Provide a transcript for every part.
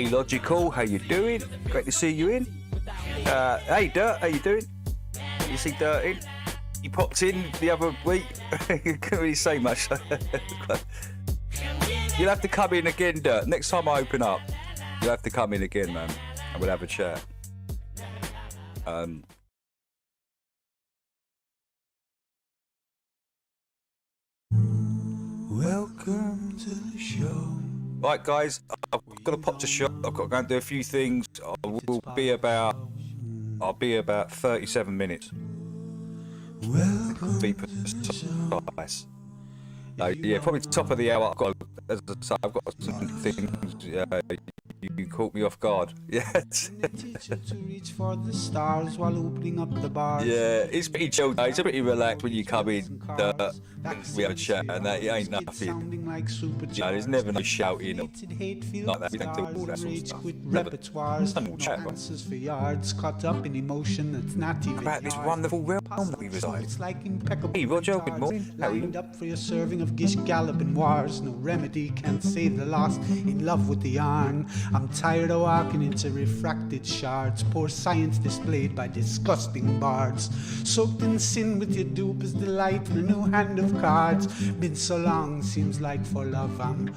Illogical, how you doing? Great to see you in. Hey Dirt, how you doing? You see Dirt in? He popped in the other week. You couldn't really say much. You'll have to come in again, Dirt. Next time I open up, you'll have to come in again, man, and we'll have a chat. Welcome to the show. Right, guys, I've got to pop to shop. I've got to go and do a few things. I'll be about 37 minutes. Welcome be precise. Yeah, probably top of the hour. As I say, I've got some things. You caught me off guard. Yes. Yeah, it's pretty chill. It's pretty relaxed when you come in. We have a chat and that. It ain't nothing. There's never no shouting or like that. We don't do all that sort of stuff. Never chat about this wonderful realm that we reside. Hey Roger, good morning. How are you? Up for your serving of gish galloping wars. No remedy can save the lost in love with the yarn. I'm tired of walking into refracted shards. Poor science displayed by disgusting bards. Soaked in sin with your dupe is delight and a new hand of cards. Been so long, seems like for love I'm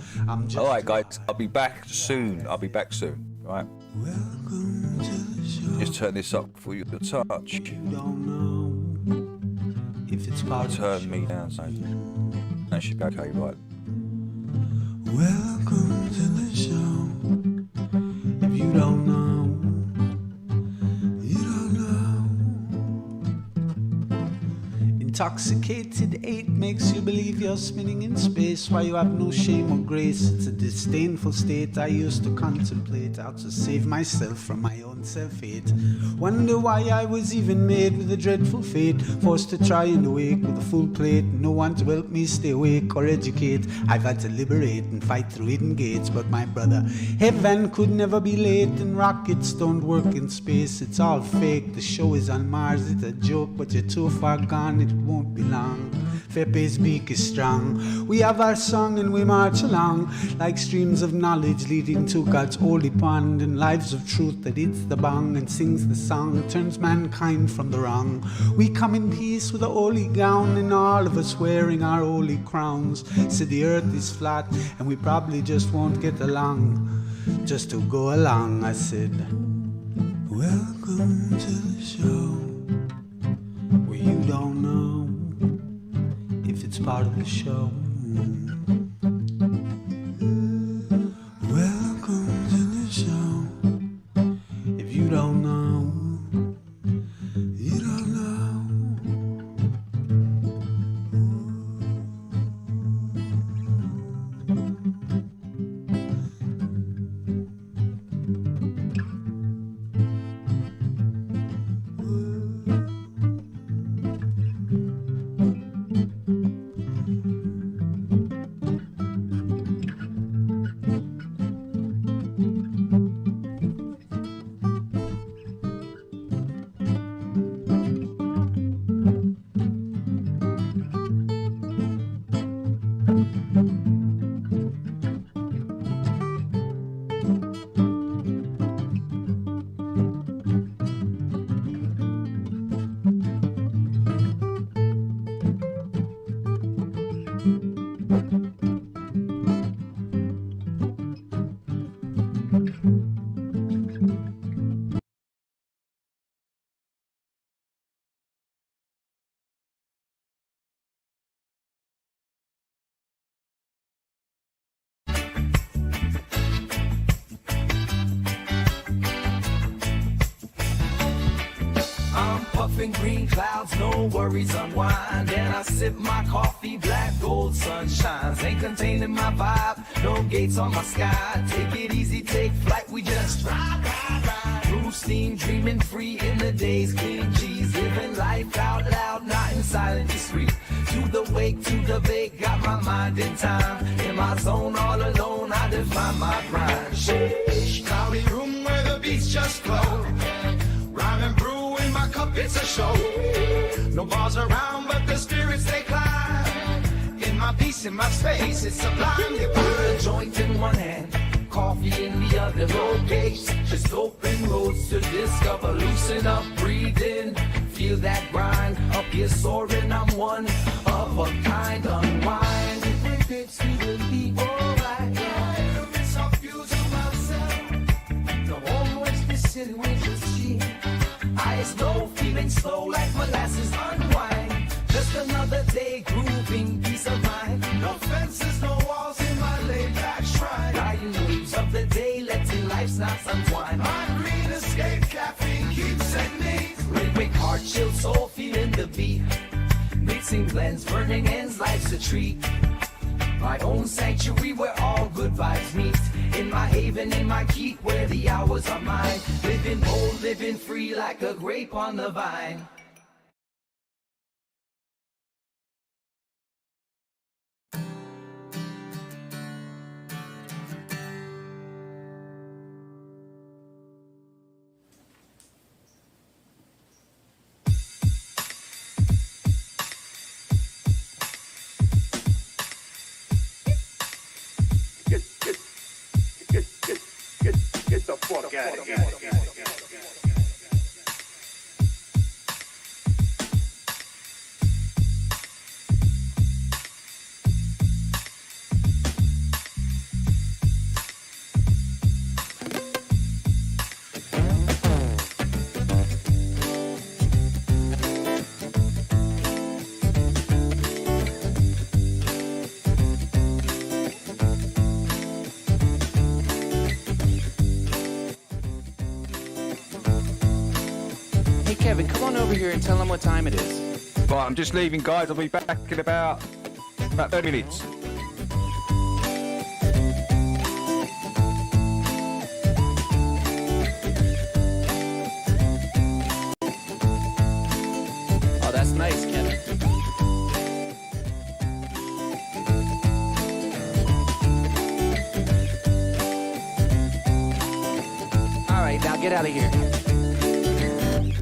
just. Alright guys, I'll be back soon. All right. Welcome to the show. Just turn this up for you to touch. You don't know if it's part of Turn me down, so that should be okay, right? Welcome to the show. If you don't know, you don't know. Intoxicated 8 makes you believe you're spinning in space. Why you have no shame or grace. It's a disdainful state I used to contemplate. How to save myself from my own self-hate. Wonder why I was even made with a dreadful fate. Forced to try and awake with a full plate. No one to help me stay awake or educate. I've had to liberate and fight through hidden gates. But my brother, heaven could never be late. And rockets don't work in space. It's all fake. The show is on Mars. It's a joke, but you're too far gone. It won't be long. Fepe's beak is strong. We have our song and we march along like streams of knowledge leading to God's holy pond, and lives of truth that hits the bong and sings the song, turns mankind from the wrong. We come in peace with a holy gown and all of us wearing our holy crowns. So the earth is flat and we probably just won't get along. Just to go along, I said. Welcome to the show. Where you don't know if it's part of the show. Welcome to the show. If you don't know, you don't know. Green clouds, no worries unwind. And I sip my coffee, black gold sunshines. Ain't containing my vibe, no gates on my sky. Take it easy, take flight, we just ride. Through steam, dreaming free in the days. Cleaning cheese, living life out loud, not in silent discreet. To the wake, to the vague, got my mind in time. In my zone, all alone, I define my grind. Sheesh, cloudy room where the beats just flow. Rhyme and brew in my cup, it's a show. No bars around, but the spirits they climb. In my peace, in my space, it's sublime. You got a joint in one hand, coffee in the other. No gates, just open roads to discover. Loosen up, breathe in, feel that grind. Up here soaring, I'm one of a kind. Unwind, it makes me believe alright. Yeah, it's a views of myself. The always be sitting with the sea. Eyes low, feeling slow like molasses. Unwind, just another day grooving, peace of mind. No fences, no walls in my laid back shrine. Riding waves of the day, letting life's knots unwind. My green escape, caffeine keeps at me. Rhythmic heart, chill soul, feeling the beat. Mixing blends, burning ends, life's a treat. My own sanctuary where all good vibes meet. In my haven, in my keep, where the hours are mine. Living bold, living free like a grape on the vine. Get the fuck out of here. Kevin, come on over here and tell them what time it is. Right, I'm just leaving, guys. I'll be back in about 30 minutes. Oh, that's nice, Kevin. All right, now get out of here.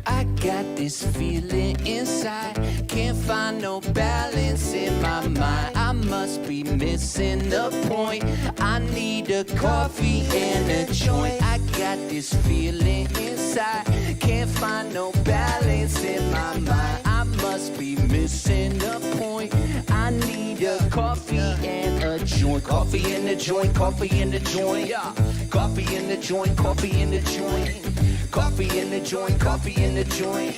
I got this feeling inside, can't find no balance in my mind. I must be missing the point. I need a coffee and a joint. I got this feeling inside, can't find no balance in my mind. I must be missing the point. I need a coffee and a joint. Coffee in the joint, coffee in the joint. Yeah. Coffee in the joint, coffee in the joint. Coffee in the joint, coffee in the joint.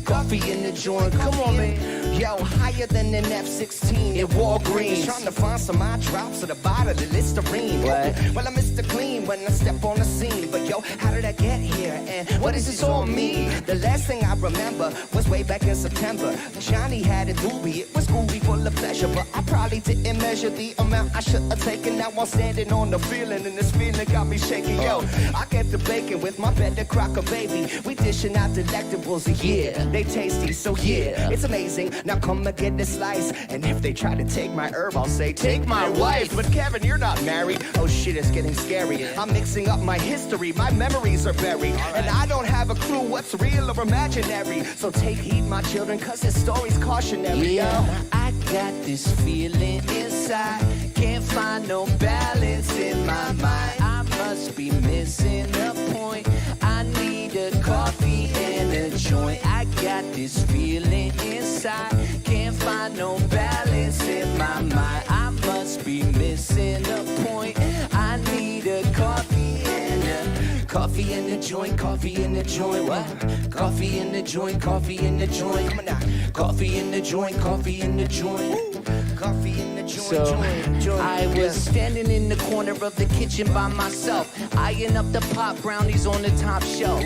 Coffee in the joint, come on, man. Yo, higher than an F-16 in Walgreens. Trying to find some eye drops at the bottom of the Listerine. What? Well, I'm Mr. Clean when I step on the scene. But yo, how did I get here? And what does this all mean? The last thing I remember was way back in September. Johnny had a doobie, it was groovy, full of pleasure. But I probably didn't measure the amount I should have taken. Now I'm standing on the feeling, and this feeling got me shaking. Yo, I kept the bacon with my better crocker, baby. We dishing out delectables, yeah. They tasty, so yeah, it's amazing. Now come and get this slice. And if they try to take my herb, I'll say, take my wife. But Kevin, you're not married. Oh shit, it's getting scary. I'm mixing up my history, my memories are buried. And I don't have a clue what's real or imaginary. So take heed, my children, cause this story's cautionary. Yeah, I got this feeling inside, can't find no balance in my mind. I must be missing the point. I need a coffee and a joint. I got this feeling inside, can't find no balance in my mind. I must be missing the point. I need a coffee and a coffee in the joint, coffee in the joint. What? Coffee in the joint, coffee in the joint. Come on now. Coffee in the joint, coffee in the joint. Coffee in the joint. So I was standing in the corner of the kitchen by myself, eyeing up the pop brownies on the top shelf.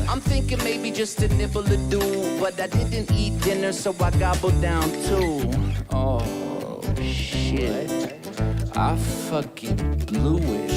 I'm thinking maybe just a nibble or do, but I didn't eat dinner, so I gobbled down too. Oh shit, I fucking blew it.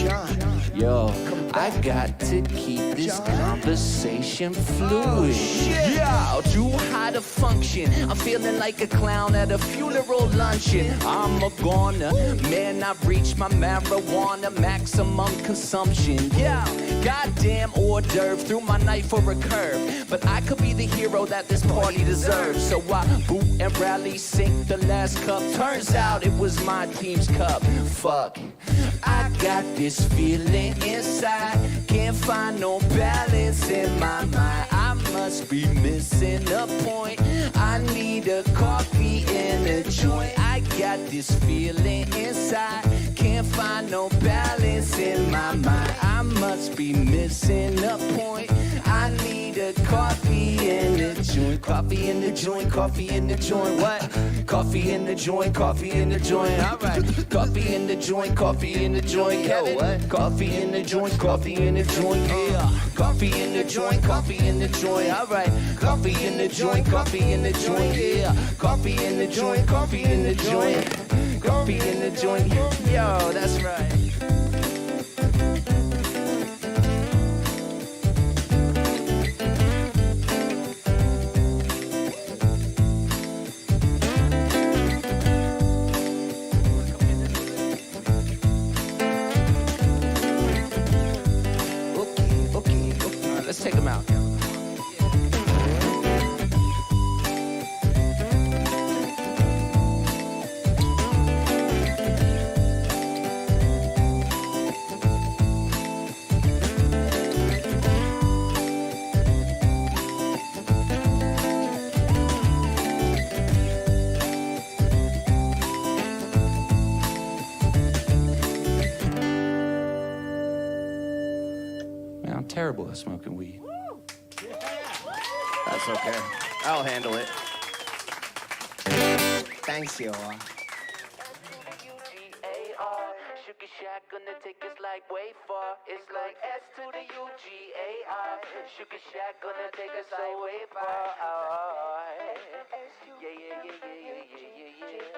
Yo, I got to keep this conversation fluid. Yeah, too high to function. I'm feeling like a clown at a funeral luncheon. I'm a goner, man, I've reached my marijuana maximum consumption. Yeah, goddamn order. hors d'oeuvre, threw my knife for a curve. But I could be the hero that this party deserves. So I boot and rally, sink the last cup. Turns out it was my team's cup. Fuck, I got this feeling inside. Can't find no balance in my mind. I must be missing a point. I need a coffee and a joint. I got this feeling inside. Can't find no balance in my mind. I must be missing a point. I need a coffee and a joint. Coffee in the joint, coffee in the joint. What? Coffee in the joint, coffee in the joint. Alright. Coffee in the joint, coffee in the joint. Kevin, what? Coffee in the joint, coffee in the joint. Yeah. Coffee in the joint, coffee in the joint. Alright. Coffee in the joint, coffee in the joint. Yeah. Coffee in the joint, coffee in the joint. Coffee in the joint. Yo, that's right. Let's take them out. Man, I'm terrible at smoking weed. That's okay. I'll handle it. Thanks, yo. Sugar Shack gonna take us like way far. It's like S to the UGAR. Sugar Shack gonna take us like way far. Yeah, yeah, yeah, yeah, yeah, yeah, yeah,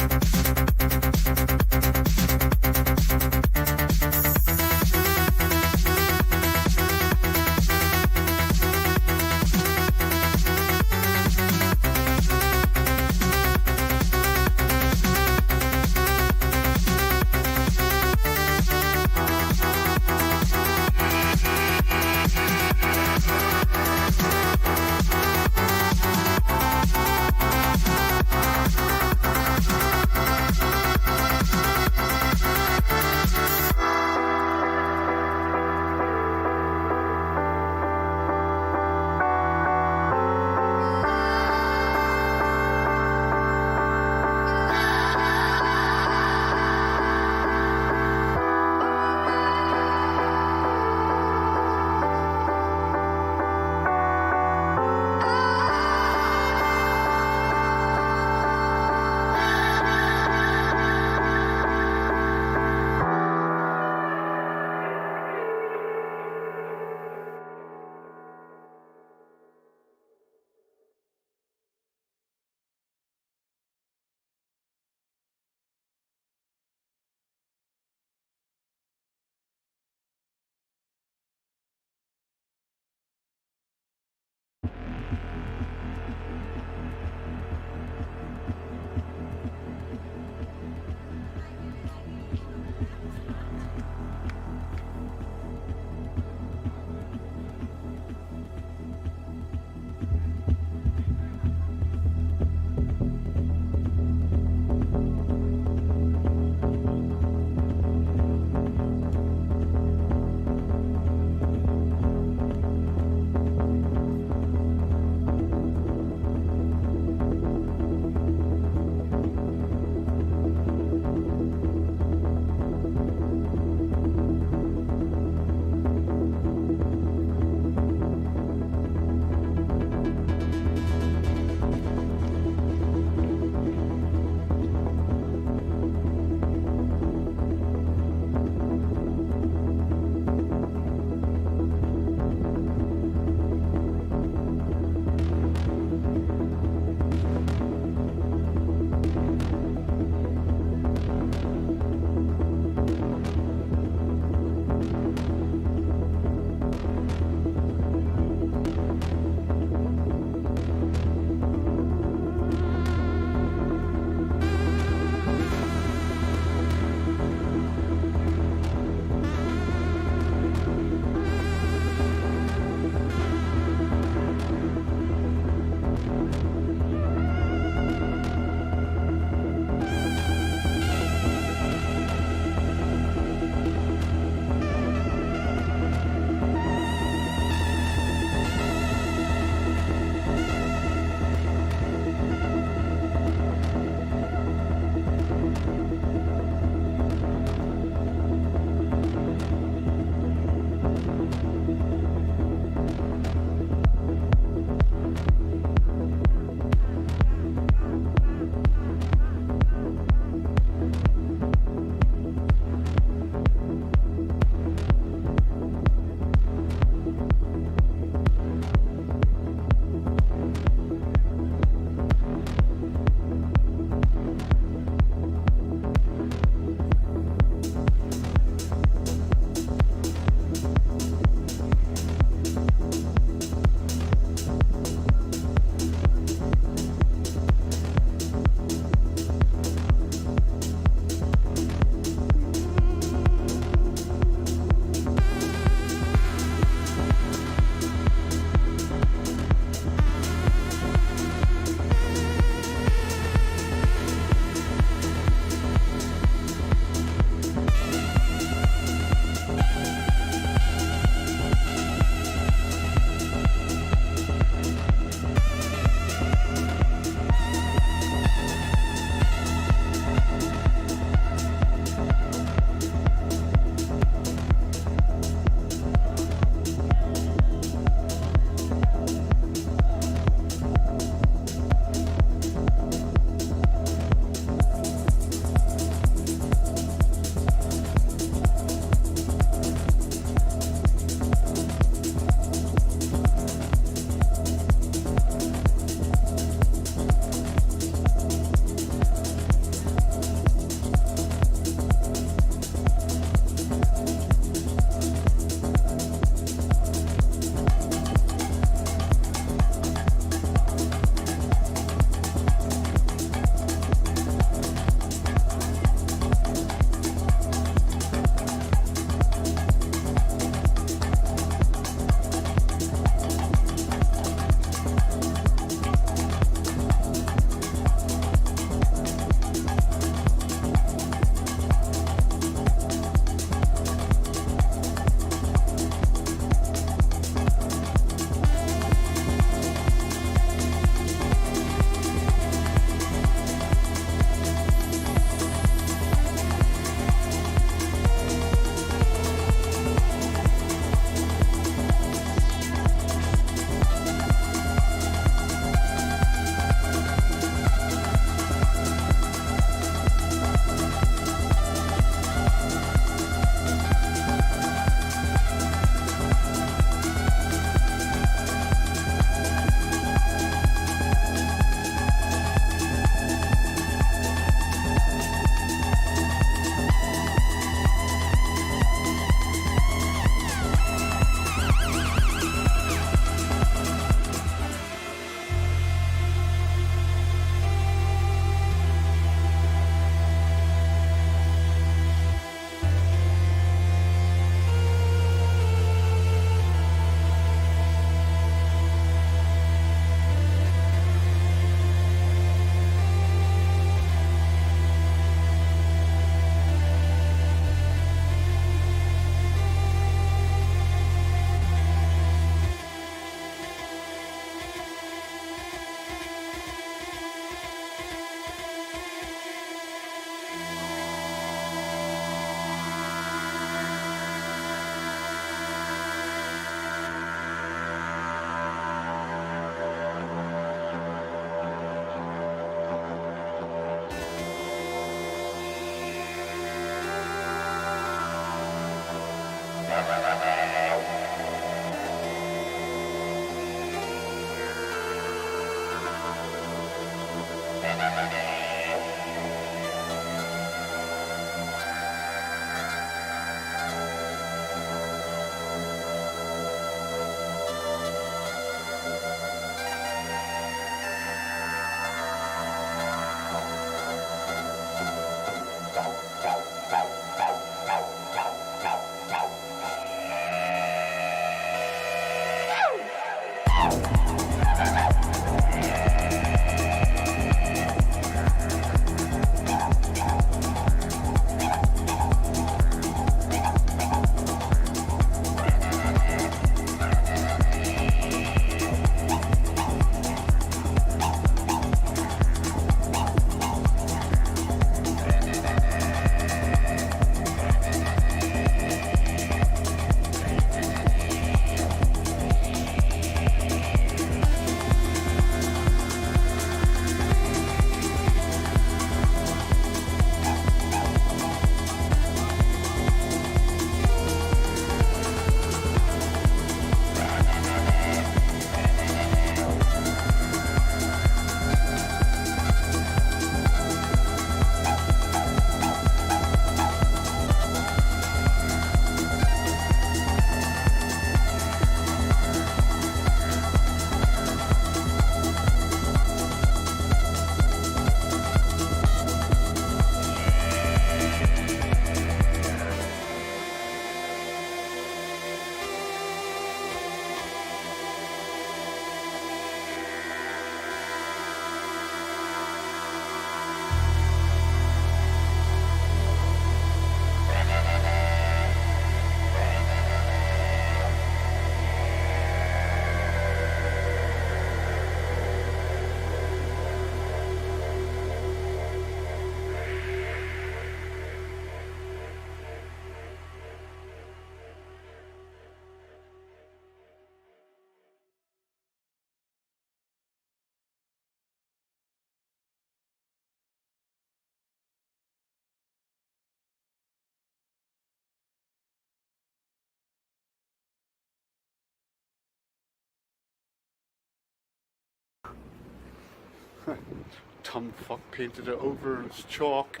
Tom fuck painted it over as chalk.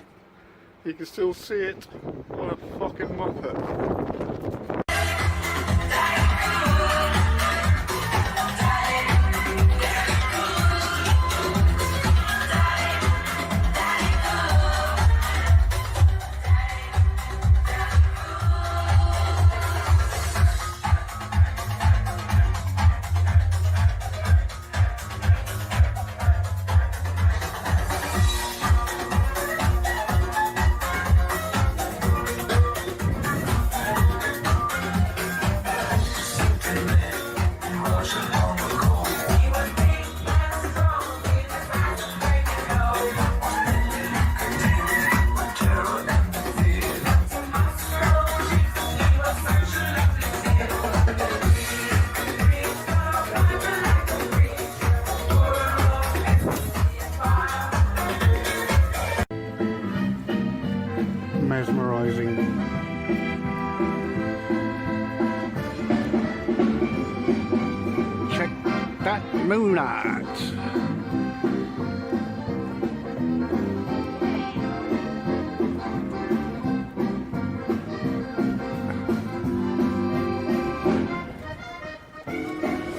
You can still see it. What a fucking muppet. Mesmerizing. Check that moon out.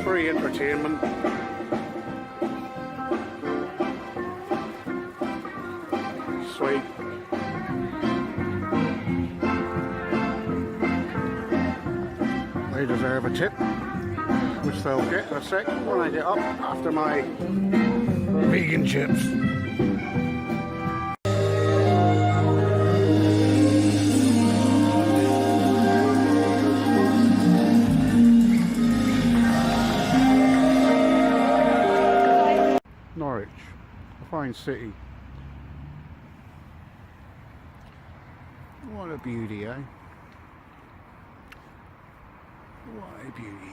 Free entertainment. Sweet. They deserve a tip, which they'll get in a sec when I get up after my vegan chips. Norwich, a fine city. What a beauty, eh? What a beauty.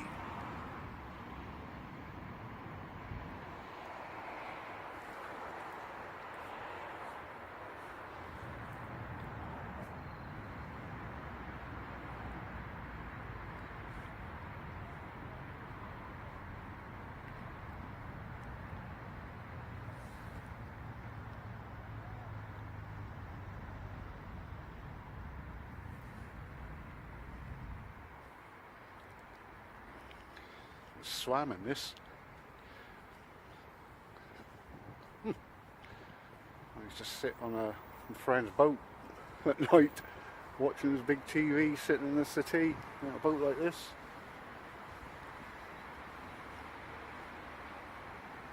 Swam in this. I used to sit on a friend's boat at night watching this big TV sitting in the city on a boat like this.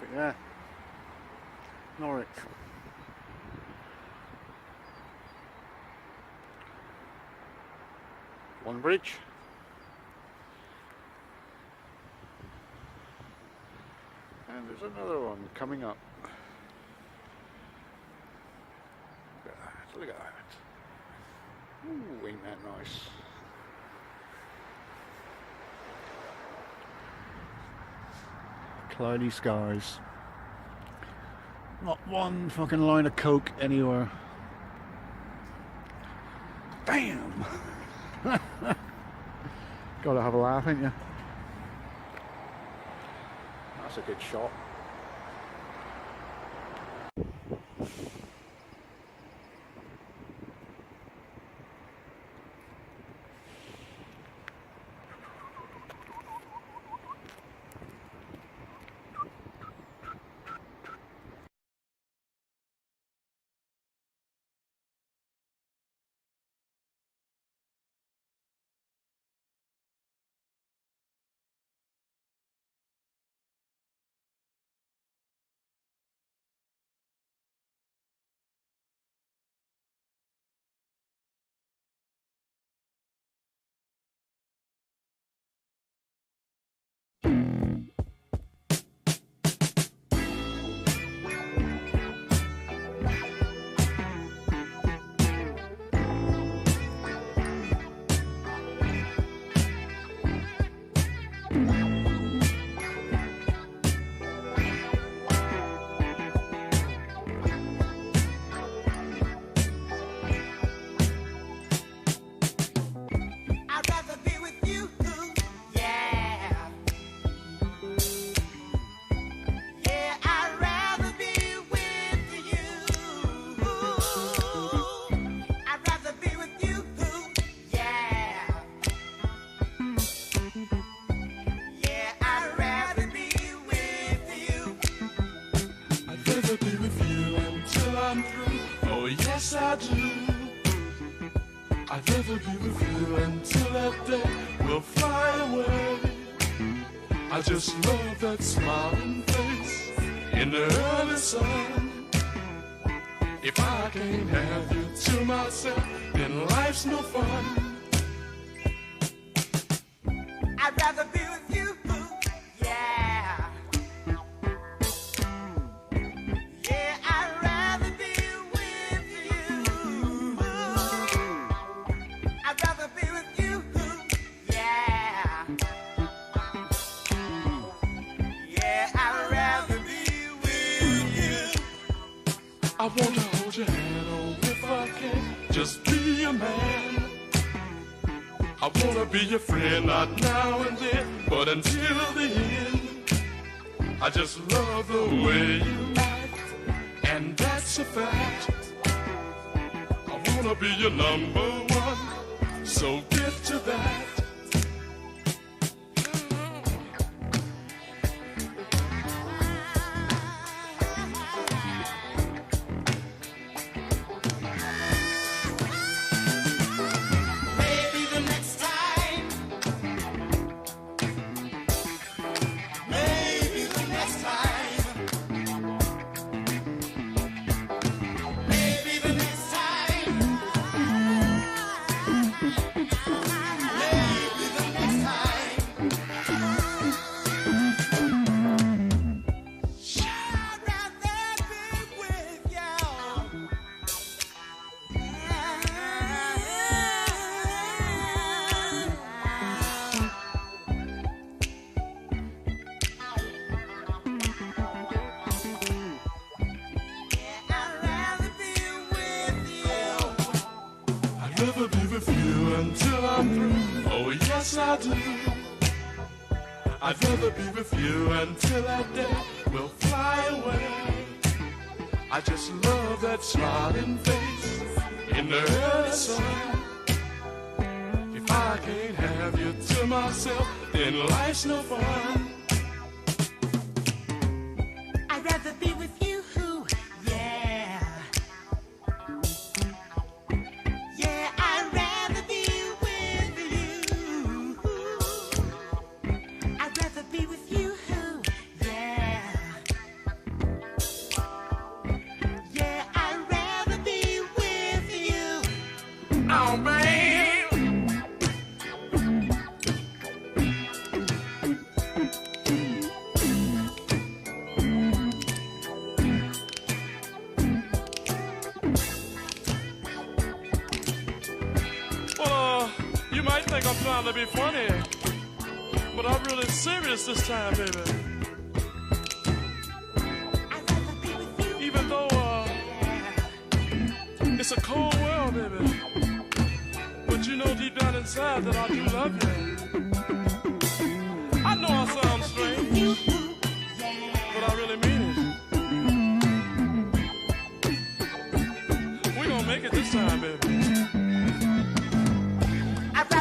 But yeah, Norwich. One bridge. And there's another one coming up. Look at that, look at that. Ooh, ain't that nice. Cloudy skies. Not one fucking line of coke anywhere. Damn! Gotta have a laugh, ain't you? That's a good shot. Yes, I do. I'd rather be with you until that day will fly away. I just love that smiling face in the early sun. If I can't have you to myself, then life's no fun. I'd rather be with you, yeah. Yeah, I'd rather be with you. I'd rather be with you, yeah. Yeah, I'd rather be with you. I want to hold your hand, oh, if I can, just be a man. I wanna be your friend, not now and then, but until the end. I just love the way you act, and that's a fact. I wanna be your number one, so get to that. I'd rather be with you until I'm through. Oh, yes, I do. I'd rather be with you until that day will fly away. I just love that smiling face in the early sun. If I can't have you to myself, then life's no fun. I'd rather be with you, yeah. Yeah, I'd rather be with you. I'd rather be with you, yeah. think I'm trying to be funny, but I'm really serious this time, baby. Even though it's a cold world, baby, but you know deep down inside that I do love you. I know I sound strange, but I really mean it. We gonna make it this time, baby.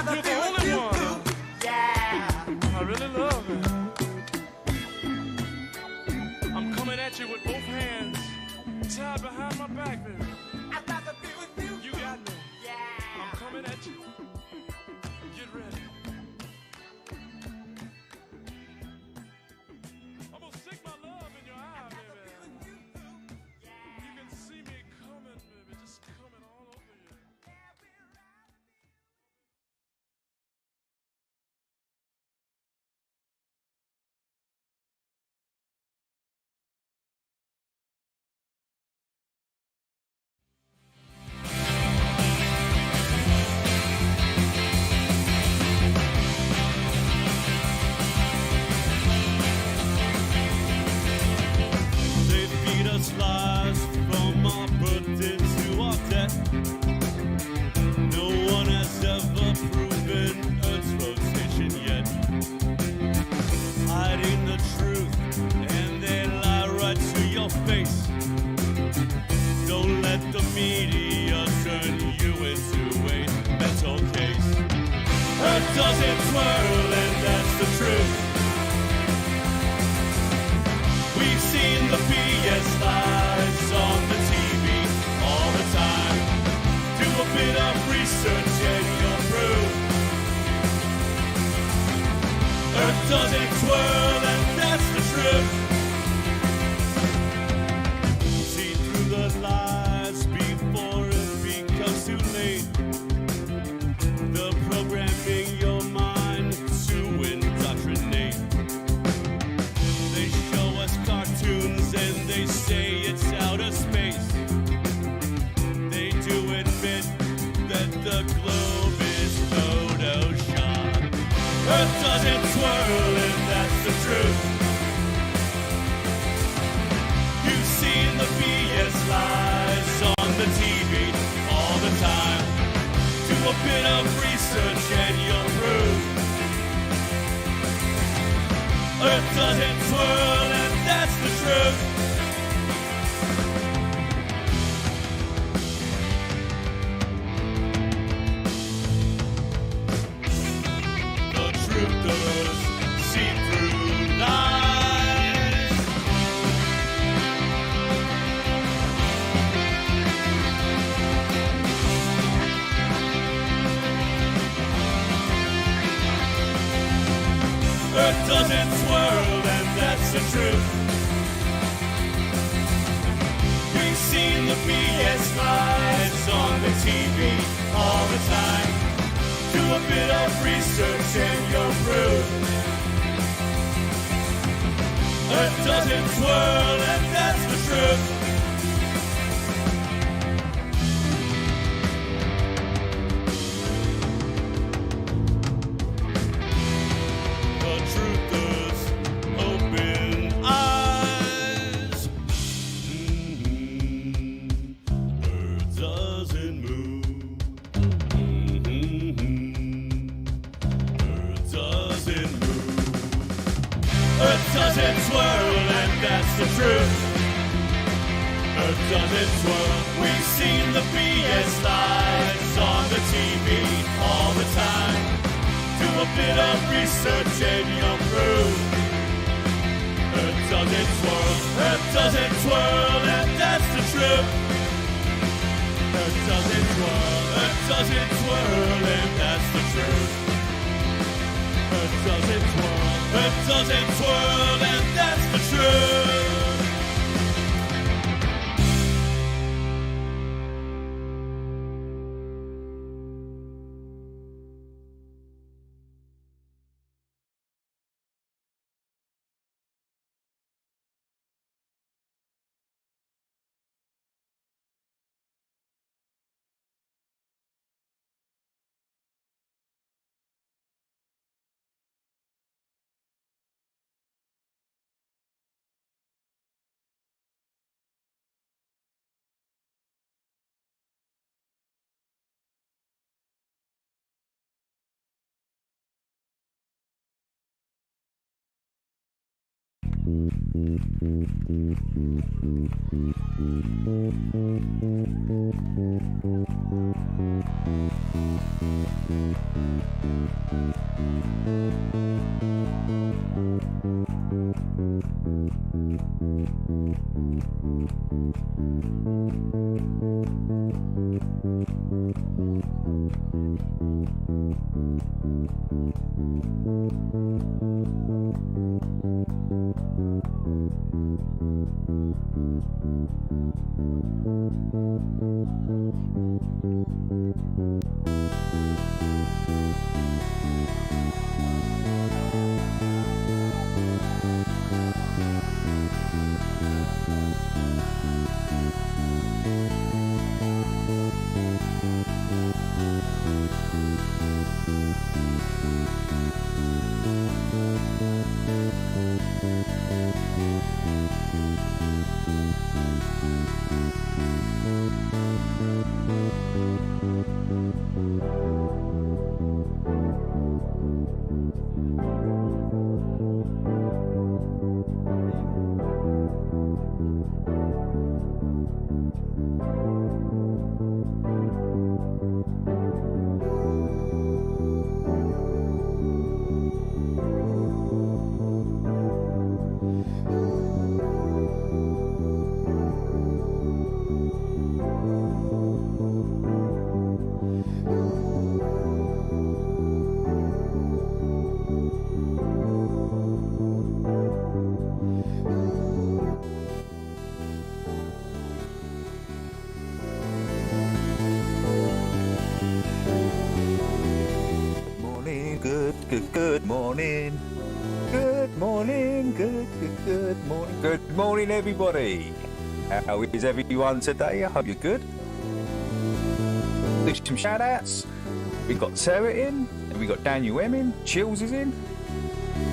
You're the only one I really love, man. I'm coming at you with both hands tied behind my back, baby. You got me. I'm coming at you. Get ready. I'm gonna stick my love in your eye, baby. You can see me coming, baby, just coming all over you. They feed us lies from our birth into our death. No one has ever proven Earth's rotation yet. Hiding the truth, and they lie right to your face. Don't let the media turn you into a mental case. Earth doesn't twirl, and that's the truth. We've seen the BS lies on the TV all the time. Do a bit of research and you'll prove Earth doesn't twirl, and that's the truth. See through the lies before it becomes too late. The programming your mind to indoctrinate. They show us cartoons and they say it's outer space. They do admit that the globe is Photoshop. Earth doesn't twirl, and that's the truth. You've seen the BS lies on the TV all the time. Do a bit of research and you'll prove Earth doesn't twirl, and that's the truth. The truth does see through lies. Earth doesn't twirl, and that's the truth. We've seen the BS lies on the TV all the time. Do a bit of research and you'll prove Earth doesn't twirl, and that's the truth. The truth does open eyes. Earth doesn't move. Earth doesn't move. Earth doesn't swirl, and that's the truth. Earth doesn't swirl. We've seen the BS lies on the TV all the time. Do a bit of research and you'll prove Earth doesn't swirl. Earth doesn't swirl, and that's the truth. Earth doesn't swirl. Earth doesn't swirl, and that's the truth. Earth doesn't swirl. Earth doesn't swirl, and that's the truth. Good morning. Good morning. Good morning. Good morning, everybody. How is everyone today? I hope you're good. Do some shout outs. We've got Sarah in, and we've got Daniel M in, Chills is in,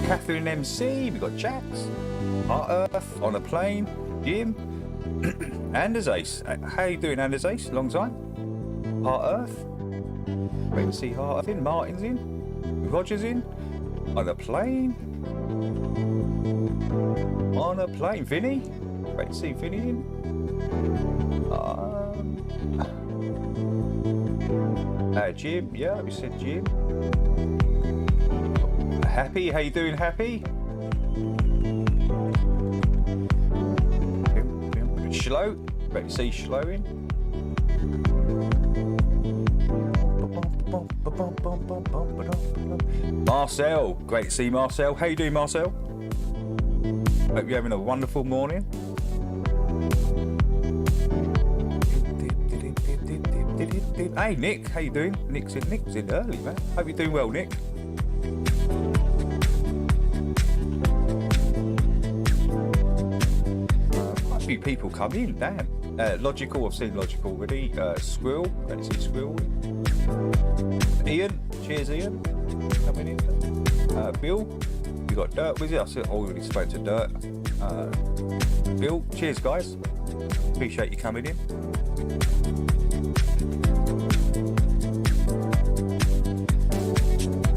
Catherine MC, we've got Jax, Heart Earth, On a Plane, Jim, Anders Ace. How you doing, Anders Ace? Long time. Heart Earth. Wait to see Heart Earth in. Martin's in. Roger's in. On a plane. On a plane. Vinny. Great to see Vinny in. Jim. Yeah, we said Jim. Happy. How you doing, Happy? Shlo. Great to see Shlo in. Marcel, great to see Marcel. How you doing, Marcel? Hope you're having a wonderful morning. Hey Nick, how you doing? Nick's in early, man. Hope you're doing well, Nick. Quite a few people come in, damn. Logical, I've seen Logical already. Squirrel, great to see Squirrel. Ian, cheers Ian. Coming in. Bill, we got Dirt with you. I already spoke to Dirt. Bill, cheers guys. Appreciate you coming in.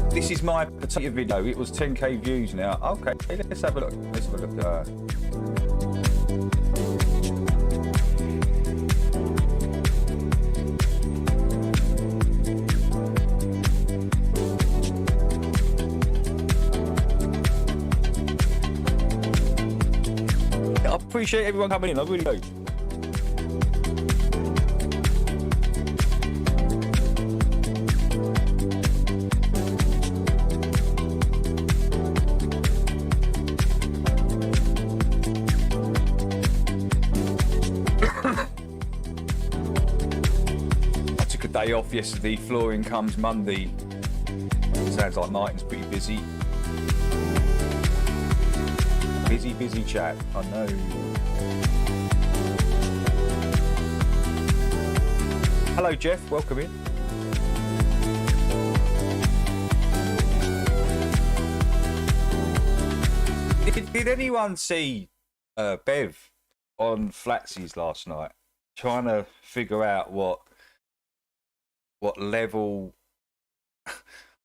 This is my particular video. It was 10k views now. Okay, let's have a look. Let's have a look. I appreciate everyone coming in. I really do. Day off yesterday, flooring comes Monday. Sounds like Martin's pretty busy. Busy chat, I know. Hello Jeff, welcome in. Did anyone see Bev on Flatsies last night? Trying to figure out what level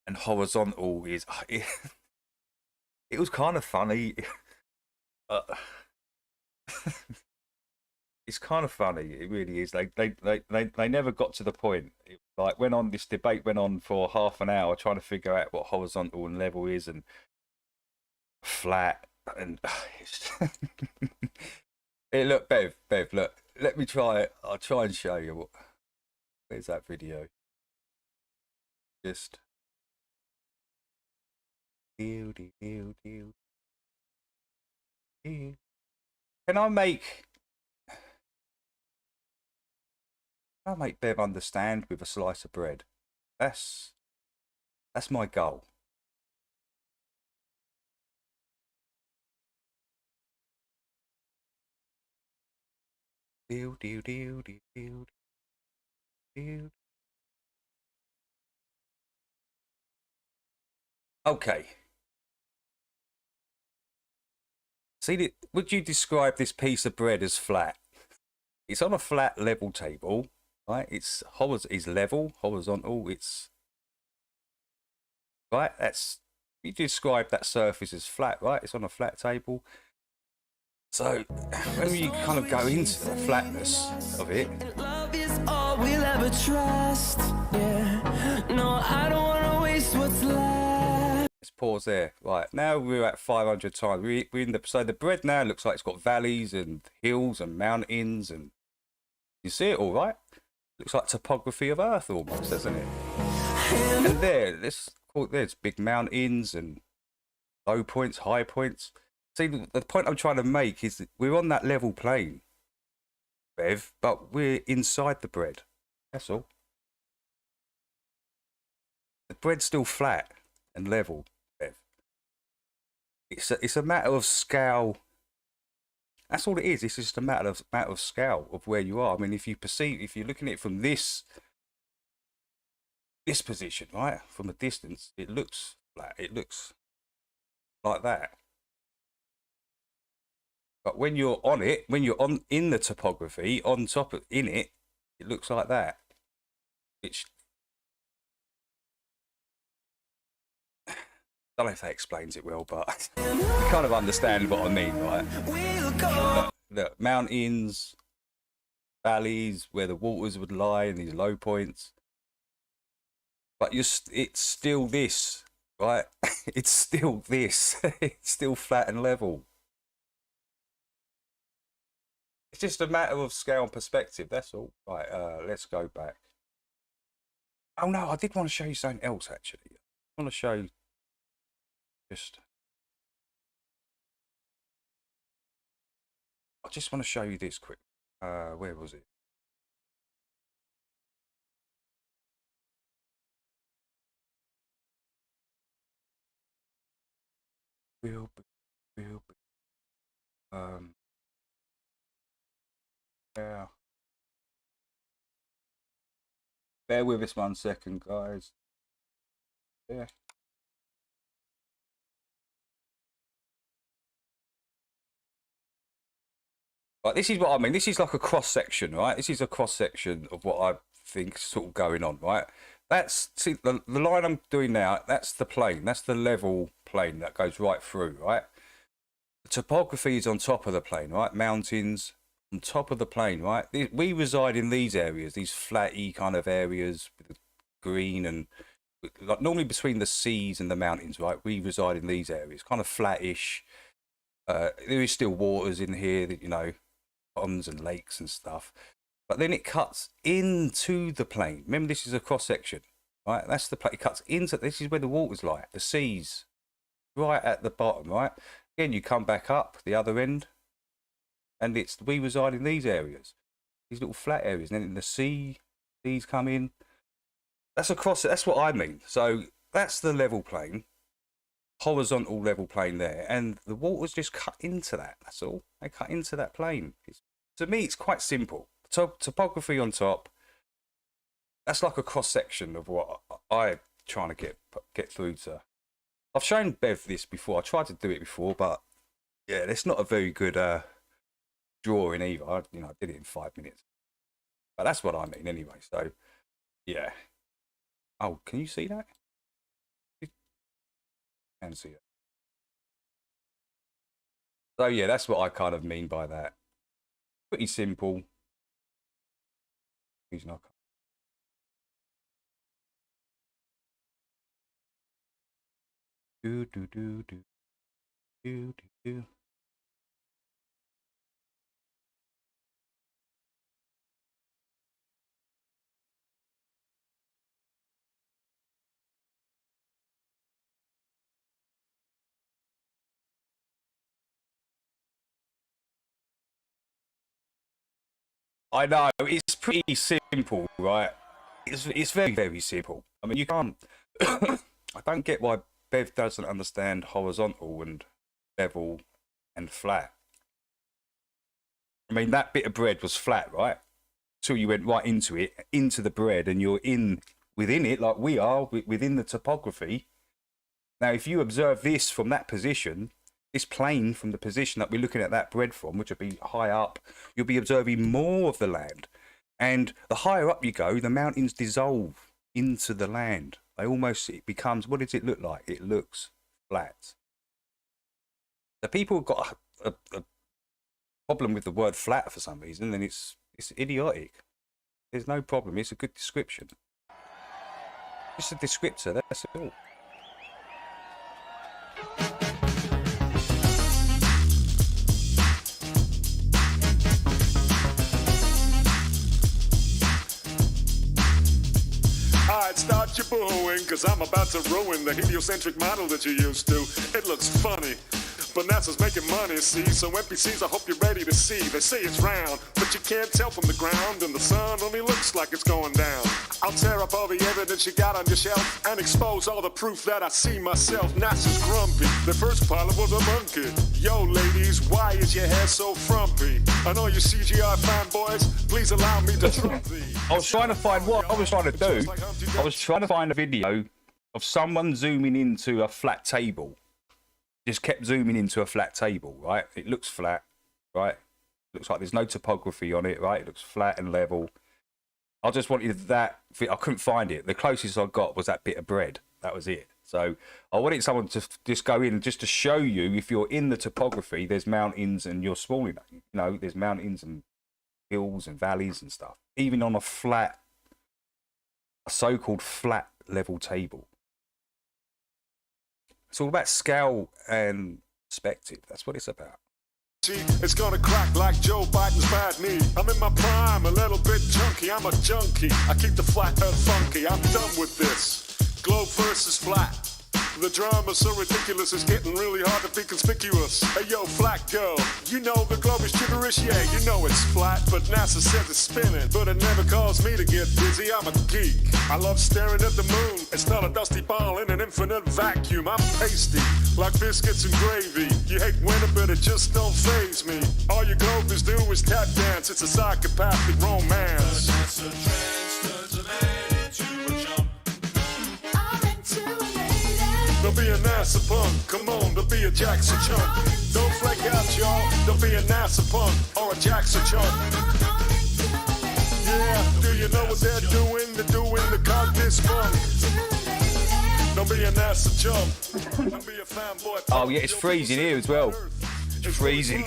and horizontal is. It was kind of funny. it's kind of funny. It really is. They never got to the point. It, like went on this debate went on for half an hour trying to figure out what horizontal and level is and flat and it's hey, look, Bev, look. Let me try it. I'll try and show you what. Where's that video? Just. Can I make Bev understand with a slice of bread? That's my goal. Okay. See, would you describe this piece of bread as flat? It's on a flat level table, right? It's level, horizontal. It's right. You describe that surface as flat, right? It's on a flat table. So when you kind of go into the flatness of it, Love is all we'll ever trust. Yeah, no, I don't want to waste what's left. let's pause there. Right now we're at 500 times. We're in so the bread now looks like it's got valleys and hills and mountains, and you see it all right. Looks like topography of Earth almost, doesn't it? And there's big mountains and low points, high points. See, the point I'm trying to make is that we're on that level plane, Bev, but we're inside the bread. That's all. The bread's still flat and level, Bev. It's a matter of scale. That's all it is. It's just a matter of scale of where you are. I mean, if you're looking at it from this position, right, from a distance, it looks flat. It looks like that. But when you're on it, in the topography, on top of in it, it looks like that. Which I don't know if that explains it well, but you kind of understand what I mean, right? The mountains, valleys, where the waters would lie, and these low points. But it's still this, right? It's still this. It's still flat and level. It's just a matter of scale and perspective, that's all. Right, let's go back. Oh no, I did want to show you something else actually. I want to show I just want to show you this quick. Where was it? Yeah. Bear with us 1 second, guys. Yeah. Right, this is what I mean. This is like a cross section, right? This is a cross section of what I think is sort of going on, right? See the line I'm doing now. That's the plane. That's the level plane that goes right through, right? The topography is on top of the plane, right? Mountains on top of the plane, right? We reside in these areas, these flatty kind of areas with green and like normally between the seas and the mountains, right? We reside in these areas, kind of flattish. There is still waters in here, that ponds and lakes and stuff, but then it cuts into the plane. Remember, this is a cross section, right? That's the plane. It cuts into. This is where the waters lie, the seas, right at the bottom, right? Again, you come back up the other end, and we reside in these areas, these little flat areas, and then in the seas come in. That's a cross. That's what I mean. So that's the level plane, horizontal level plane there, and the waters just cut into that. That's all. They cut into that plane. To me, it's quite simple. Topography on top. That's like a cross section of what I'm trying to get through to. I've shown Bev this before. I tried to do it before, but yeah, it's not a very good drawing either. I did it in 5 minutes. But that's what I mean anyway. So yeah. Oh, can you see that? You can see it. So yeah, that's what I kind of mean by that. Pretty simple. He's not. Do do do do do do do. I know, it's pretty simple, right? It's very, very simple. I mean, you can't... I don't get why Bev doesn't understand horizontal and level and flat. I mean, that bit of bread was flat, right? So you went right into it, into the bread, and you're within it, like we are, within the topography. Now, if you observe this from that position, this plane from the position that we're looking at that bread from, which would be high up, you'll be observing more of the land. And the higher up you go, the mountains dissolve into the land. It becomes, what does it look like? It looks flat. The people have got a problem with the word flat for some reason, and it's idiotic. There's no problem. It's a good description. It's a descriptor, that's all. Alright, start your booing, cause I'm about to ruin the heliocentric model that you used to. It looks funny, but NASA's making money, see? So NPCs, I hope you're ready to see. They say it's round, but you can't tell from the ground, and the sun only looks like it's going down. I'll tear up all the evidence you got on your shelf and expose all the proof that I see myself. NASA's grumpy. The first pilot was a monkey. Yo, ladies, why is your hair so frumpy? And all you CGI fanboys, please allow me to trump thee. I was trying to find what I was trying to do. I was trying to find a video of someone zooming into a flat table. Just kept zooming into a flat table, right? It looks flat, right? Looks like there's no topography on it, right? It looks flat and level. I just wanted that. I couldn't find it. The closest I got was that bit of bread. That was it. So I wanted someone to just go in just to show you, if you're in the topography, there's mountains and you're small enough. You know, there's mountains and hills and valleys and stuff. Even on a so-called flat level table. It's all about scale and perspective. That's what it's about. See, it's gonna crack like Joe Biden's bad knee. I'm in my prime, a little bit chunky. I'm a junkie. I keep the flat earth funky. I'm done with this. Globe versus flat. The drama's so ridiculous, it's getting really hard to be conspicuous. Hey yo, flat girl, you know the globe is gibberish, yeah, you know it's flat, but NASA says it's spinning. But it never caused me to get dizzy, I'm a geek. I love staring at the moon, it's not a dusty ball in an infinite vacuum. I'm pasty, like biscuits and gravy. You hate winter, but it just don't faze me. All your globers do is tap dance, it's a psychopathic romance. NASA turns a man into a jump. Don't be a NASA punk, come on, don't be a Jackson chump. Don't flake out, y'all, don't be a NASA punk or a Jackson chump. Yeah, do you know what they're doing? They're doing the contest fun. Don't be a NASA chump, don't be a fanboy. Oh yeah, it's freezing here as well. It's freezing.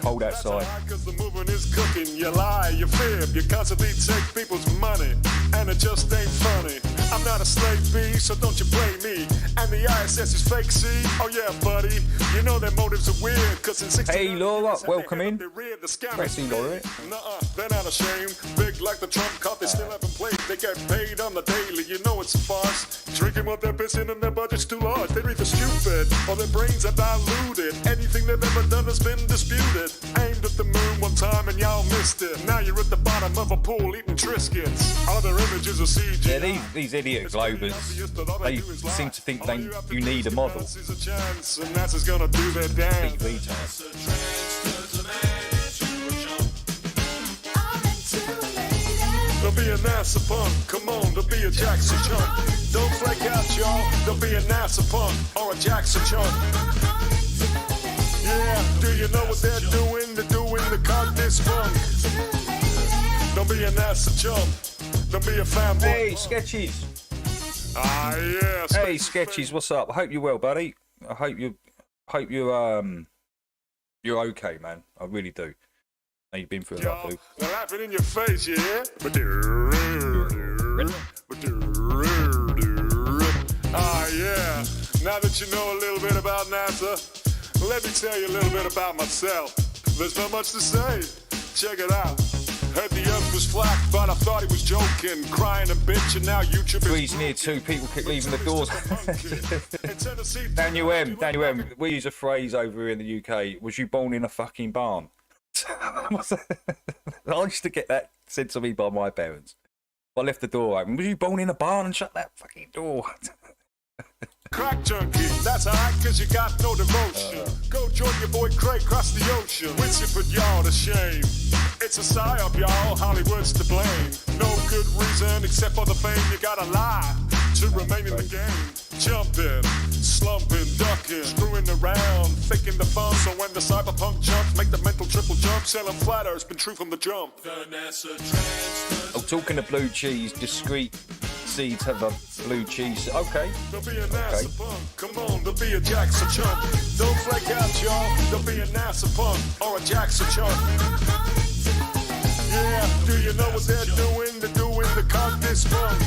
Cold outside. Cause the movement is cooking. You lie, you fib, you constantly take people's money, and it just ain't funny. I'm not a slave bee, so don't you blame me. And the ISS is fake, see? Oh yeah, buddy. You know their motives are weird, cause in 60 Hey Laura, welcome in. Pressing Laura. Nuh-uh, they're not ashamed. Big like the Trump cup, they still haven't played. They get paid on the daily, you know it's a farce. Drinking what they're pissing and their budget's too large. They're either stupid or their brains are diluted. Anything they've ever done has been disputed. Aimed at the moon one time and y'all missed it. Now you're at the bottom of a pool eating Triscuits. Other images of CG. Yeah, these idiot globers, they seem to think you need a model. And NASA's gonna do their dance. Don't be a NASA punk, come on, don't be a Jackson chump. Don't flake out, y'all, don't be a NASA punk or a Jackson chump. Yeah, do you know what they're doing? They're doing the contest fun. Don't be a NASA chump, don't be a fanboy. Hey, Sketchies. Ah, yes. Hey, Sketchies, what's up? I hope you're well, buddy. I hope you're You're okay, man. I really do. Know you've been through a lot, dude. They're laughing in your face, you hear? Ah, yeah. Now that you know a little bit about NASA, let me tell you a little bit about myself. There's not much to say. Check it out. Heard the earth was flat, but I thought he was joking. Crying and bitching, now YouTube is... Freezing here too, people keep leaving the doors. Daniel M, we use a phrase over here in the UK. Was you born in a fucking barn? I used to get that said to me by my parents. I left the door open. Was you born in a barn? And shut that fucking door. Crack junkie, that's alright, cause you got no devotion. Go join your boy Craig across the ocean. Wits you put y'all to shame. It's a psyop, y'all, Hollywood's to blame. No good reason except for the fame. You gotta lie to remain in the game. Jumping, slumping, ducking, screwing around, faking the fun. So when the cyberpunk jumps, make the mental triple jump. Selling flat earth's been true from the jump. Oh, talking of blue cheese, discreet seeds have a blue cheese. Okay. There'll be a NASA punk. Come on, there'll be a Jackson chump. Don't flake out, y'all. There'll be a NASA punk or a Jackson chump. Yeah, do you know what they're doing? They're doing the cock this funk.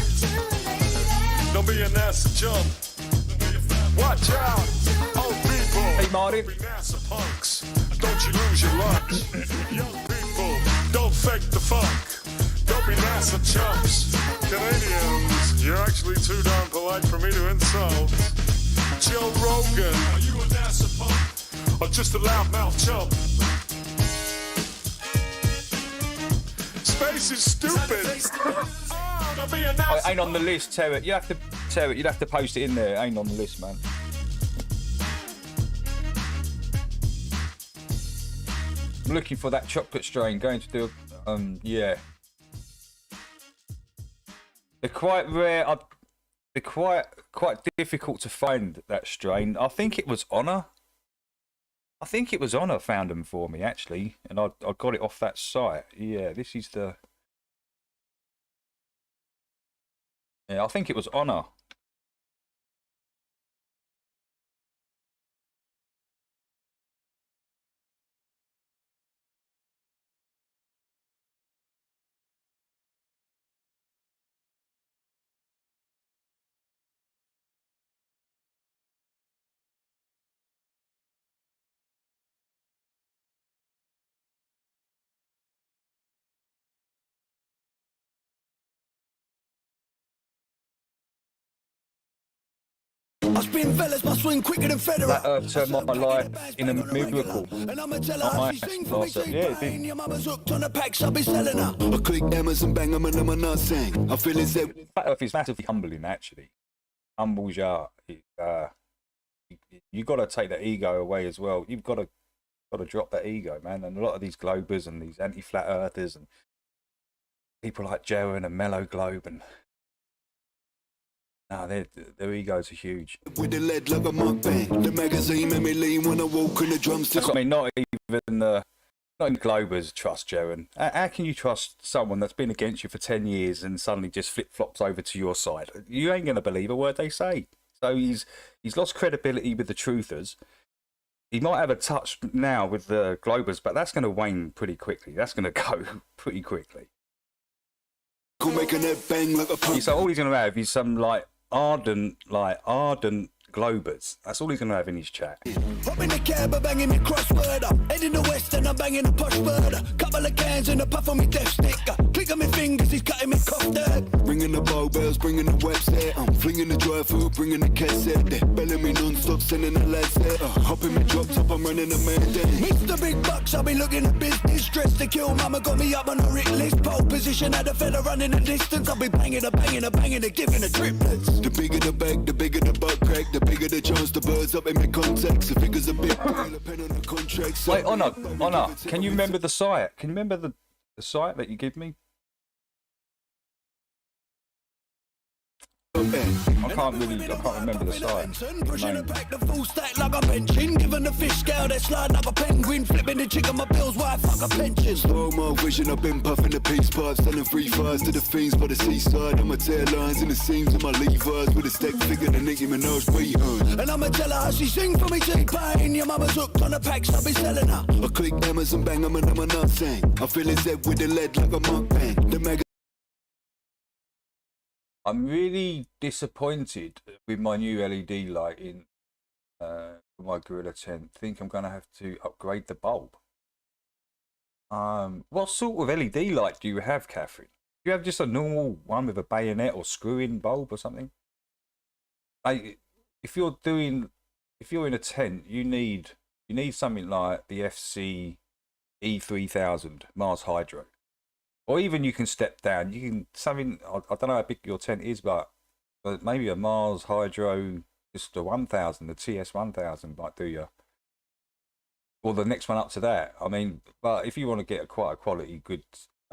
Don't be a NASA chump. Watch out, old people. Hey, Martin. Be NASA punks. Don't you lose your lunch. Young people, don't fake the funk. Don't be NASA chumps. Canadians, you're actually too darn polite for me to insult. Joe Rogan, are you a NASA punk? Or just a loudmouth chump? Space is stupid. Oh, it ain't on the list, Terry. You have to, Terry. You'd have to post it in there. It ain't on the list, man. I'm looking for that chocolate strain. Going to do, yeah. They're quite rare. They're quite difficult to find, that strain. I think it was Honor. I think it was Honor found them for me, actually, and I got it off that site. Yeah, this is the... Yeah, I think it was Honor. I spin fellas, my swing quicker than Federer. That turned my life in a miracle. And I'ma tell her how she sing for me, say, Yeah, it did. your mama's hooked on the packs, I'll be selling her. I click Amazon, bang, I'm not saying. I feel it's that. Flat Earth is massively humbling, actually. Humbles you. You got to take that ego away as well. You've got to drop that ego, man. And a lot of these globers and these anti-flat earthers and people like Jeren and Mellow Globe and their egos are huge. With the lead like a mukbang. The magazine made me lean when I walk in the drums. That's what I mean. Not even globers trust Jeren. How can you trust someone that's been against you for 10 years and suddenly just flip-flops over to your side? You ain't going to believe a word they say. So he's lost credibility with the truthers. He might have a touch now with the globers, but that's going to wane pretty quickly. That's going to go pretty quickly. Making that bang like a pump. So all he's going to have is some ardent globers. That's all he's going to have in his chat. Hop in the cab, I'm banging me crossword up. Head in the west and I'm banging a posh bird. Couple of cans and a puff on me death stick. Click on my fingers, he's cutting me cough there. Bringing the bow bells, bringing the website. I'm flinging the dry food, bringing the cassette. They belling me non-stop, sending the lads there. Hopping me drops up, I'm running a man down. Mr. Big Bucks, I'll be looking at business. Dressed to kill, mama got me up on a Rick list. Pole position, had a fella running the distance. I'll be banging, giving the triplets. The bigger the bag, the bigger the butt crack. The bigger the chance the birds up in my contacts. The figures a big deal, a pen on the contract. Wait, Honor, can you remember the site? Can you remember the site that you give me? up, eh? I can't remember the site. Pushing a pack the full stack like a benching. Giving the fish scale that slide like a penguin. Flipping the chick on my bills, why fuck a pension. Slow-mo vision, I've been puffing the peace pipe. Selling free fires to the fiends by the seaside. On my tail lines and the seams of my levers. With a stack figure, the Nicki Minaj returns. And I'ma tell her how she sing for me, T-Pain. Your mama's hooked on the packs, I'll be selling her. I click Amazon, bang, I'm a nut saying. I feel his head with the lead like a mukbang. The mega. I'm really disappointed with my new LED lighting for my Gorilla tent. Think I'm going to have to upgrade the bulb. What sort of LED light do you have, Catherine? Do you have just a normal one with a bayonet or screw-in bulb or something? Like, if you're in a tent, you need something like the FC E3000 Mars Hydro. Or even you can step down. You can something. I don't know how big your tent is, but maybe a Mars Hydro, just the 1000, the TS 1000 might do you. Or the next one up to that. I mean, but if you want to get quite a quality good,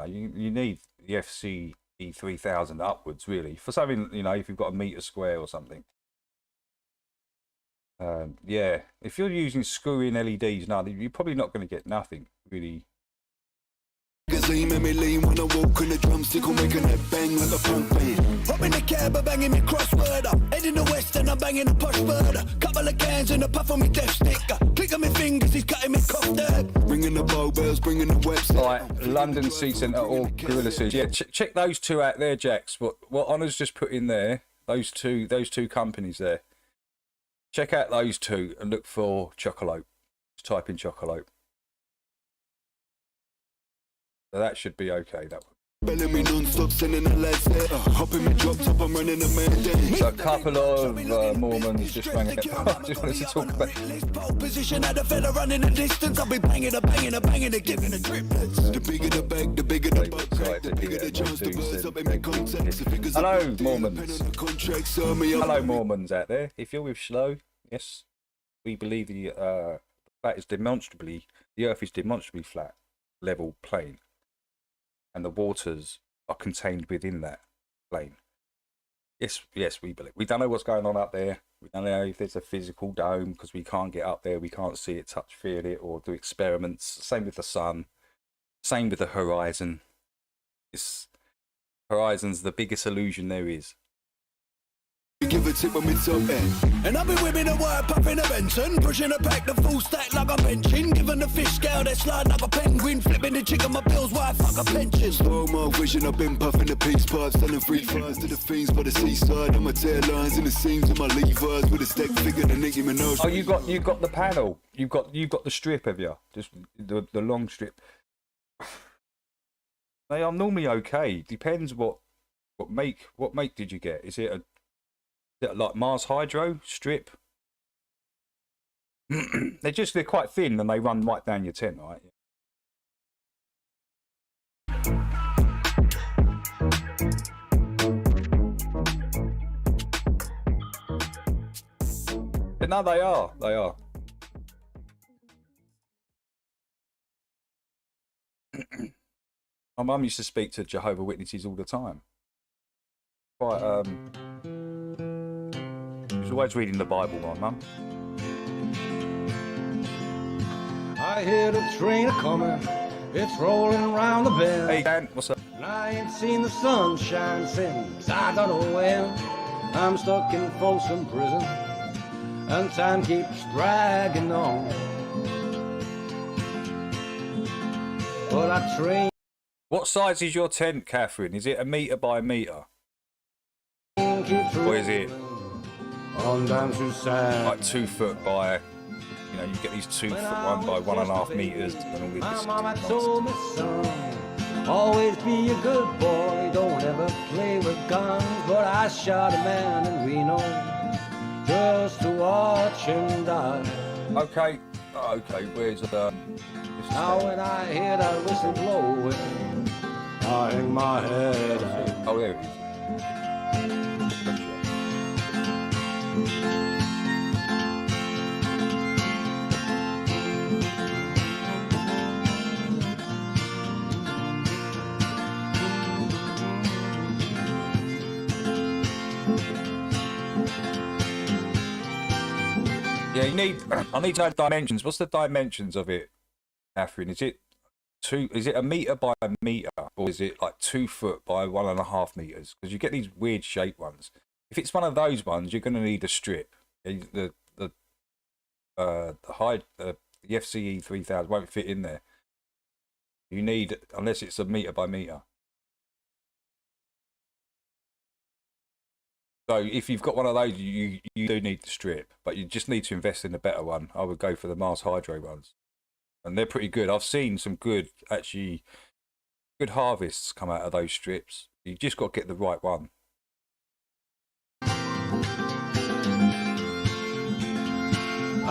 you need the FC E3000 upwards really for something. You know, if you've got a meter square or something. Yeah, if you're using screw-in LEDs now, you're probably not going to get nothing really. Magazine made me lean when I walk in the drumstick, I'm making that bang like a pump band. Hop in the cab, I'm banging me crossword up. Head in the west and I'm banging a push bird. Couple of cans and a puff on me death stick. Click on my fingers, he's cutting me cough there. Bringing the bow bells, bringing the website. Right, London Sea Centre or Gorilla Seas. Yeah, check those two out there, Jax. What Honour's just put in there, those two companies there. Check out those two and look for Chocolate. Just type in Chocolate. So that should be okay, that one. Belling me non-stop, sending the lads there. Hopping me drop top, I'm running a man down. So a couple of Mormons just rang it. I just wanted to talk about. Position at the fella running the distance. I'll be banging, giving the triplets. The bigger the bag, the bigger the butt crack, the bigger the chance to burst up in my contacts. Hello, Mormons. Hello, Mormons out there. If you're with Shlow, yes, we believe the Earth is demonstrably flat, level, plane. And the waters are contained within that plane. Yes, we believe. We don't know what's going on up there. We don't know if there's a physical dome because we can't get up there. We can't see it, touch, feel it, or do experiments. Same with the sun. Same with the horizon. Horizon's the biggest illusion there is. Give a tip when we top end. And I've been whipping a wire, popping a Benson. Pushing a pack, the full stack like a benching. Giving the fish scale that slide like a penguin. Flipping the chick on my bills, why fuck a pension. Slow-mo vision, I've been puffing the peace pipe. Selling free fries to the fiends by the seaside. On my tail lines and the seams of my levers. With a stack figure, the Nicki Minaj. Oh, you got the panel. You've got the strip, have you? Just the long strip. They are normally okay. Depends what make did you get? Is it like Mars Hydro strip? they're quite thin and they run right down your tent, right? But no, they are. My mum used to speak to Jehovah's Witnesses all the time. Quite She's always reading the Bible, my mum. I hear the train a-coming, it's rolling around the bend. Hey Dan, what's up? And I ain't seen the sunshine since I don't know when. I'm stuck in Folsom Prison, and time keeps dragging on. But I train. What size is your tent, Catherine? Is it a metre by a metre? Or is it on down to sand. Like 2 foot by, you know, you get these 2 foot 1 by 1.5 metres and all this. My mama told me, son, always be a good boy, don't ever play with guns. But I shot a man in Reno just to watch him die. Okay, where's now when I hear that whistle blowing, I hang my head. Oh, there it is. Yeah, you need. I need to know dimensions. What's the dimensions of it, Catherine? Is it a meter by a meter, or is it like 2 foot by 1.5 meters? Because you get these weird shaped ones. If it's one of those ones, you're going to need a strip. The FCE 3000 won't fit in there. You need, unless it's a meter by meter. So if you've got one of those, you do need the strip, but you just need to invest in a better one. I would go for the Mars Hydro ones, and they're pretty good. I've seen some good harvests come out of those strips. You just got to get the right one.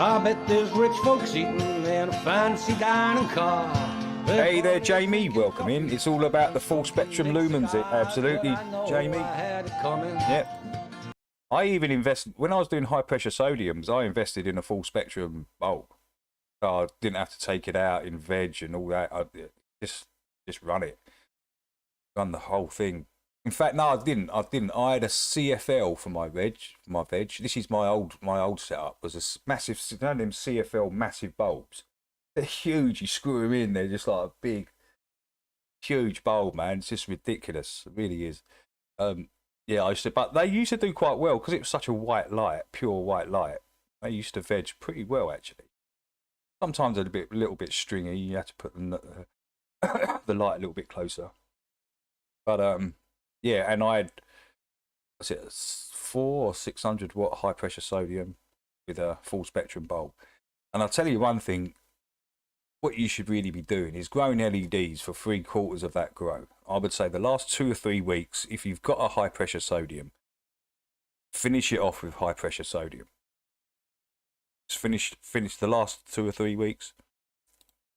I bet there's rich folks eating in a fancy dining car. Hey there, Jamie. Welcome in. It's all about the full spectrum lumens. Absolutely, Jamie. Yep. I even invested, when I was doing high pressure sodiums, I invested in a full spectrum bulb. So I didn't have to take it out in veg and all that. I just run it. Run the whole thing. In fact, no, I didn't. I had a CFL for my veg. This is my old setup. Was a massive, you know, them CFL massive bulbs. They're huge. You screw them in. They're just like a big, huge bulb, man. It's just ridiculous. It really is. Yeah, but they used to do quite well because it was such a white light, pure white light. They used to veg pretty well, actually. Sometimes they're a little bit stringy. You had to put the light a little bit closer. But yeah, and I had, what's it, 400 or 600 watt high pressure sodium with a full spectrum bulb. And I'll tell you one thing. What you should really be doing is growing LEDs for 3/4 of that grow. I would say the last 2 or 3 weeks, if you've got a high pressure sodium, finish it off with high pressure sodium. Just finish the last 2 or 3 weeks.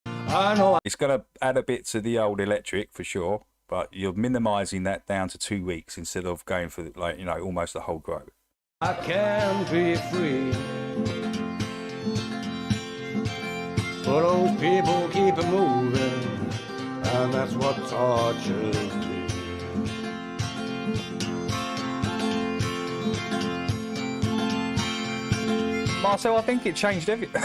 I know. It's going to add a bit to the old electric for sure, but you're minimising that down to 2 weeks instead of going for, like, you know, almost the whole grow. I can be free. But those people keep it moving, and that's what tortures me. Marcel, I think it changed everything.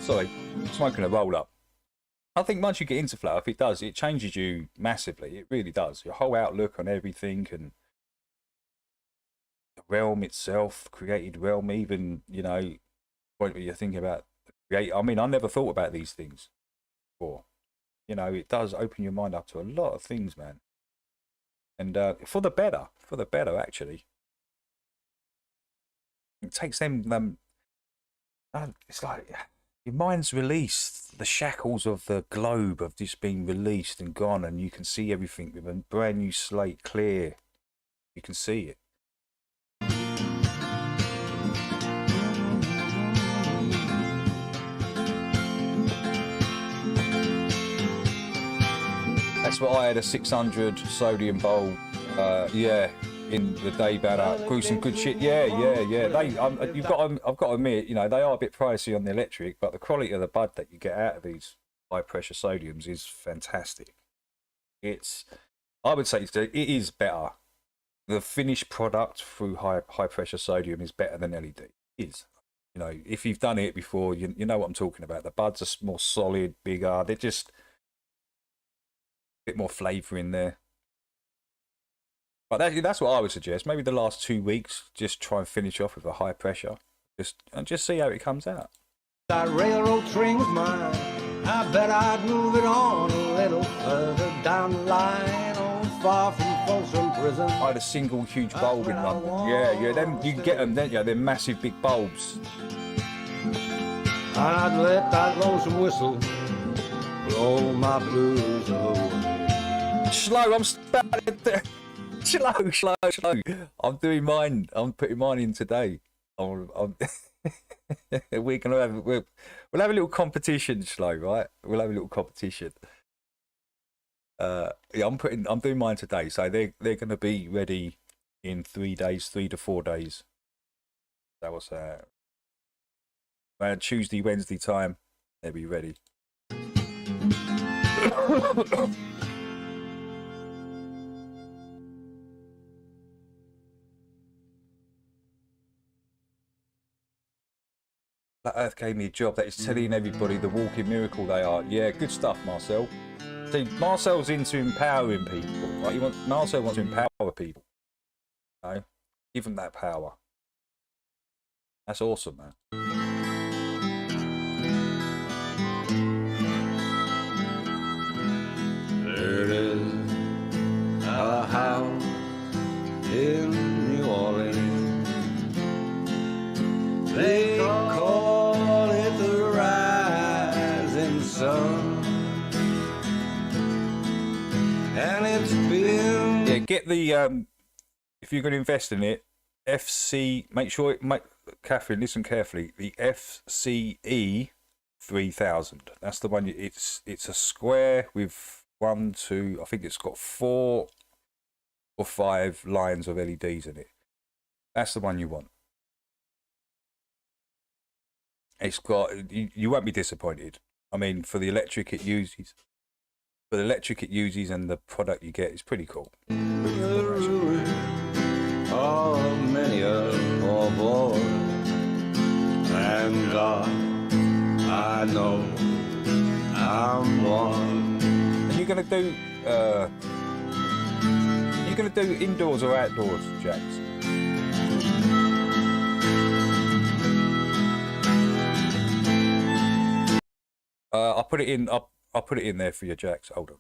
Sorry, smoking a roll up. I think once you get into flow, if it does, it changes you massively. It really does. Your whole outlook on everything, and the realm itself, created realm, even, you know, point where you're thinking about I mean, I never thought about these things before. You know, it does open your mind up to a lot of things, man. And for the better, actually. It takes them it's like your mind's released. The shackles of the globe have just been released and gone, and you can see everything with a brand new slate, clear. You can see it. That's what I had, a 600 sodium bulb. Yeah, in the day banner. Grew some good shit. Yeah. I've got to admit, you know, they are a bit pricey on the electric, but the quality of the bud that you get out of these high pressure sodiums is fantastic. I would say it is better. The finished product through high pressure sodium is better than LED. It is. You know, if you've done it before, you know what I'm talking about. The buds are more solid, bigger. They're just bit more flavour in there. But that's what I would suggest. Maybe the last 2 weeks, just try and finish off with a high pressure, just see how it comes out. That railroad train was mine. I bet I'd move it on a little further down the line, oh, far from Folsom Prison. I had a single huge bulb in London. Yeah. Them you can get them, don't you? They're massive, big bulbs. I'd let that lonesome whistle blow my blues away. Slow, I'm starting to... Slow. I'm doing mine. I'm putting mine in today. We'll have a little competition, Slow, right? We'll have a little competition. Yeah, I'm doing mine today, so they're going to be ready in 3 days, 3 to 4 days. That was around Tuesday, Wednesday time. They'll be ready. That Earth gave me a job. That is telling everybody the walking miracle they are. Yeah, good stuff, Marcel. See, Marcel's into empowering people. Right? Marcel wants to empower people. You know? Give them that power. That's awesome, man. There is a house in New Orleans. They call it the rising sun. And it's been... Yeah, get the... if you're going to invest in it, make sure... Catherine, listen carefully. The FCE 3000. That's the one. It's a square with 1, 2. I think it's got 4 or 5 lines of LEDs in it. That's the one you want. It's got. You won't be disappointed. I mean, for the electric it uses, and the product you get is pretty cool. Of many a poor boy, and God, I know I'm one. And you're gonna do indoors or outdoors, Jax? I'll put it in. I'll put it in there for you, Jax. Hold on.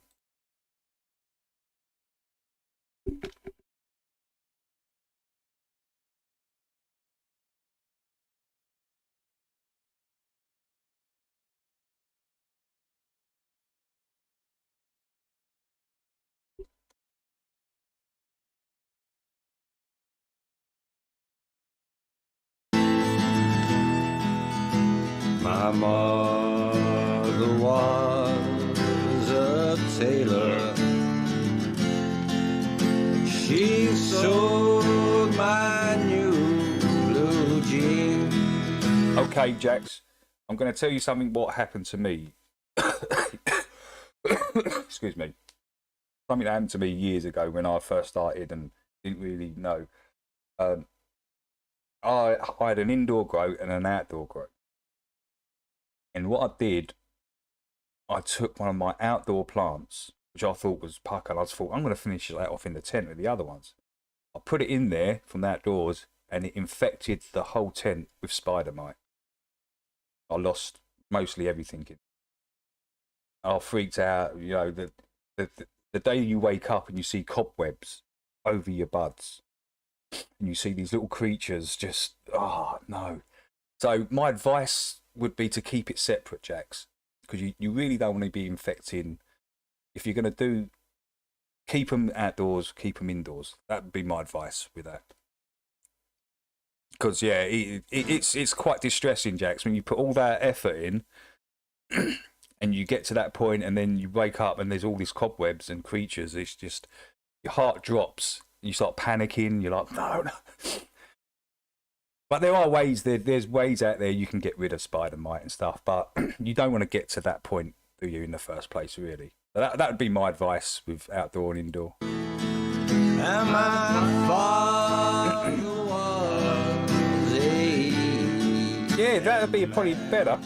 My mother was a tailor. She sewed my new blue jeans. Okay, Jax, I'm going to tell you something what happened to me. Excuse me. Something that happened to me years ago when I first started and didn't really know. I had an indoor grow and an outdoor grow. And what I did, I took one of my outdoor plants, which I thought was pucker, and I just thought, I'm going to finish that off in the tent with the other ones. I put it in there from the outdoors, and it infected the whole tent with spider mite. I lost mostly everything. I freaked out. You know, the day you wake up and you see cobwebs over your buds, and you see these little creatures just, oh, no. So my advice would be to keep it separate, Jax, because you really don't want to be infecting. If you're going to keep them outdoors, keep them indoors. That would be my advice with that. Because yeah, it's quite distressing, Jax, when you put all that effort in and you get to that point and then you wake up and there's all these cobwebs and creatures. It's just, your heart drops, you start panicking, you're like, no. But there are ways, there's ways out there you can get rid of spider mite and stuff, but you don't want to get to that point, do you, in the first place, really? That would be my advice with outdoor and indoor. And my father was yeah, that would be probably better.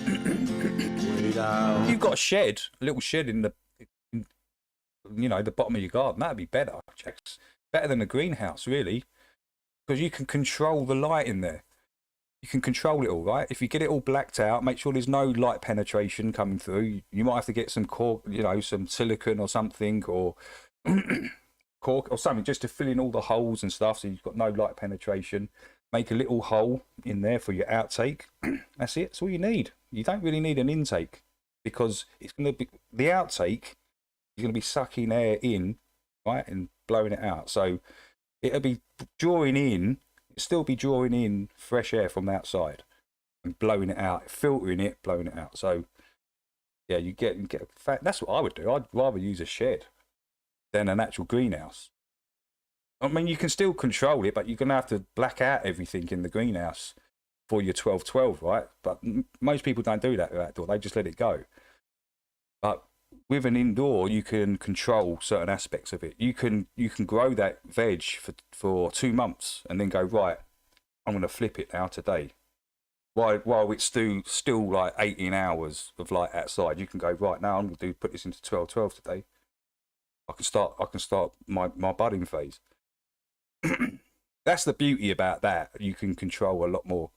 You've got a shed, a little shed in the bottom of your garden. That'd be better. Better than a greenhouse, really, because you can control the light in there. You can control it all, right? If you get it all blacked out, make sure there's no light penetration coming through. You might have to get some cork, some silicone or something, or cork or something, just to fill in all the holes and stuff, so you've got no light penetration. Make a little hole in there for your outtake. That's it. That's all you need. You don't really need an intake, because it's going to be the outtake is going to be sucking air in, right, and blowing it out. So it'll be drawing in. Still be drawing in fresh air from the outside and blowing it out, filtering it, blowing it out. So yeah, you get that's what I would do. I'd rather use a shed than an actual greenhouse. I mean, you can still control it, but you're gonna have to black out everything in the greenhouse for your 12-12, right? But most people don't do that with outdoor. They just let it go. But with an indoor, you can control certain aspects of it. You can grow that veg for 2 months and then go, right, I'm going to flip it now today. while it's still like 18 hours of light outside, you can go, right now I'm going to put this into 12-12 today. I can start my budding phase. That's the beauty about that. You can control a lot more.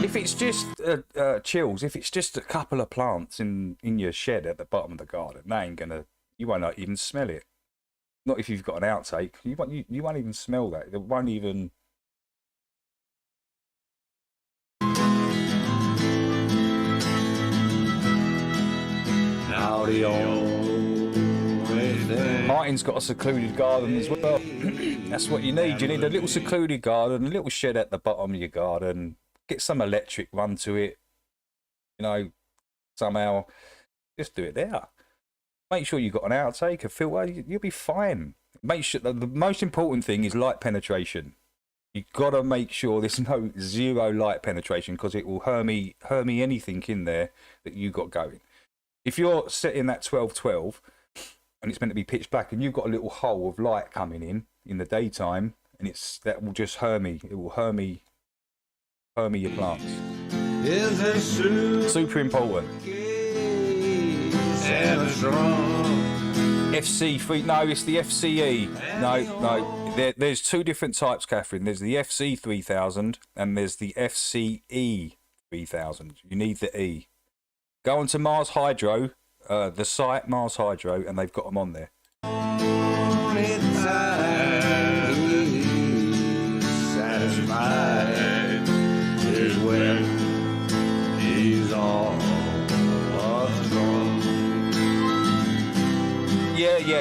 If it's just chills, if it's just a couple of plants in your shed at the bottom of the garden, you won't even smell it. Not if you've got an outtake. You won't even smell that. It won't even. Martin's got a secluded garden as well. That's what you need. You need a little secluded garden, a little shed at the bottom of your garden. Get some electric run to it. Somehow, just do it there. Make sure you've got an outtake, a filter. You'll be fine. Make sure the most important thing is light penetration. You've got to make sure there's zero light penetration, because it will hermy anything in there that you got going. If you're setting that 12-12 and it's meant to be pitch black, and you've got a little hole of light coming in the daytime, and that will just hermy. It will hermy your plants. Super important. FC3, no, it's the FCE. No. There's two different types, Catherine. There's the FC 3000 and there's the FCE 3000. You need the E. Go onto Mars Hydro, the site Mars Hydro, and they've got them on there.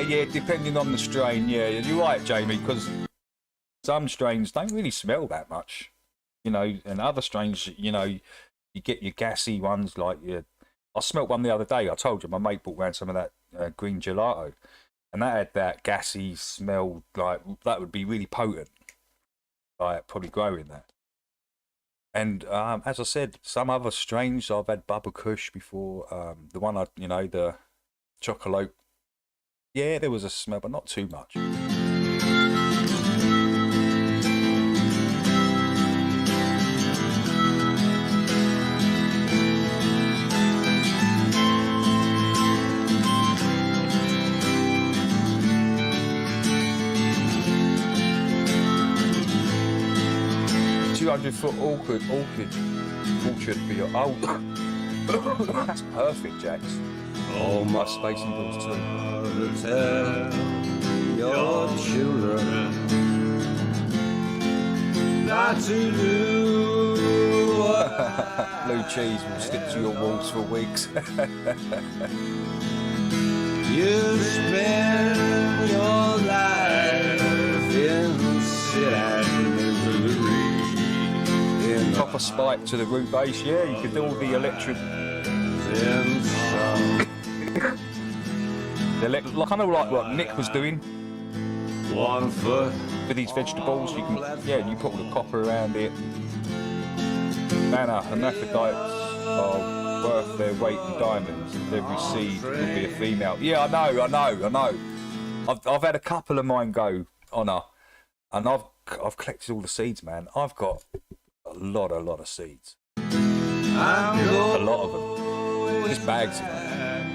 Yeah, depending on the strain. Yeah, you're right, Jamie, because some strains don't really smell that much, and other strains, you get your gassy ones like I smelt one the other day. I told you, my mate brought around some of that green gelato, and that had that gassy smell, like that would be really potent, like probably growing that. And as I said, some other strains, I've had Bubba Kush before, the one the chocolate. Yeah, there was a smell, but not too much. 200-foot orchard for your that's perfect, Jax. Oh, my space indoors too. Tell your children not to do what blue cheese will stick to your walls for weeks. You spend your life in sit-down misery. Proper spike to the root base, yeah, you could do all the electric. Kind of like what Nick was doing. 1 foot with these vegetables, you put all the copper around it. Manna, hermaphrodites are worth their weight in diamonds. Every seed will be a female. Yeah, I know. I've had a couple of mine go on and I've collected all the seeds, man. I've got a lot of seeds. A lot of them. Just bags,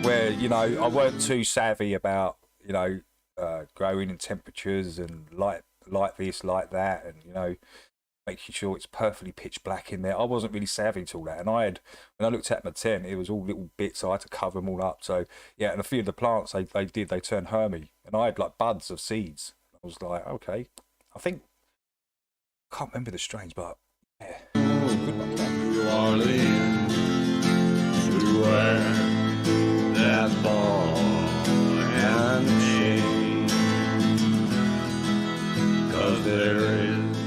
where I weren't too savvy about growing in temperatures and like this, like that, and making sure it's perfectly pitch black in there. I wasn't really savvy to all that, and when I looked at my tent, it was all little bits. I had to cover them all up. So yeah, and a few of the plants they turned hermy, and I had like buds of seeds. I was like, okay, I can't remember the strains, but yeah, good one. New Orleans, to where that ball and chain, 'cause there is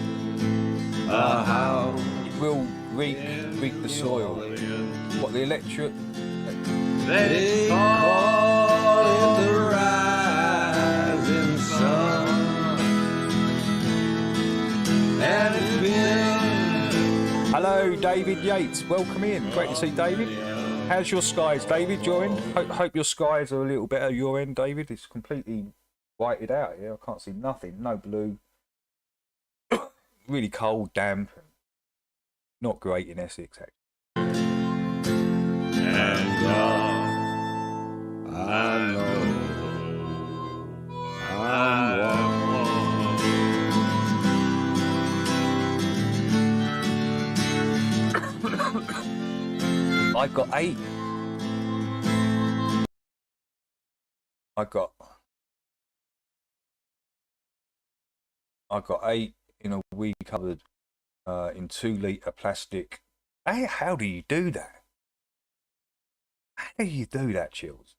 a house. It will reek the soil. What, the electric? They call it the rising sun, and it's been. Hello, David Yates. Welcome in. Great to see David. How's your skies, David, your end? Hope your skies are a little better your end, David. It's completely whited out here. I can't see nothing. No blue. Really cold, damp. Not great in Essex, actually. And I know I'm wrong. I got 8. I got 8 in a week covered in 2-litre plastic. How do you do that? How do you do that, Chills?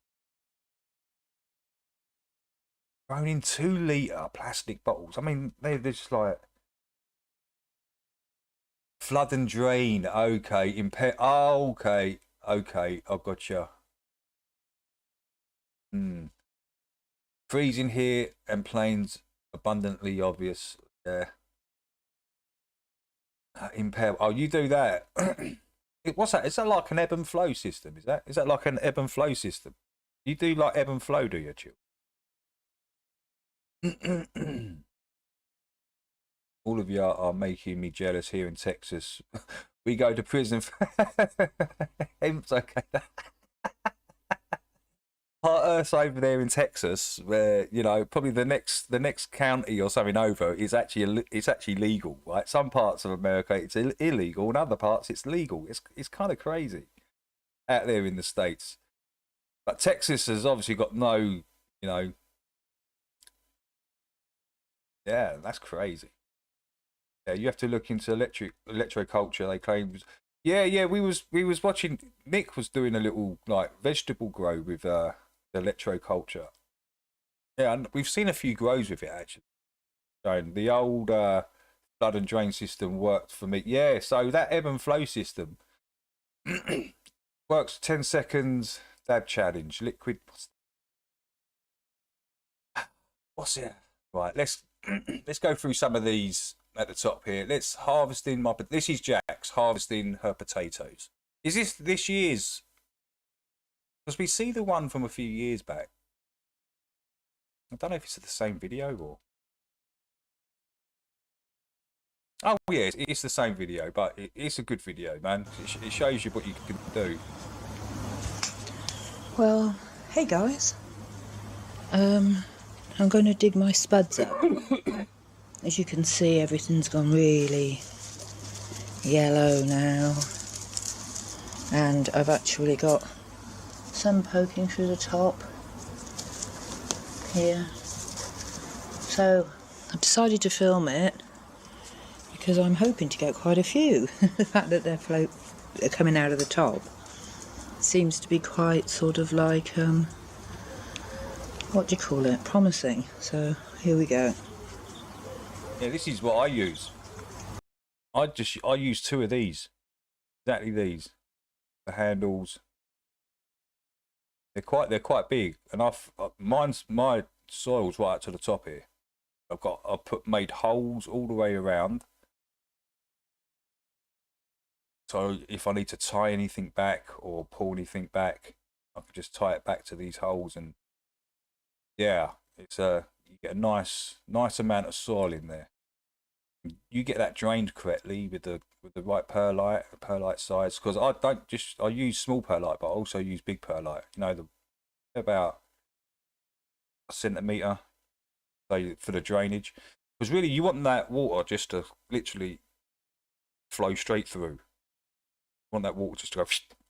Thrown in 2-litre plastic bottles. I mean, they're just like flood and drain. Okay, oh, okay, I gotcha. Freezing here and planes abundantly obvious. Yeah. Impair. Oh, you do that. What's that? Is that like an ebb and flow system? Is that like an ebb and flow system? You do like ebb and flow, do you, Chill? All of you are making me jealous here in Texas. We go to prison for it's okay. Hot Earth over there in Texas, where you know probably the next county or something over is actually legal. Right, some parts of America it's illegal, and other parts it's legal. It's kind of crazy out there in the States. But Texas has obviously got no, you know. Yeah, that's crazy. Yeah, you have to look into electroculture. They claim. Yeah. We was watching. Nick was doing a little like vegetable grow with electroculture. Yeah, and we've seen a few grows with it actually. So the old flood and drain system worked for me. Yeah, so that ebb and flow system works. 10 seconds dab challenge. Liquid. What's it? Right, let's go through some of these at the top here. Let's harvesting my. This is Jax harvesting her potatoes. Is this year's? Because we see the one from a few years back. I don't know if it's the same video or. Oh yeah, it's the same video, but it's a good video, man. It shows you what you can do. Well, hey guys. I'm going to dig my spuds up. As you can see, everything's gone really yellow now. And I've actually got some poking through the top here. So I've decided to film it because I'm hoping to get quite a few. The fact that they're coming out of the top seems to be quite sort of like, what do you call it? Promising. So here we go. Yeah, this is what I use. I use 2 of these. Exactly these. The handles. They're quite big, and my soil's right up to the top here. I've made holes all the way around. So if I need to tie anything back or pull anything back, I can just tie it back to these holes, and yeah, it's you get a nice amount of soil in there. You get that drained correctly with the right perlite size. Because I use small perlite, but I also use big perlite. You know, about a centimetre, so for the drainage. Because really, you want that water just to literally flow straight through. You want that water just to go.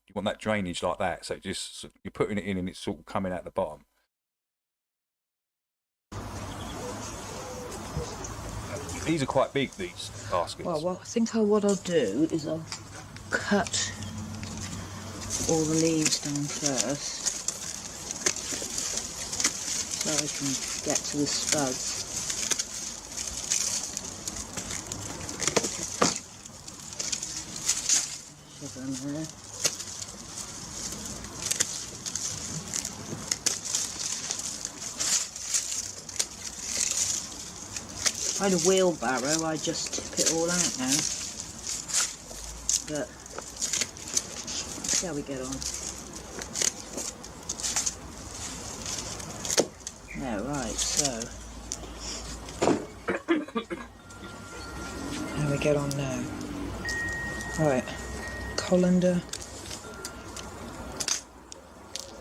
You want that drainage like that. So just you're putting it in, and it's sort of coming out the bottom. These are quite big, these baskets. Well, I think what I'll do is I'll cut all the leaves down first so I can get to the spuds. Shove them there. If I had a wheelbarrow, I'd just tip it all out now. but see how we get on. Yeah, right, so how we get on now? Right, colander.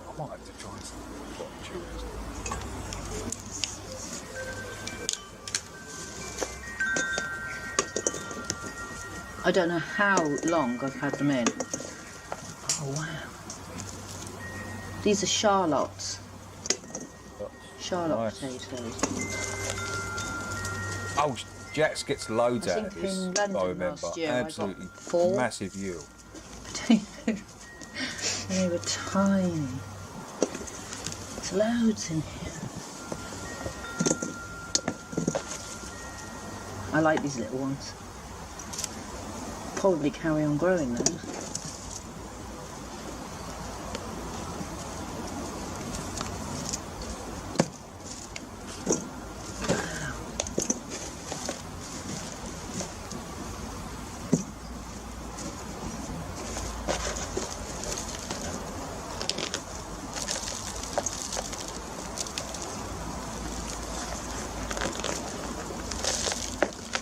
I might have to try some bottom tuners. I don't know how long I've had them in. Oh wow. These are Charlottes. Charlotte Nice. potatoes. Oh, Jax gets loads I out of think this, in London I remember. last year I got Absolutely 4 massive yield. potatoes. They were tiny. There's loads in here. I like these little ones. Probably carry on growing those.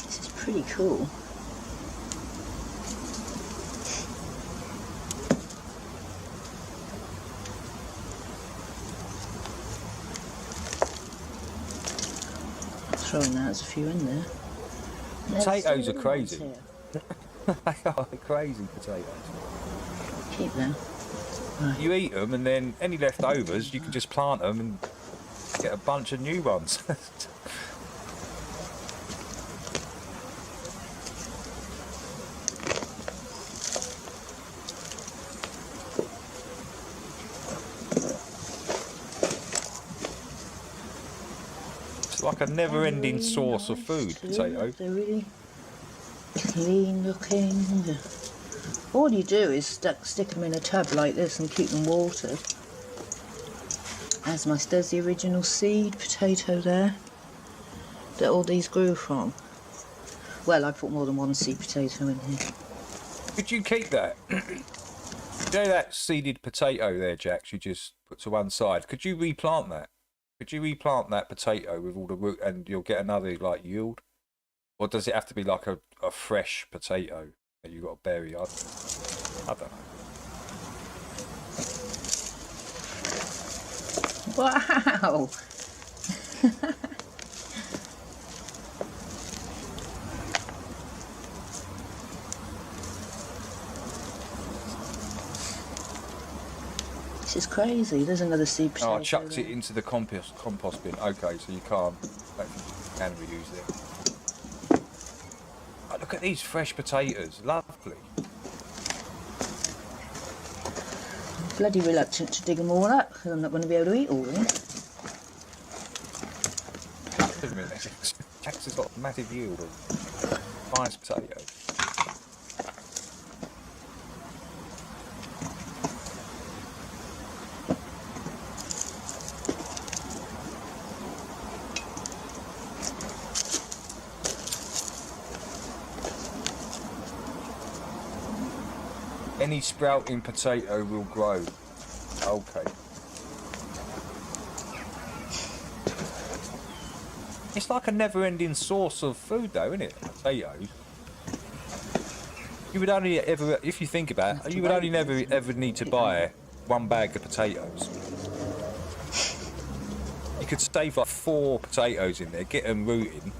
This is pretty cool. Throwing that, there's a few in there. Potatoes are crazy. They are crazy potatoes. Keep them. Right. You eat them, and then any leftovers, you can just plant them and get a bunch of new ones. It's like a never-ending source of food, potato. They're really clean looking. All you do is stick them in a tub like this and keep them watered. There's the original seed potato there that all these grew from. Well, I put more than one seed potato in here. Could you keep that? You know that seeded potato there, Jax, you just put to one side. Could you replant that? Could you replant that potato with all the root and you'll get another like yield? Or does it have to be like a fresh potato that you've got to bury? I don't know. Wow! This is crazy. There's another seed potato. Oh, I chucked there. it into the compost bin. Okay, so you can't reuse it. Oh, look at these fresh potatoes. Lovely. Bloody reluctant to dig them all up because I'm not going to be able to eat all of them. Wait a minute. Jax has got a massive yield of nice potatoes. Any sprouting potato will grow. Okay. It's like a never-ending source of food, though, isn't it? Potatoes. You would only ever, if you think about it, you would only ever need to buy one bag of potatoes. You could save like 4 potatoes in there, get them rooting,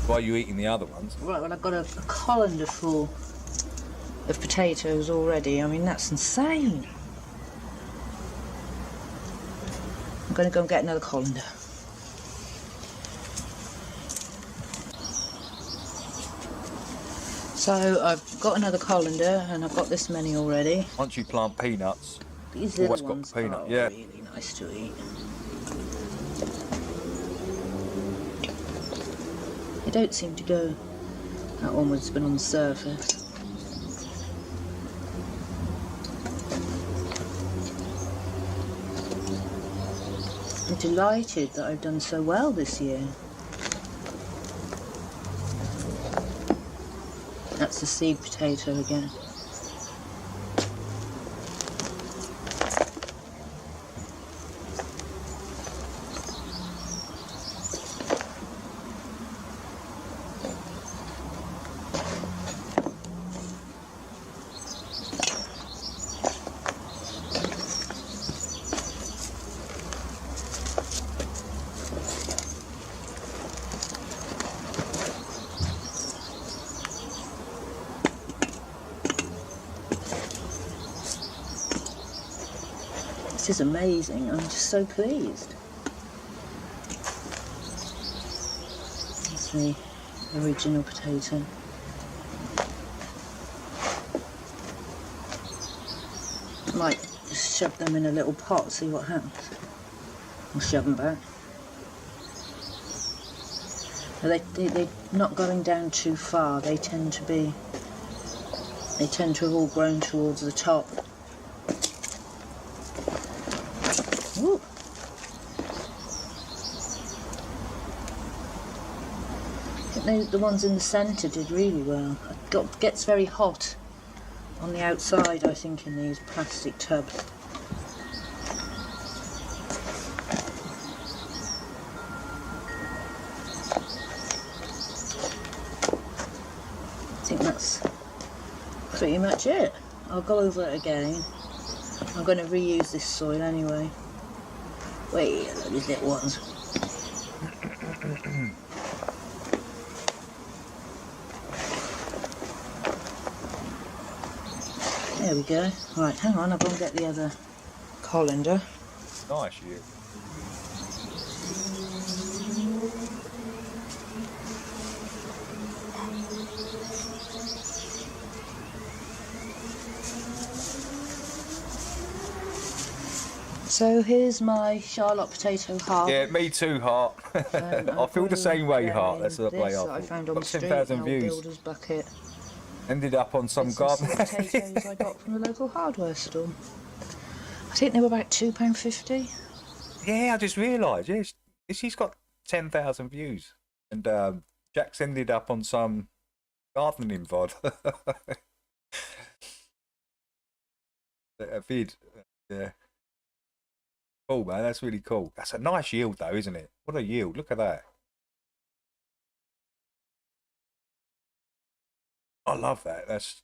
while you're eating the other ones. Right, well, I've got a colander full of potatoes already. I mean, that's insane. I'm going to go and get another colander. So I've got another colander and I've got this many already. Once you plant peanuts, These always little got ones peanut. are Yeah. really nice to eat. They don't seem to go. That one has been on the surface. I'm delighted that I've done so well this year. That's That's the seed potato again. This is amazing. I'm just so pleased. That's the original potato. Might just shove them in a little pot, see what happens. I'll shove them back. They're not going down too far. They tend to have all grown towards the top. Ooh. I think the ones in the centre did really well. It gets very hot on the outside, I think, in these plastic tubs. I think that's pretty much it. I'll go over it again. I'm going to reuse this soil anyway. Wait, look at these little ones. There we go. Right, hang on, I'll go and get the other colander. Nice, you. So here's my Charlotte potato heart. Yeah, me too, Heart. I feel the same way, Heart. That's the way I found on got the street, 10,000 an old views. builder's bucket. Ended up on some garden. Some potatoes I got from the local hardware store. I think they were about £2.50. Yeah, I just realised. Yes, she's got 10,000 views, and Jack's ended up on some gardening VOD. A vid, yeah. Cool, man. That's really cool. That's a nice yield, though, isn't it? What a yield! Look at that. I love that. That's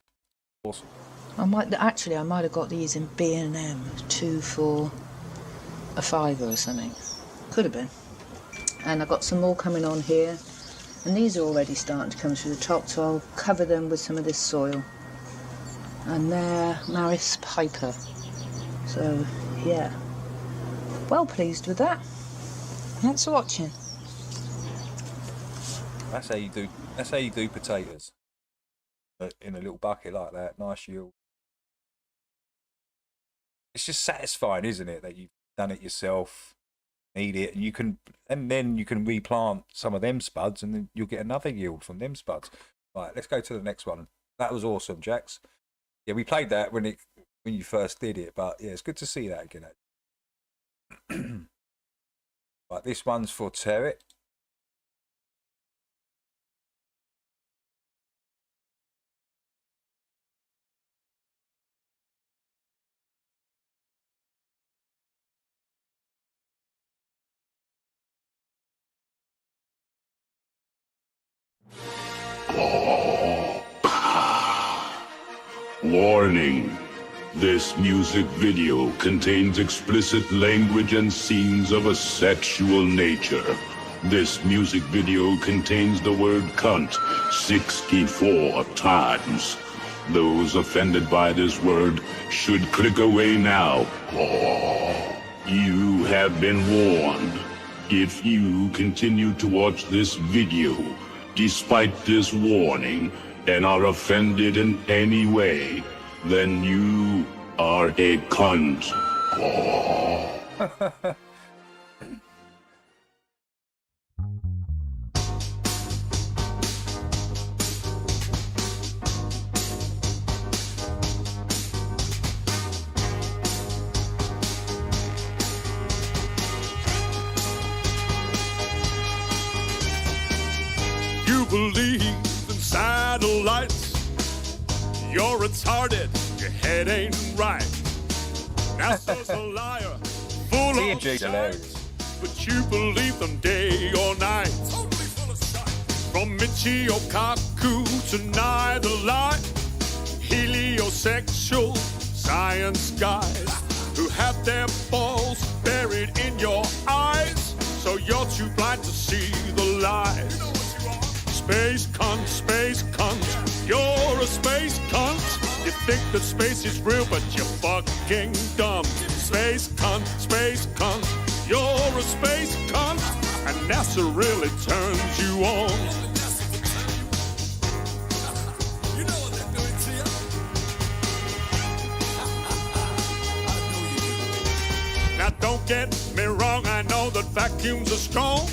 awesome. I might have got these in B&M, 2 for a £5 or something. Could have been. And I've got some more coming on here, and these are already starting to come through the top, so I'll cover them with some of this soil. And they're Maris Piper. So yeah, well pleased with that. Thanks for watching. That's how you do. That's how you do potatoes. In a little bucket like that, nice yield. It's just satisfying, isn't it, that you've done it yourself, need it, and then you can replant some of them spuds, and then you'll get another yield from them spuds. Right, let's go to the next one. That was awesome, Jax. Yeah, we played that when you first did it, but yeah, it's good to see that again. Right, this one's for Terry. Warning. This music video contains explicit language and scenes of a sexual nature. This music video contains the word cunt 64 times. Those offended by this word should click away now. You have been warned. If you continue to watch this video, despite this warning, and are offended in any way, then you are a cunt. You believe in satellites You're retarded, your head ain't right. NASA's a liar, full of shite, but you believe them day or night. From Michio Kaku to Neither Light, heliosexual science guys who have their balls buried in your eyes, so you're too blind to see the light. Space cunt, you're a space cunt. You think that space is real, but you're fucking dumb. Space cunt, you're a space cunt, and NASA really turns you on. You know what they're doing to you? Now don't get me wrong, I know that vacuums are strong,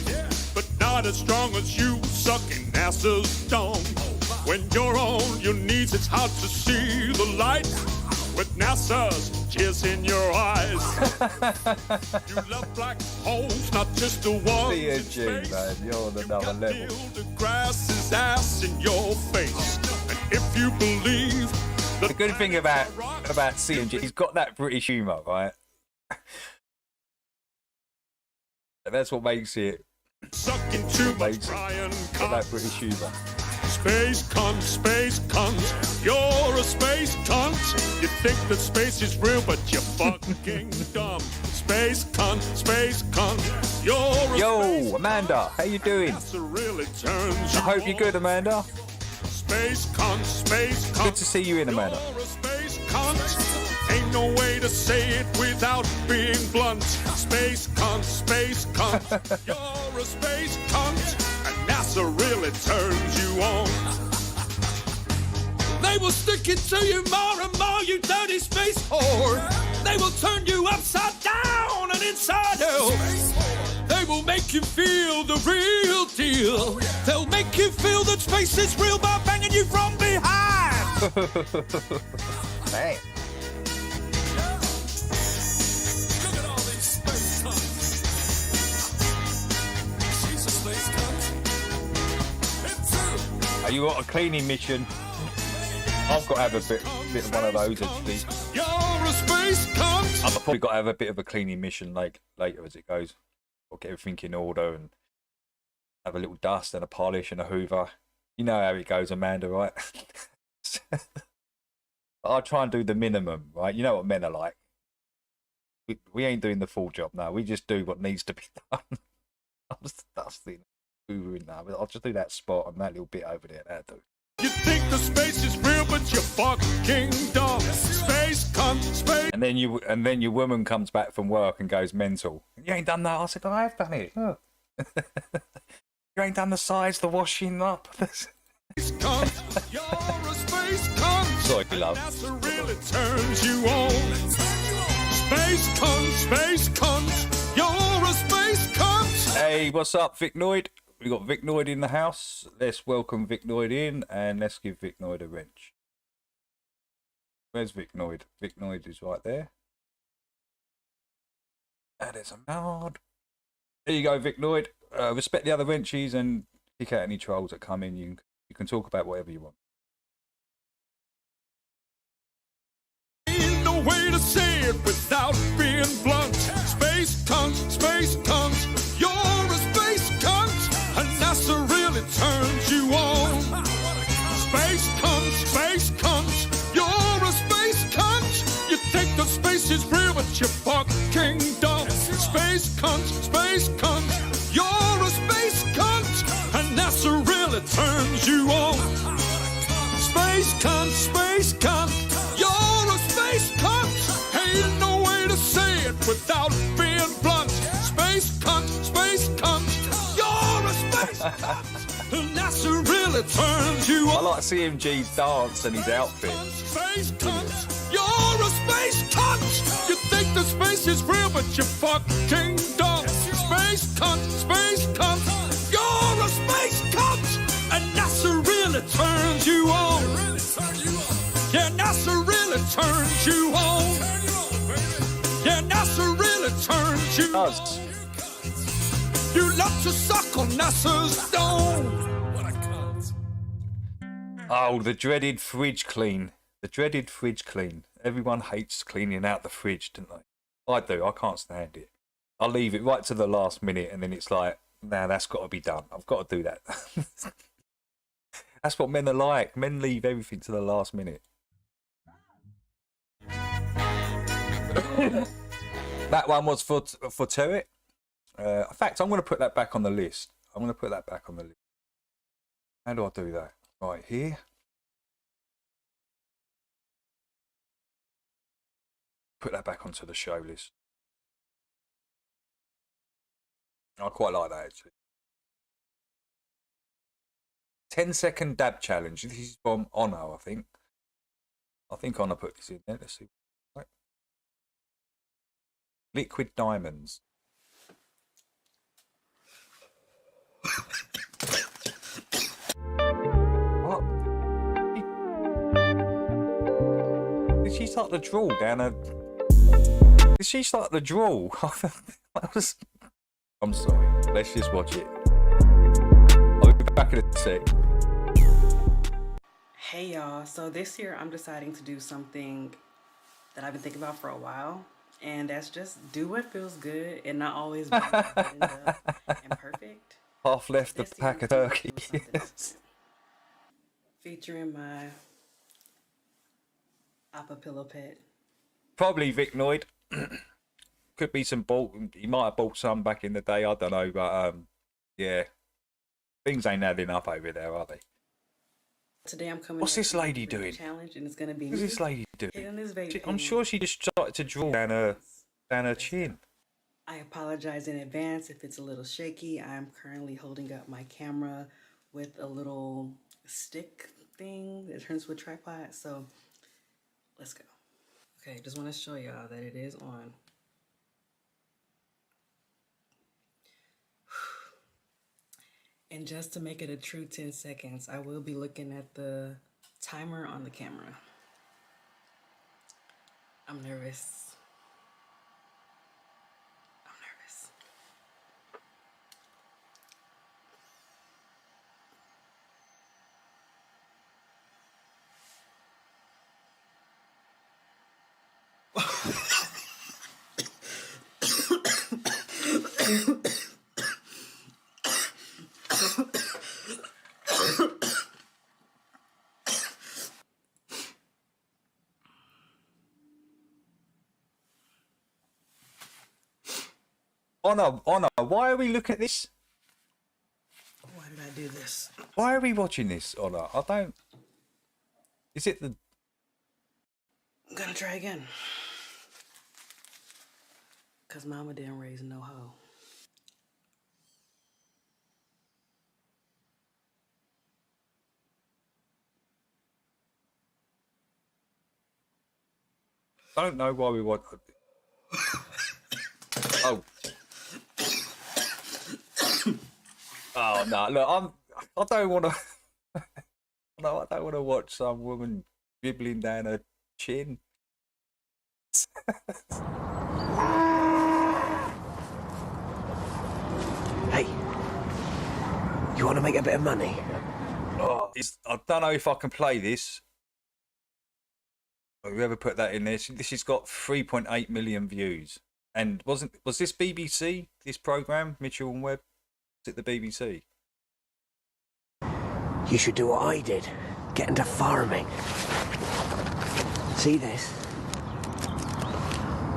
but not as strong as you sucking NASA's dome. When you're on your knees, it's hard to see the light with NASA's jizz in your eyes. You love black holes, not just the ones in space. Man, you're on another level. The grass is ass in your face, and if you believe the good thing about CMG, he's got that British humour, right? And that's what makes it. Sucking too much Brian got that British humour. Space cunt, you're a space cunt. You think that space is real, but you're fucking dumb. Space cunt, you're a Yo, Amanda, how you doing? Really turns you I hope you're good, Amanda. Space cunt. Good to see you in, Amanda. You're a space cunt. Ain't no way to say it without being blunt. Space cunt, you're a space cunt, and NASA really turns you on. They will stick it to you more and more, you dirty space whore. They will turn you upside down and inside out. They will make you feel the real deal. They'll make you feel that space is real by banging you from behind. Hey. You got a cleaning mission. I've got to have a bit of one of those actually. You're a space cunt. I've probably got to have a bit of a cleaning mission later as it goes. I'll get everything in order and have a little dust and a polish and a hoover. You know how it goes, Amanda, right? I'll try and do the minimum, right? You know what men are like. We ain't doing the full job now. We just do what needs to be done. I'm just dusting. In now, but I'll just do that spot and that little bit over there. That'll do. You think the space is real, but you're fucking dumb. Space cunt, space. And then your woman comes back from work and goes mental. You ain't done that. I said, I have done it. Oh. You ain't done the sides, the washing up. Space cunt, you're a space cunt. Sorry, love. NASA really turns you on. Space cunt, you're a space cunt. Hey, what's up, Vicnoid? We got Vicnoid in the house. Let's welcome Vicnoid in and let's give Vicnoid a wrench. Where's Vicnoid? Vicnoid is right there. And there's a nod. There you go, Vicnoid. Respect the other wrenches and kick out any trolls that come in. You can talk about whatever you want. Ain't no way to say it without being blunt. Space cunt, you're a space cunt. And NASA really turns you on. Space cunt, you're a space cunt. You think that space is real, but you're fucking dumb. Space cunt, you're a space cunt. And NASA really turns you on. Space cunt, you're a space cunt. Ain't no way to say it without being blunt. Space cunt, you're a space cunt. NASA really turns you on. I like CMG's dance and his outfit. Space cunt, you're a space cunt. You think the space is real, but you're fucking dumb. Space cunt, you're a space cunt. And NASA really turns you on. Yeah, NASA really turns you on. Yeah, NASA really turns you on. You love to suck on NASA's dome. Oh, the dreaded fridge clean. The dreaded fridge clean. Everyone hates cleaning out the fridge, don't they? I do. I can't stand it. I leave it right to the last minute, and then it's like, nah, that's got to be done. I've got to do that. That's what men are like. Men leave everything to the last minute. That one was for Territ. In fact, I'm going to put that back on the list. I'm going to put that back on the list. How do I do that? Right here. Put that back onto the show list. I quite like that, actually. 10-second dab challenge. This is from Honor, I think. I think Honor put this in there. Let's see. Right. Liquid diamonds. What? Did she start the drawl down a... Did she start the drawl? I'm sorry. Let's just watch it. I'll be back in a sec. Hey y'all, so this year I'm deciding to do something that I've been thinking about for a while, and that's just do what feels good and not always be buttoned up and perfect. Half left the pack of turkey. Featuring my Appa pillow pet. Probably Vicnoid. Could be some bought. He might have bought some back in the day. I don't know, but yeah, things ain't adding up over there, are they? Today I'm coming. What's this lady doing? Challenge, and it's gonna be. What's this lady doing? I'm sure she just started to draw down her chin. I apologize in advance if it's a little shaky. I'm currently holding up my camera with a little stick thing that turns to a tripod. So let's go. Okay, just want to show y'all that it is on. And just to make it a true 10 seconds, I will be looking at the timer on the camera. I'm nervous. Honor, why are we looking at this? Why did I do this? Why are we watching this, Honor? I don't... Is it the... I'm gonna try again. Cause mama didn't raise no hoe. I don't know why we want... Oh. Oh no! Look, I don't want to. No, I don't want to watch some woman dribbling down her chin. Hey, you want to make a bit of money? Oh, I don't know if I can play this. Whoever put that in there, this has got 3.8 million views. And was this BBC? This program, Mitchell and Webb? Was it the BBC? You should do what I did. Get into farming. See this?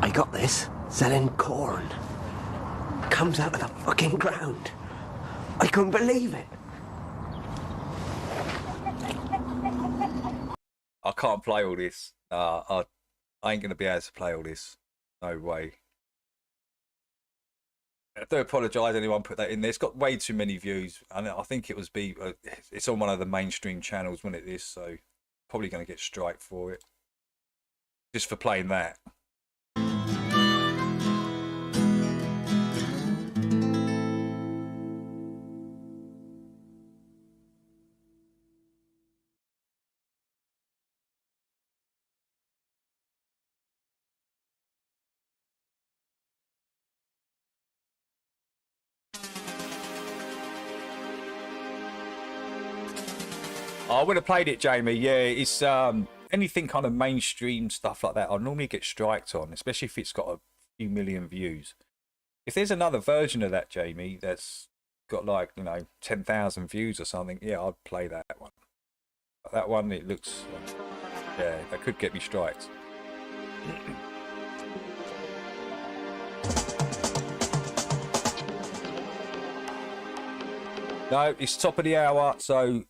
I got this selling corn. Comes out of the fucking ground. I couldn't believe it. I can't play all this. I ain't going to be able to play all this. No way. I do apologise anyone put that in there. It's got way too many views. And I think it was it's on one of the mainstream channels, wasn't it, this? So probably going to get strike for it. Just for playing that. I would have played it, Jamie. Yeah, it's anything kind of mainstream stuff like that, I normally get striked on, especially if it's got a few million views. If there's another version of that, Jamie, that's got like, you know, 10,000 views or something, yeah, I'd play that one. But that one, it looks, yeah, that could get me strikes. No, it's top of the hour, so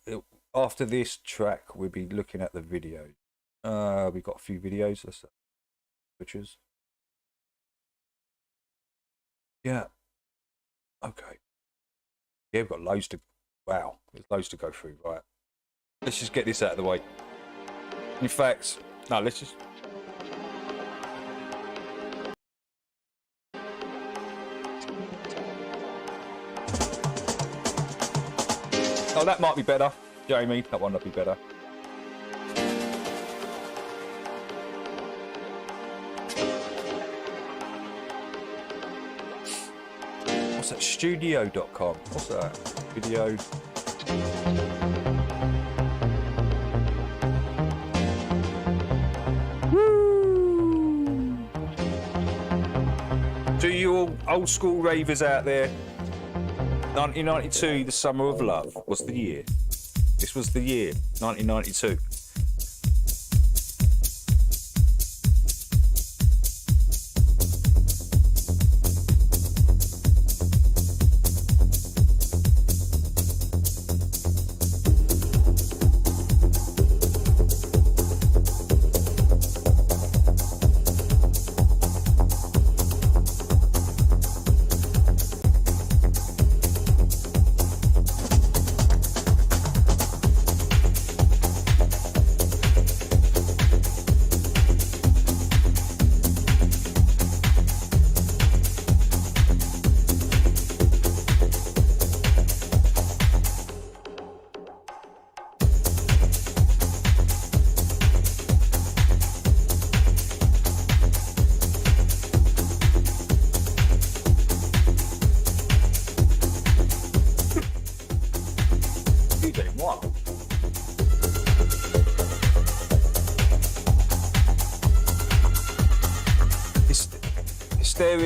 after this track, we'll be looking at the video. We've got a few videos. Let's pictures. Yeah. Okay. Yeah, we've got loads to. Wow, there's loads to go through. Right. Let's just get this out of the way. In fact, no, let's just. Oh, that might be better, Jamie. That one might be better. What's that? Studio.com. What's that? Video. Woo! To you all old school ravers out there, 1992, the Summer of Love was the year. This was the year, 1992.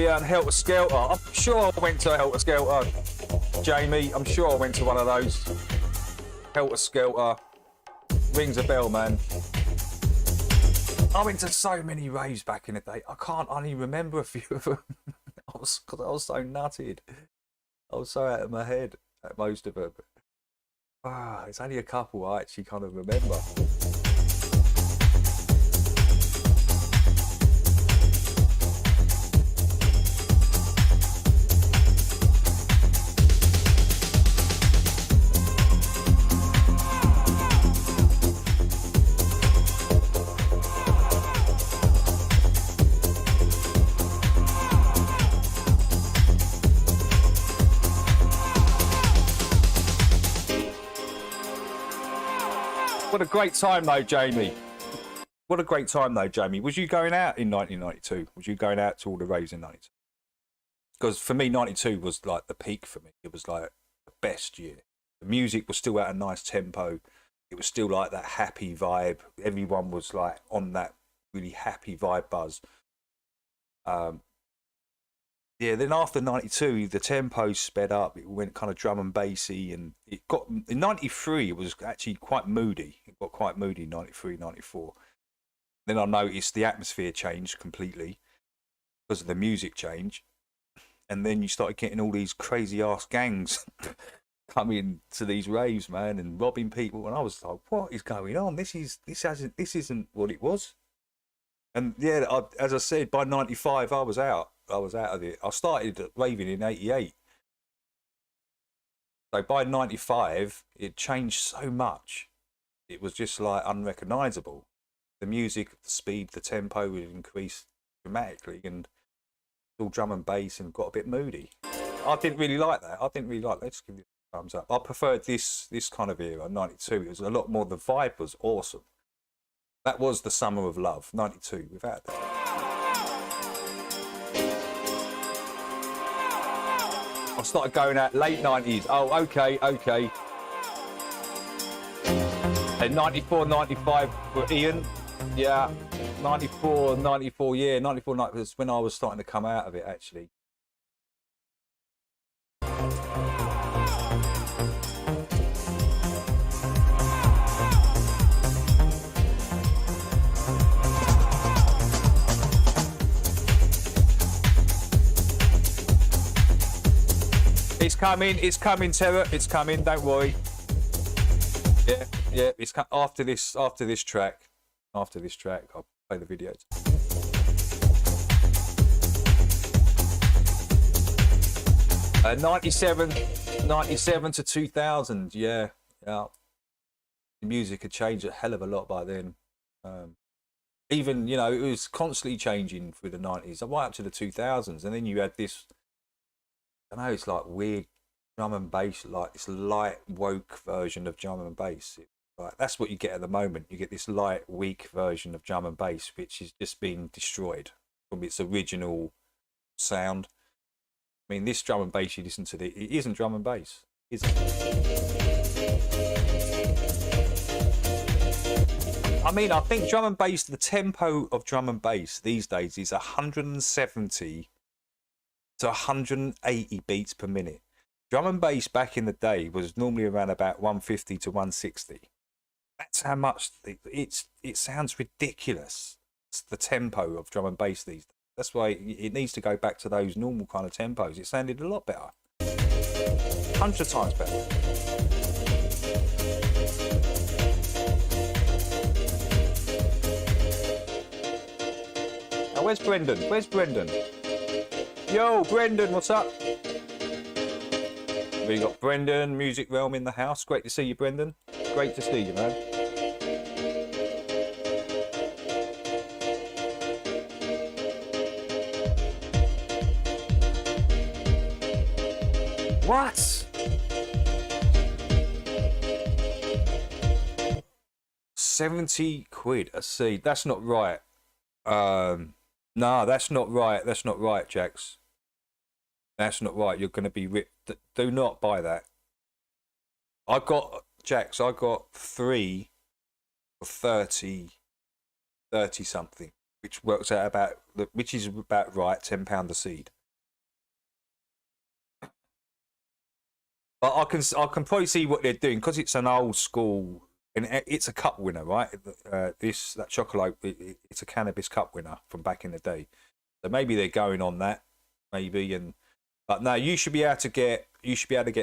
And Helter Skelter. I'm sure I went to Helter Skelter, Jamie. I'm sure I went to one of those. Helter Skelter. Rings a bell, man. I went to so many raves back in the day. I can't only remember a few of them. I was so nutted. I was so out of my head at most of them. Ah, it's only a couple I actually kind of remember. What a great time though, Jamie. What a great time though, Jamie. Was you going out in 1992? Was you going out to all the raves in 92? Because for me, 92 was like the peak for me. It was like the best year. The music was still at a nice tempo. It was still like that happy vibe. Everyone was like on that really happy vibe buzz. Yeah, then after 92, the tempo sped up. It went kind of drum and bassy, and it got in 93. It was actually quite moody. It got quite moody in 93, 94. Then I noticed the atmosphere changed completely because of the music change, and then you started getting all these crazy ass gangs coming to these raves, man, and robbing people. And I was like, "What is going on? This isn't what it was." And yeah, as I said, by 95, I was out. I was out of it. I started raving in 88. So by 95, it changed so much. It was just like unrecognisable. The music, the speed, the tempo would increase dramatically, and all drum and bass, and got a bit moody. I didn't really like that. Let's give you a thumbs up. I preferred this kind of era, 92. It was a lot more, the vibe was awesome. That was the Summer of Love, 92, without that. I started going out late 90s. Oh, okay. And 94, 95 for Ian. Yeah, 94, yeah, 94 was when I was starting to come out of it, actually. It's coming, Terror, it's coming, don't worry. Yeah, it's after this track. After this track, I'll play the videos. 97 to 2000, yeah. The music had changed a hell of a lot by then. Even, you know, it was constantly changing through the 90s, right up to the 2000s, and then you had this, I don't know, it's like weird drum and bass, like this light, woke version of drum and bass. Right, that's what you get at the moment. You get this light, weak version of drum and bass, which is just being destroyed from its original sound. I mean, this drum and bass you listen to, it isn't drum and bass, is it? I mean, I think drum and bass, the tempo of drum and bass these days is 170 to 180 beats per minute. Drum and bass back in the day was normally around about 150 to 160. That's how much it sounds ridiculous. It's the tempo of drum and bass these days. That's why it needs to go back to those normal kind of tempos. It sounded a lot better. 100 times better. Now, where's Brendan? Where's Brendan? Yo, Brendan, what's up? We got Brendan, Music Realm in the house. Great to see you, Brendan. Great to see you, man. What? 70 quid a seed. That's not right. No, that's not right. That's not right, Jax. That's not right. You're going to be ripped. Do not buy that. I got 3 for 30 something, which works out about, which is about right, £10 a seed. But I can probably see what they're doing because it's an old school, and it's a cup winner, right? That chocolate, it's a cannabis cup winner from back in the day. So maybe they're going on that, maybe. But no, you should be able to get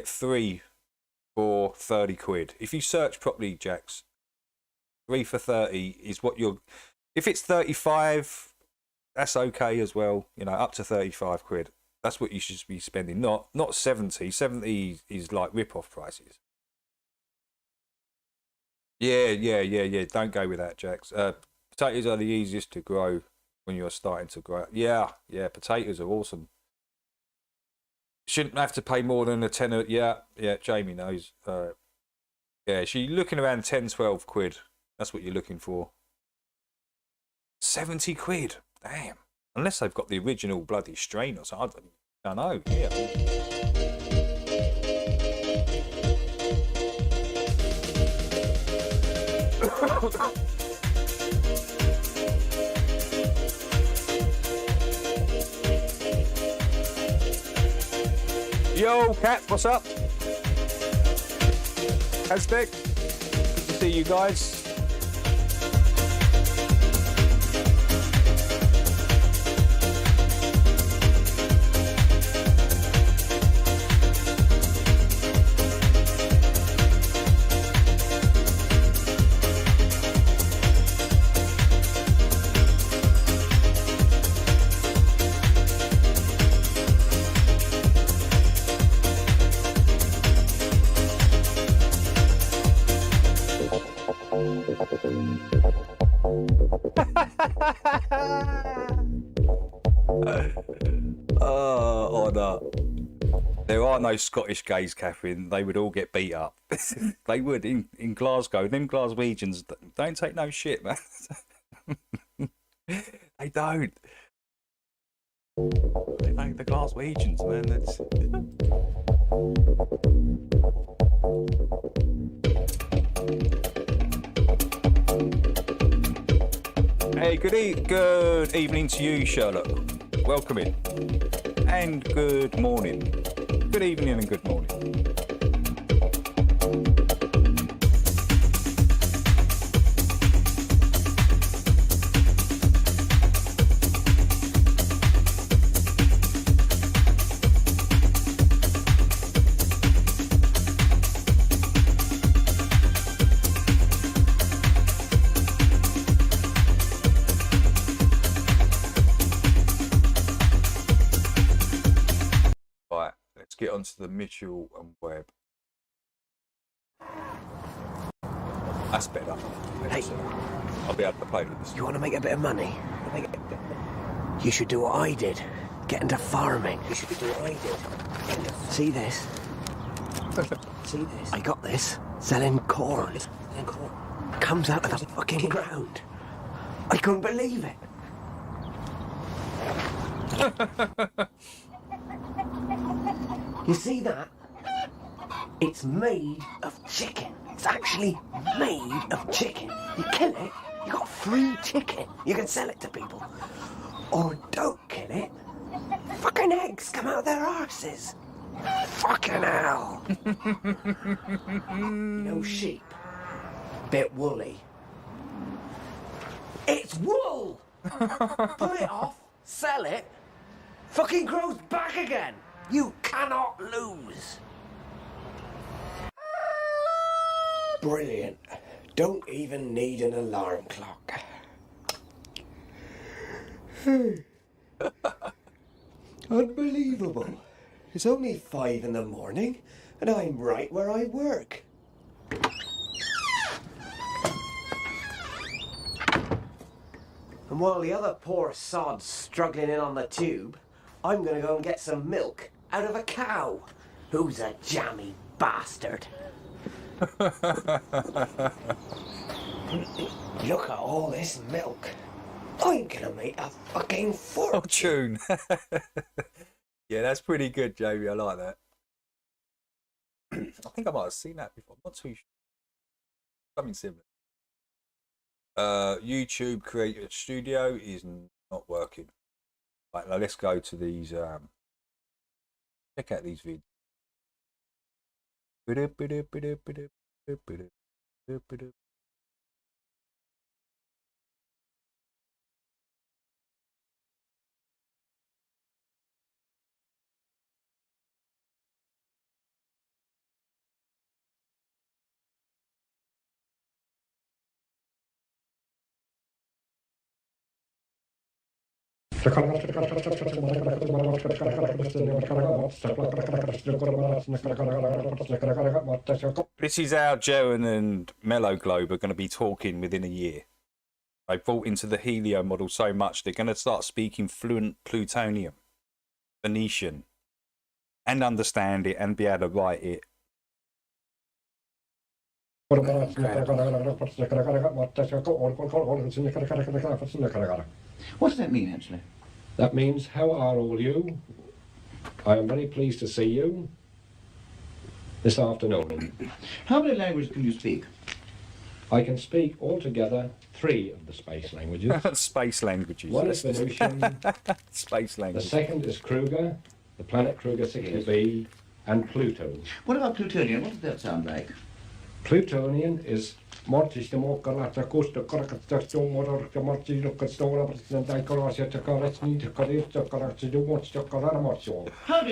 3 for 30 quid. If you search properly, Jax, 3 for 30 is what you're. If it's 35, that's okay as well. You know, up to 35 quid. That's what you should be spending. Not 70. 70 is like rip-off prices. Yeah. Don't go with that, Jax. Potatoes are the easiest to grow when you're starting to grow. Yeah. Potatoes are awesome. Shouldn't have to pay more than a tenner. Yeah. Jamie knows. Yeah, she's looking around 10, 12 quid. That's what you're looking for. 70 quid. Damn. Unless they've got the original bloody strain or something. I don't know. Yeah. Yo, Cat, what's up? Aztec, good to see you guys. Oh no. There are no Scottish gays, Catherine. They would all get beat up. They would in Glasgow. Them Glaswegians don't take no shit, man. They don't. They ain't the Glaswegians, man. That's. Hey, good evening to you, Sherlock. Welcome in. And good morning. Good evening and good morning. Let's get onto the Mitchell and Webb. That's better. Hey, I'll be able to play with this. You want to make a bit of money? You should do what I did. Get into farming. You should do what I did. See this? See this? I got this. Selling corn. Comes out of the fucking ground. I couldn't believe it. You see that? It's made of chicken. It's actually made of chicken. You kill it, you got free chicken. You can sell it to people. Or don't kill it. Fucking eggs come out of their arses. Fucking hell. No sheep. Bit woolly. It's wool! Put it off, sell it, fucking grows back again. You cannot lose. Brilliant. Don't even need an alarm clock. Unbelievable. It's only 5 in the morning and I'm right where I work. And while the other poor sod's struggling in on the tube, I'm gonna go and get some milk out of a cow. Who's a jammy bastard? Look at all this milk. I'm gonna make a fucking fortune. Yeah, that's pretty good, Jamie. I like that. I think I might have seen that before. I'm not too sure. Something similar. YouTube Creator Studio is not working. Right, now let's go to these. Check out these videos. This is how Jeren and Mellow Globe are going to be talking within a year. They brought into the Helio model so much they're going to start speaking fluent Plutonian, Venetian, and understand it and be able to write it. What does that mean, actually? That means, how are all you? I am very pleased to see you this afternoon. How many languages can you speak? I can speak altogether 3 of the space languages. Space languages. One is Venusian. Space language. The second is Kruger, the planet Kruger 60b, and Pluto. What about Plutonian? What does that sound like? Plutonian is How did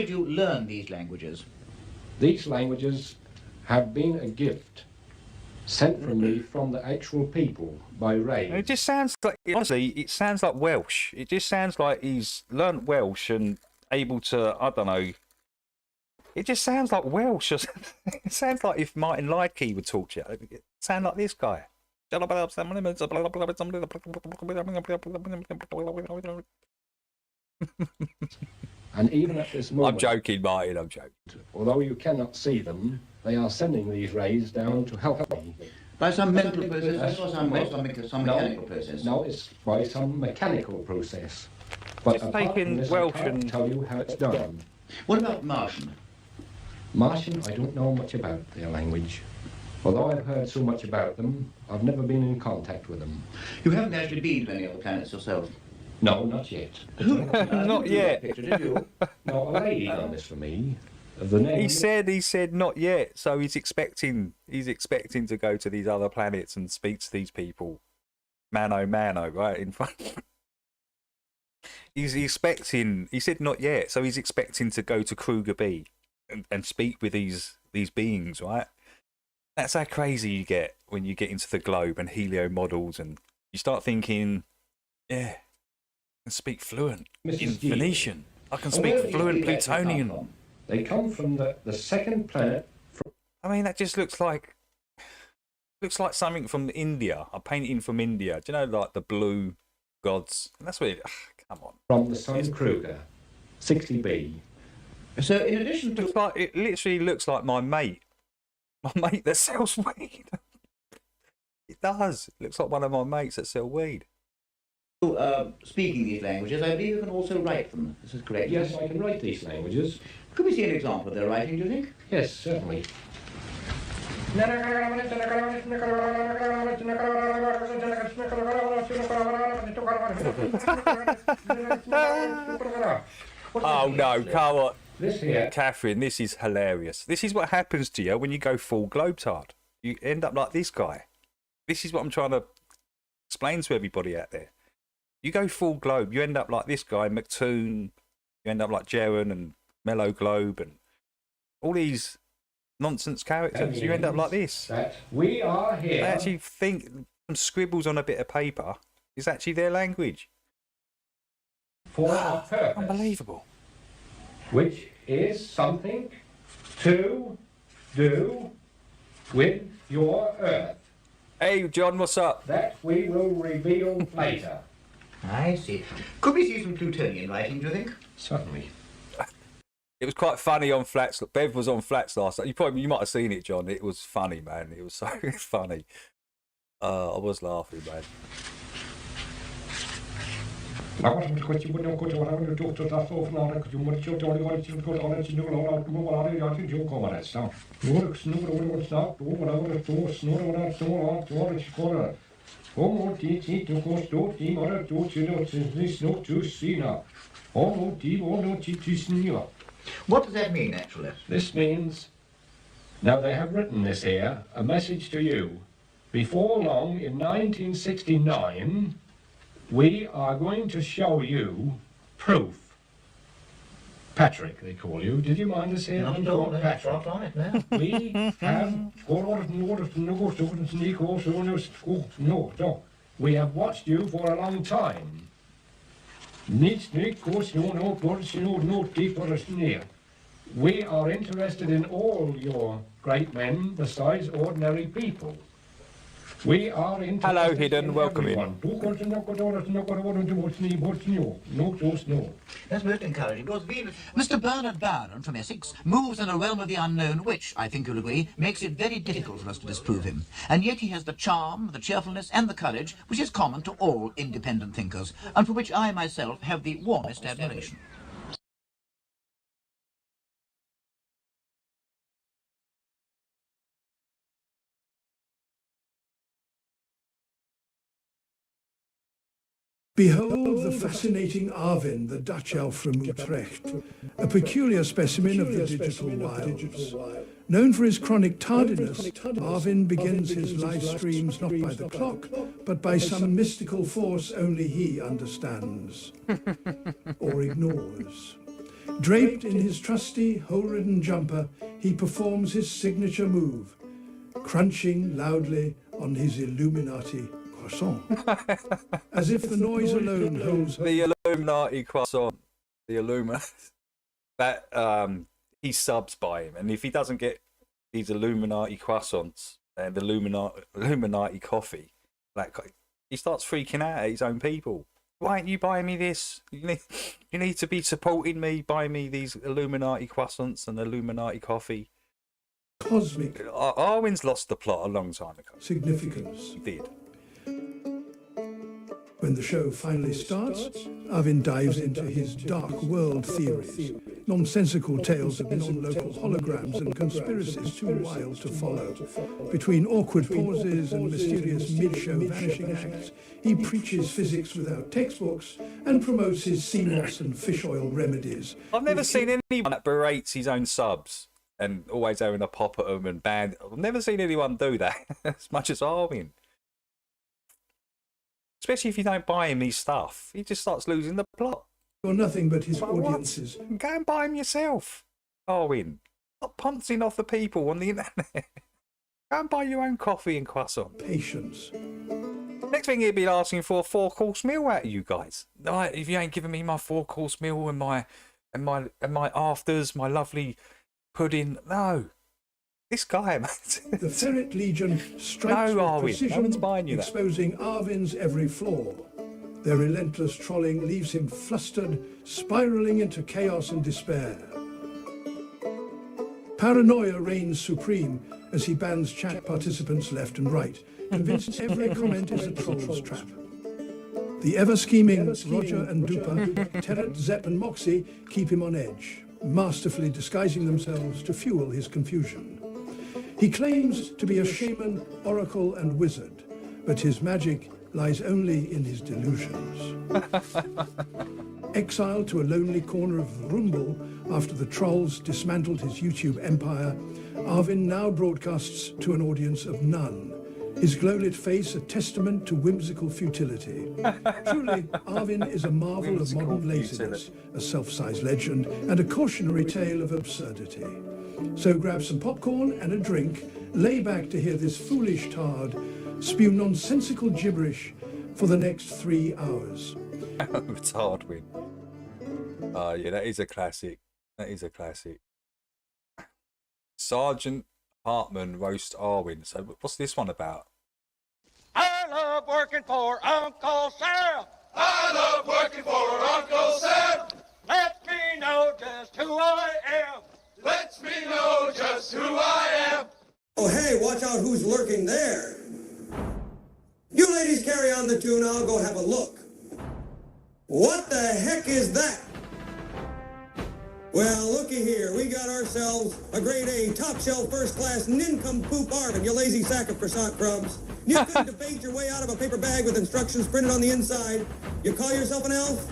you learn these languages? These languages have been a gift sent from me from the actual people by Ray. It just sounds like, honestly, it sounds like Welsh. It just sounds like he's learnt Welsh and able to, I don't know. It just sounds like Welsh. It sounds like if Martin Leakey would talk to you. It sounds like this guy. And even at this moment, I'm joking, Martin, I'm joking. Although you cannot see them, they are sending these rays down to help me. By some mental process or some mechanical process? No, it's by some mechanical process. But it's apart taking from this, Welsh I can't tell you how it's done. What about Martian? Martian, I don't know much about their language. Although I've heard so much about them, I've never been in contact with them. You haven't actually been to any other planets yourself? No, not yet. Not yet. Picture, did you? No, a lady done this for me. The name... He said not yet. So he's expecting to go to these other planets and speak to these people, mano mano, right in front. He's expecting. He said not yet, so he's expecting to go to Kruger B and speak with these beings, right? That's how crazy you get when you get into the globe and helio models, and you start thinking, yeah, I can speak fluent in Phoenician. I can speak fluent Plutonian. They come from the second planet. I mean, that just looks like something from India. A painting from India. Do you know, like the blue gods? And that's what it. Come on. From the Sun Kruger, 60B. So, in addition to, it literally looks like my mate that sells weed. It does. It looks like one of my mates that sell weed. Speaking these languages, I believe you can also write them. This is correct? Yes, I can write these languages. Could we see an example of their writing, do you think? Yes, certainly. Oh no, come on. This here. Catherine, this is hilarious. This is what happens to you when you go full globetard. You end up like this guy. This is what I'm trying to explain to everybody out there. You go full globe, you end up like this guy, McToon. You end up like Jeren and Mellow Globe and all these nonsense characters. You end up like this. That we are here. They actually think some scribbles on a bit of paper is actually their language. For a purpose. Unbelievable. Which is something to do with your Earth. Hey, John, what's up? That we will reveal later. I see. Could we see some Plutonian writing, do you think? Certainly. It was quite funny on Flats. Bev was on Flats last night. You might have seen it, John. It was funny, man. It was so funny. I was laughing, man. What does that mean, actually? This means, now they have written this here, a message to you. Before long, in 1969, we are going to show you proof. Patrick, they call you. Did you mind us here? Not at all, Patrick. On it now. We have we have watched you for a long time. We are interested in all your great men besides ordinary people. We are interested. Hello, Hidden. Welcome in. That's most encouraging, because Mr. Bernard Byron from Essex moves in a realm of the unknown, which, I think you'll agree, makes it very difficult for us to disprove him. And yet he has the charm, the cheerfulness, and the courage which is common to all independent thinkers, and for which I myself have the warmest admiration. Behold the fascinating Arvin, the Dutch elf from Utrecht, a peculiar specimen of the digital wilds. Known for his chronic tardiness, Arvin begins his live streams not by the clock, but by some mystical force only he understands or ignores. Draped in his trusty, hole-ridden jumper, he performs his signature move, crunching loudly on his Illuminati croissant. As if the noise alone holds... The Illuminati croissant. The Illuminati. That, he subs by him. And if he doesn't get these Illuminati croissants and the Illuminati coffee, like, he starts freaking out at his own people. Why aren't you buying me this? You need to be supporting me, buy me these Illuminati croissants and Illuminati coffee. Cosmic. Arwen's lost the plot a long time ago. Significance. He did. When the show finally starts, Arvin dives into his dark world theories, nonsensical tales of non-local holograms and conspiracies too wild to follow. Between awkward pauses and mysterious mid-show vanishing acts, he preaches physics without textbooks and promotes his sea moss and fish oil remedies. I've never seen anyone that berates his own subs and always having a pop at them and band. I've never seen anyone do that as much as Arvin. Especially if you don't buy him his stuff. He just starts losing the plot. Or nothing but his audiences. What? Go and buy him yourself, Arvin. Stop pouncing off the people on the internet. Go and buy your own coffee and croissant. Patience. Next thing he'd be asking for a 4-course meal out of you guys. Like, if you ain't giving me my 4-course meal and my afters, my lovely pudding. No. This guy, mate. The Ferret Legion strikes with precision, no one's buying you exposing Arvin's every flaw. Their relentless trolling leaves him flustered, spiralling into chaos and despair. Paranoia reigns supreme as he bans chat participants left and right, convinced every comment is a troll's trap. The ever-scheming Roger and Duper, Terret, Zepp and Moxie keep him on edge, masterfully disguising themselves to fuel his confusion. He claims to be a shaman, oracle and wizard, but his magic lies only in his delusions. Exiled to a lonely corner of Rumble after the trolls dismantled his YouTube empire, Arvin now broadcasts to an audience of none, his glow-lit face a testament to whimsical futility. Truly, Arvin is a marvel of modern laziness, a self-sized legend, and a cautionary tale of absurdity. So grab some popcorn and a drink, lay back to hear this foolish tard spew nonsensical gibberish for the next 3 hours. It's hard win. Yeah, that is a classic. That is a classic. Sergeant Hartman roast Arvin. So what's this one about? I love working for Uncle Sam. I love working for Uncle Sam. Lets me know just who I am. Lets me know just who I am. Oh, hey, watch out who's lurking there. You ladies carry on the tune, I'll go have a look. What the heck is that? Well, looky here, we got ourselves a grade A, top-shelf, first-class, nincompoop Arvin, you lazy sack of croissant crumbs. You couldn't debate your way out of a paper bag with instructions printed on the inside. You call yourself an elf?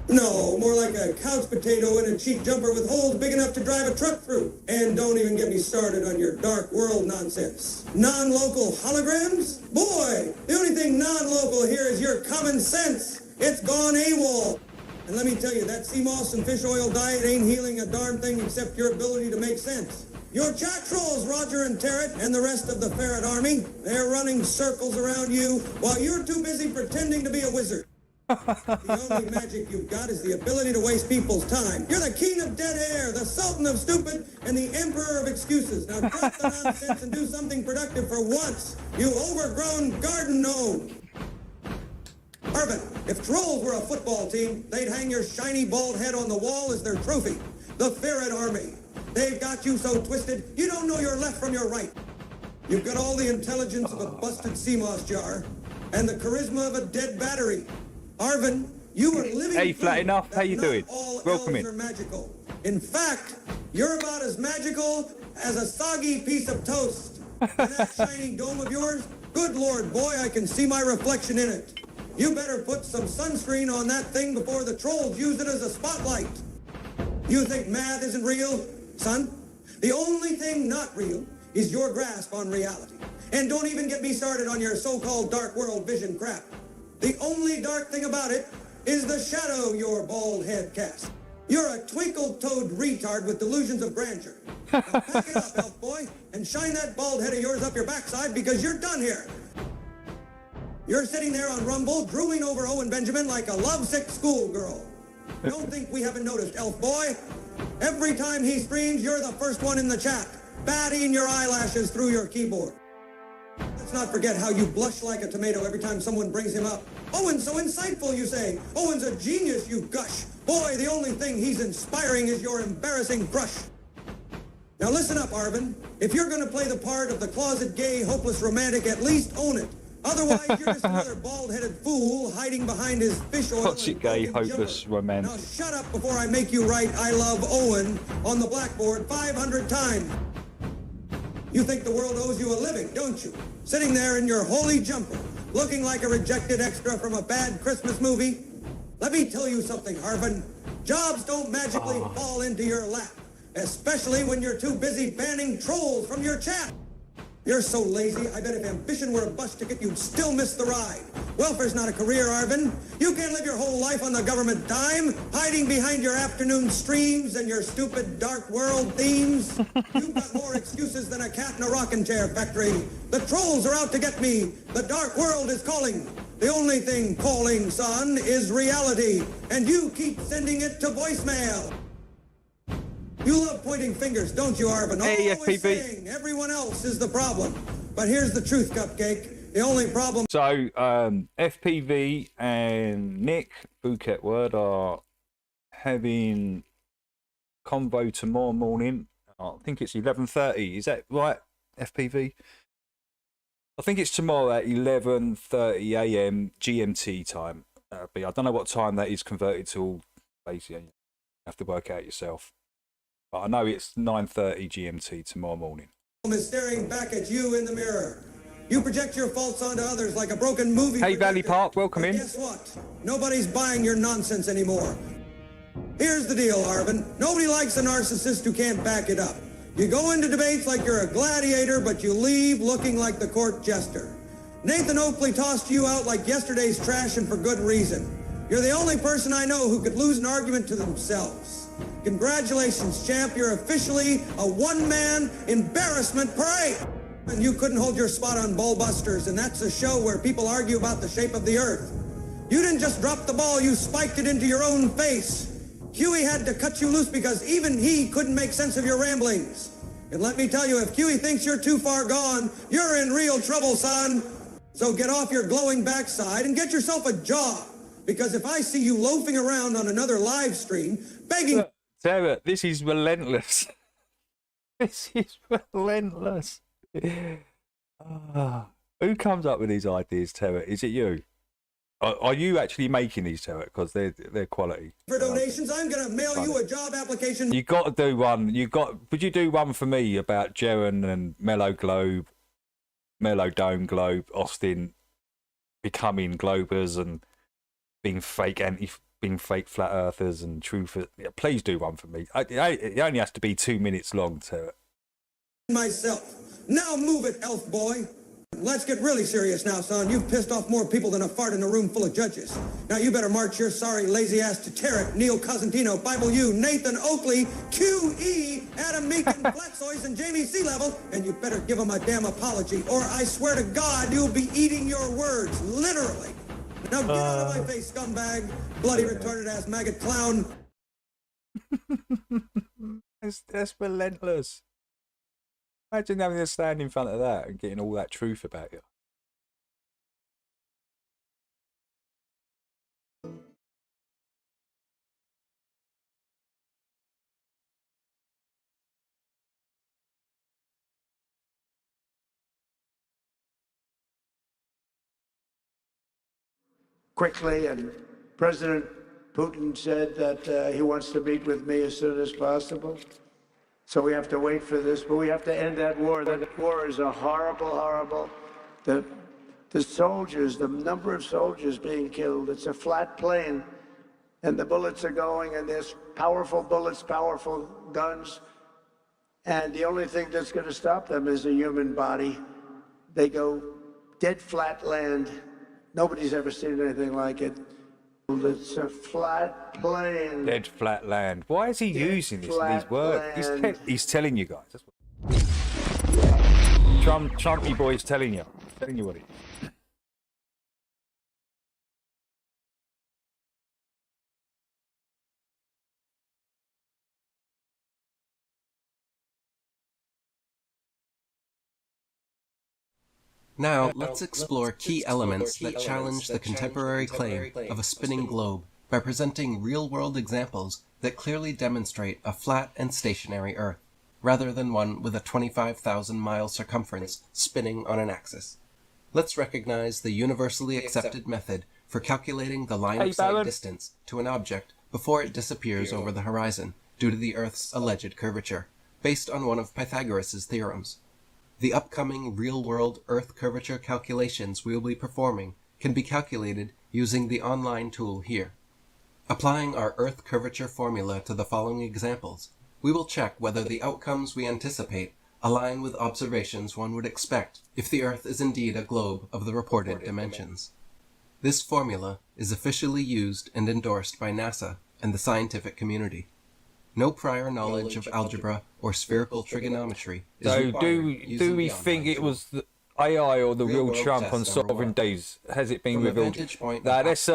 No, more like a couch potato in a cheap jumper with holes big enough to drive a truck through. And don't even get me started on your dark world nonsense. Non-local holograms? Boy, the only thing non-local here is your common sense. It's gone AWOL. And let me tell you, that sea moss and fish oil diet ain't healing a darn thing except your ability to make sense. Your chat trolls, Roger and Terret, and the rest of the ferret army, they're running circles around you while you're too busy pretending to be a wizard. The only magic you've got is the ability to waste people's time. You're the king of dead air, the sultan of stupid, and the emperor of excuses. Now drop the nonsense and do something productive for once, you overgrown garden gnome. Arvin, if trolls were a football team, they'd hang your shiny bald head on the wall as their trophy. The ferret army. They've got you so twisted, you don't know your left from your right. You've got all the intelligence of a busted sea moss jar and the charisma of a dead battery. Arvin, you are living. Hey, flat enough. How you doing? Welcome in. Are magical. In fact, you're about as magical as a soggy piece of toast. And that shiny dome of yours, good Lord, boy, I can see my reflection in it. You better put some sunscreen on that thing before the trolls use it as a spotlight. You think math isn't real, son? The only thing not real is your grasp on reality. And don't even get me started on your so-called dark world vision crap. The only dark thing about it is the shadow your bald head casts. You're a twinkle-toed retard with delusions of grandeur. Now pack it up, elf boy, and shine that bald head of yours up your backside because you're done here. You're sitting there on Rumble, drooling over Owen Benjamin like a lovesick schoolgirl. Don't think we haven't noticed, elf boy. Every time he streams, you're the first one in the chat, batting your eyelashes through your keyboard. Let's not forget how you blush like a tomato every time someone brings him up. Owen's so insightful, you say. Owen's a genius, you gush. Boy, the only thing he's inspiring is your embarrassing crush. Now listen up, Arvin. If you're going to play the part of the closet gay, hopeless romantic, at least own it. Otherwise, you're just another bald-headed fool hiding behind his fish oil. Toxic gay, hopeless romance. Now shut up before I make you write "I love Owen" on the blackboard 500 times. You think the world owes you a living, don't you? Sitting there in your holy jumper, looking like a rejected extra from a bad Christmas movie? Let me tell you something, Harvin. Jobs don't magically fall into your lap, especially when you're too busy banning trolls from your chat. You're so lazy, I bet if ambition were a bus ticket, you'd still miss the ride. Welfare's not a career, Arvin. You can't live your whole life on the government dime, hiding behind your afternoon streams and your stupid dark world themes. You've got more excuses than a cat in a rocking chair factory. The trolls are out to get me. The dark world is calling. The only thing calling, son, is reality. And you keep sending it to voicemail. You love pointing fingers, don't you, Arvin? Hey, Always FPV. saying everyone else is the problem. But here's the truth, Cupcake. The only problem... So, FPV and Nick, Bouquet Word, are having convo tomorrow morning. I think it's 11:30. Is that right, FPV? I think it's tomorrow at 11:30 a.m. GMT time. I don't know what time that is converted to. Basically, you have to work out yourself. But I know it's 9:30 GMT tomorrow morning. ...is staring back at you in the mirror. You project your faults onto others like a broken movie. Hey, Valley Park, welcome in. Guess what? Nobody's buying your nonsense anymore. Here's the deal, Arvin. Nobody likes a narcissist who can't back it up. You go into debates like you're a gladiator, but you leave looking like the court jester. Nathan Oakley tossed you out like yesterday's trash, and for good reason. You're the only person I know who could lose an argument to themselves. Congratulations, champ. You're officially a one-man embarrassment parade. And you couldn't hold your spot on Bullbusters, and that's a show where people argue about the shape of the earth. You didn't just drop the ball, you spiked it into your own face. Huey had to cut you loose because even he couldn't make sense of your ramblings. And let me tell you, if Huey thinks you're too far gone, you're in real trouble, son. So get off your glowing backside and get yourself a job. Because if I see you loafing around on another live stream, begging... Sarah, this is relentless. This is relentless. Who comes up with these ideas, Terra? Is it you? Are you actually making these, Terra? Because they're quality. For donations, I'm going to mail you a job application. You got to do one. Would you do one for me about Jeren and Mellow Dome Globe, Austin becoming Globers and being fake flat earthers and truthers? Yeah, please do one for me. It only has to be 2 minutes long, Terra. Myself. Now move it, elf boy. Let's get really serious now, son. You've pissed off more people than a fart in a room full of judges. Now you better march your sorry lazy ass to Tarek, Neil Cosentino, Bible U, Nathan Oakley, QE, Adam Meekin, Flatsoys, and Jamie Sea Level, and you better give them a damn apology, or I swear to God you'll be eating your words, literally. Now get out of my face, scumbag, bloody retarded ass maggot clown. That's relentless. Imagine having to stand in front of that and getting all that truth about you. Quickly, and President Putin said that he wants to meet with me as soon as possible. So we have to wait for this, but we have to end that war. That war is a horrible. The soldiers, the number of soldiers being killed, it's a flat plane, and the bullets are going, and there's powerful bullets, powerful guns, and the only thing that's going to stop them is a human body. They go dead flat land. Nobody's ever seen anything like it. It's a flat plane. Dead flat land. Why is he using these words? He's telling you guys. That's what... Trumpy boy's telling you. Telling you what he... Now, let's explore key elements that challenge the contemporary claim of a spinning globe by presenting real-world examples that clearly demonstrate a flat and stationary Earth, rather than one with a 25,000-mile circumference spinning on an axis. Let's recognize the universally accepted method for calculating the line of sight distance to an object before it disappears over the horizon due to the Earth's alleged curvature, based on one of Pythagoras' theorems. The upcoming real-world Earth curvature calculations we will be performing can be calculated using the online tool here. Applying our Earth curvature formula to the following examples, we will check whether the outcomes we anticipate align with observations one would expect if the Earth is indeed a globe of the reported dimensions. This formula is officially used and endorsed by NASA and the scientific community. No prior knowledge of algebra or spherical trigonometry is required. Do we think it was the AI or the real Trump on Sovereign Days? Has it been revealed? Nah, that's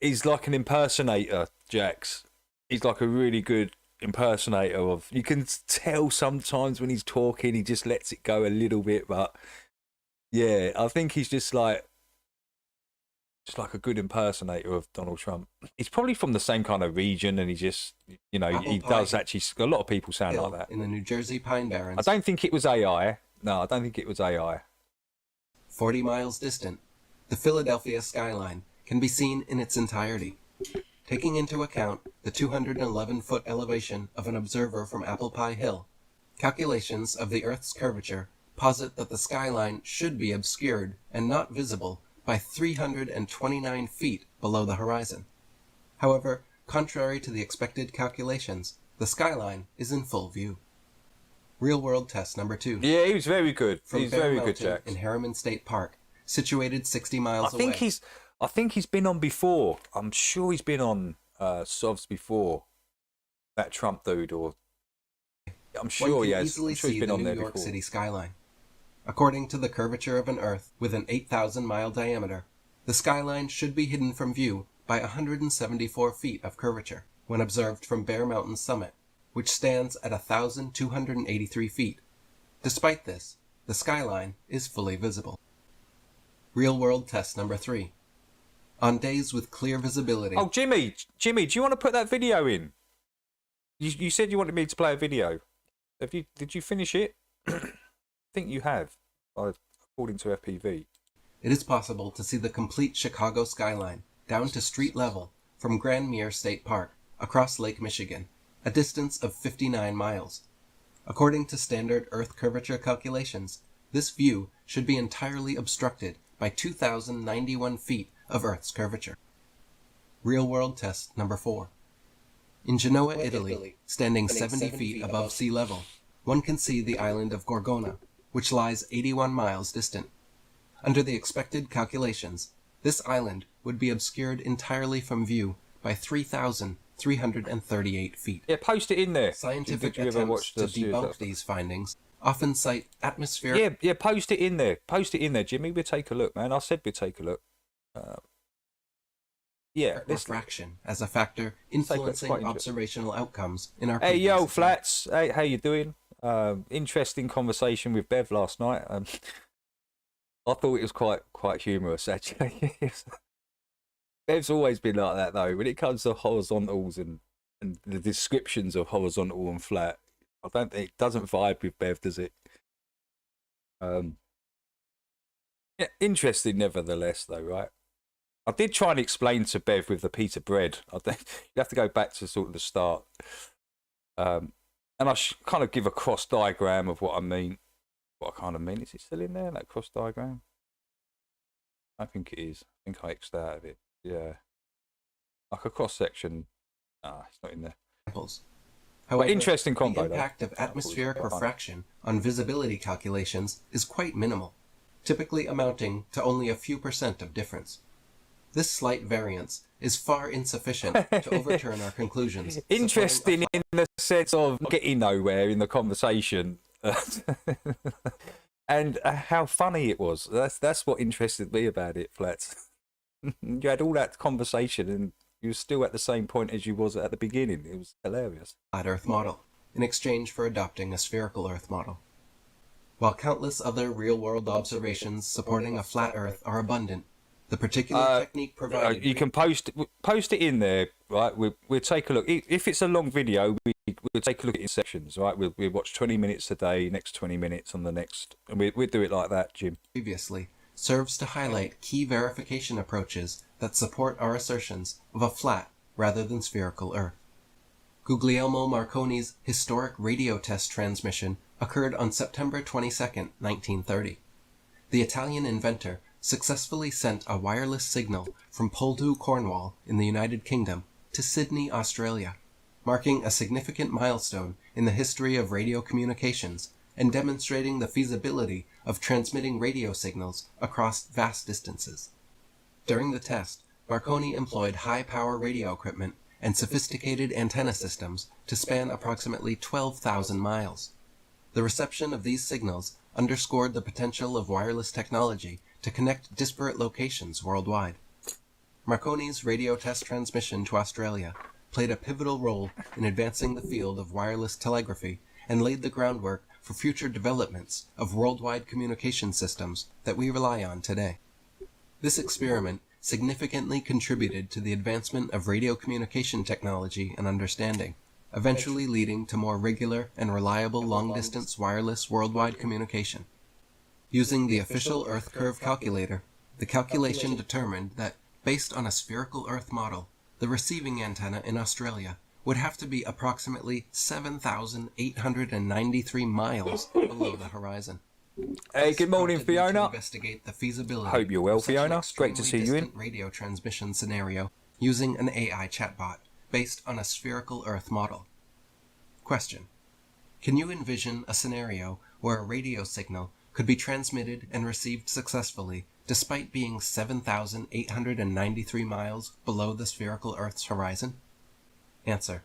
he's like an impersonator, Jax. He's like a really good impersonator of. You can tell sometimes when he's talking, he just lets it go a little bit, but yeah, I think he's just like a good impersonator of Donald Trump. He's probably from the same kind of region, and he just, you know, he does actually. A lot of people sound like that. In the New Jersey Pine Barrens. I don't think it was AI. No, I don't think it was AI. 40 miles distant, the Philadelphia skyline can be seen in its entirety. Taking into account the 211-foot elevation of an observer from Apple Pie Hill, calculations of the Earth's curvature posit that the skyline should be obscured and not visible by 329 feet below the horizon. However, contrary to the expected calculations, the skyline is in full view. Real-world test number 2. Yeah, he was very good. He's very good, Jack. In Harriman State Park, situated 60 miles away. I think he's been on before. I'm sure he's been on Sovs before. That Trump dude, or I'm sure he has. I'm sure he's been on there before. New York City skyline. According to the curvature of an Earth with an 8,000-mile diameter, the skyline should be hidden from view by 174 feet of curvature when observed from Bear Mountain's summit, which stands at 1,283 feet. Despite this, the skyline is fully visible. Real-world test number 3. On days with clear visibility... Oh, Jimmy, do you want to put that video in? You said you wanted me to play a video. Did you finish it? I think you have, according to FPV. It is possible to see the complete Chicago skyline down to street level from Grand Mere State Park across Lake Michigan, a distance of 59 miles. According to standard Earth curvature calculations, this view should be entirely obstructed by 2,091 feet of Earth's curvature. Real-world test number 4. In Genoa, Italy, standing 70 feet above sea level, one can see the island of Gorgona, which lies 81 miles distant. Under the expected calculations, this island would be obscured entirely from view by 3,338 feet. Yeah, post it in there. Scientific attempts to debunk these findings often cite atmospheric... Yeah, post it in there. Post it in there, Jimmy. We'll take a look, man. I said we'd take a look. Refraction as a factor influencing observational outcomes in our... Hey, yo, Flats. Hey, how you doing? Interesting conversation with Bev last night. I thought it was quite humorous, actually. Bev's always been like that, though. When it comes to horizontals and the descriptions of horizontal and flat, I don't think it doesn't vibe with Bev, does it? Yeah, interesting, nevertheless, though, right? I did try and explain to Bev with the pita bread. You have to go back to sort of the start. And I kind of give a cross diagram of what I mean. What I kind of mean. Is it still in there, that cross diagram? I think it is. I think I X'd out of it. Yeah. Like a cross section. Nah, it's not in there. However, but interesting combo, the impact of atmospheric refraction on visibility calculations is quite minimal, typically amounting to only a few % of difference. This slight variance is far insufficient to overturn our conclusions. Interesting in the sense of getting nowhere in the conversation. And how funny it was. That's what interested me about it, Flats. You had all that conversation and you were still at the same point as you was at the beginning. It was hilarious. Flat Earth model, in exchange for adopting a spherical Earth model. While countless other real-world observations supporting a flat Earth are abundant, the particular technique provided... You can post it in there, right? We'll take a look. If it's a long video, we'll take a look at it in sections, right? We'll watch 20 minutes a day, next 20 minutes on the next... And we'll do it like that, Jim. Previously serves to highlight key verification approaches that support our assertions of a flat rather than spherical Earth. Guglielmo Marconi's historic radio test transmission occurred on September 22, 1930. The Italian inventor successfully sent a wireless signal from Poldhu, Cornwall, in the United Kingdom, to Sydney, Australia, marking a significant milestone in the history of radio communications and demonstrating the feasibility of transmitting radio signals across vast distances. During the test, Marconi employed high-power radio equipment and sophisticated antenna systems to span approximately 12,000 miles. The reception of these signals underscored the potential of wireless technology to connect disparate locations worldwide. Marconi's radio test transmission to Australia played a pivotal role in advancing the field of wireless telegraphy and laid the groundwork for future developments of worldwide communication systems that we rely on today. This experiment significantly contributed to the advancement of radio communication technology and understanding, eventually leading to more regular and reliable long-distance wireless worldwide communication. Using the official Earth curve calculator, the calculation determined that, based on a spherical Earth model, the receiving antenna in Australia would have to be approximately 7,893 miles below the horizon. Hey, good morning, Fiona. Investigate the feasibility. Hope you're well, Fiona. Great to see you in. Radio transmission scenario using an AI chatbot based on a spherical Earth model. Question: can you envision a scenario where a radio signal could be transmitted and received successfully despite being 7,893 miles below the spherical Earth's horizon? Answer: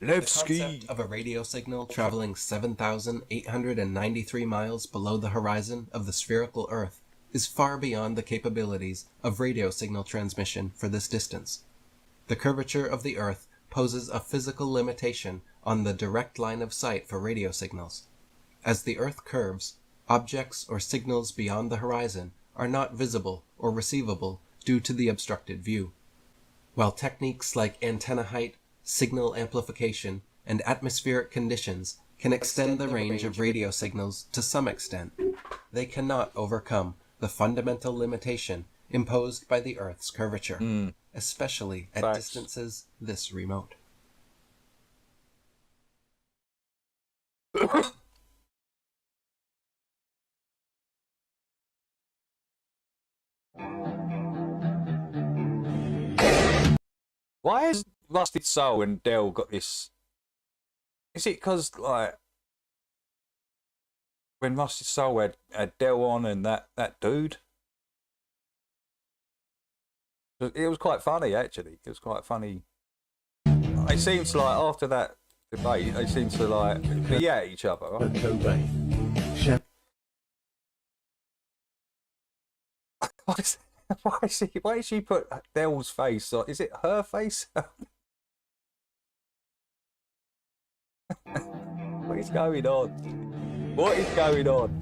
the concept of a radio signal traveling 7,893 miles below the horizon of the spherical Earth is far beyond the capabilities of radio signal transmission for this distance. The curvature of the Earth poses a physical limitation on the direct line of sight for radio signals. As the Earth curves, objects or signals beyond the horizon are not visible or receivable due to the obstructed view. While techniques like antenna height, signal amplification, and atmospheric conditions can extend the range of radio signals to some extent, they cannot overcome the fundamental limitation imposed by the Earth's curvature, especially at distances this remote. Why has Rusted Soul and Dell got this? Is it because, like, when Rusted Soul had Dell on and that dude? It was quite funny, actually. It was quite funny. It seems like after that debate, they seem to, like, be at each other, right? Why is she put Dell's face on? Is it her face? What is going on? What is going on?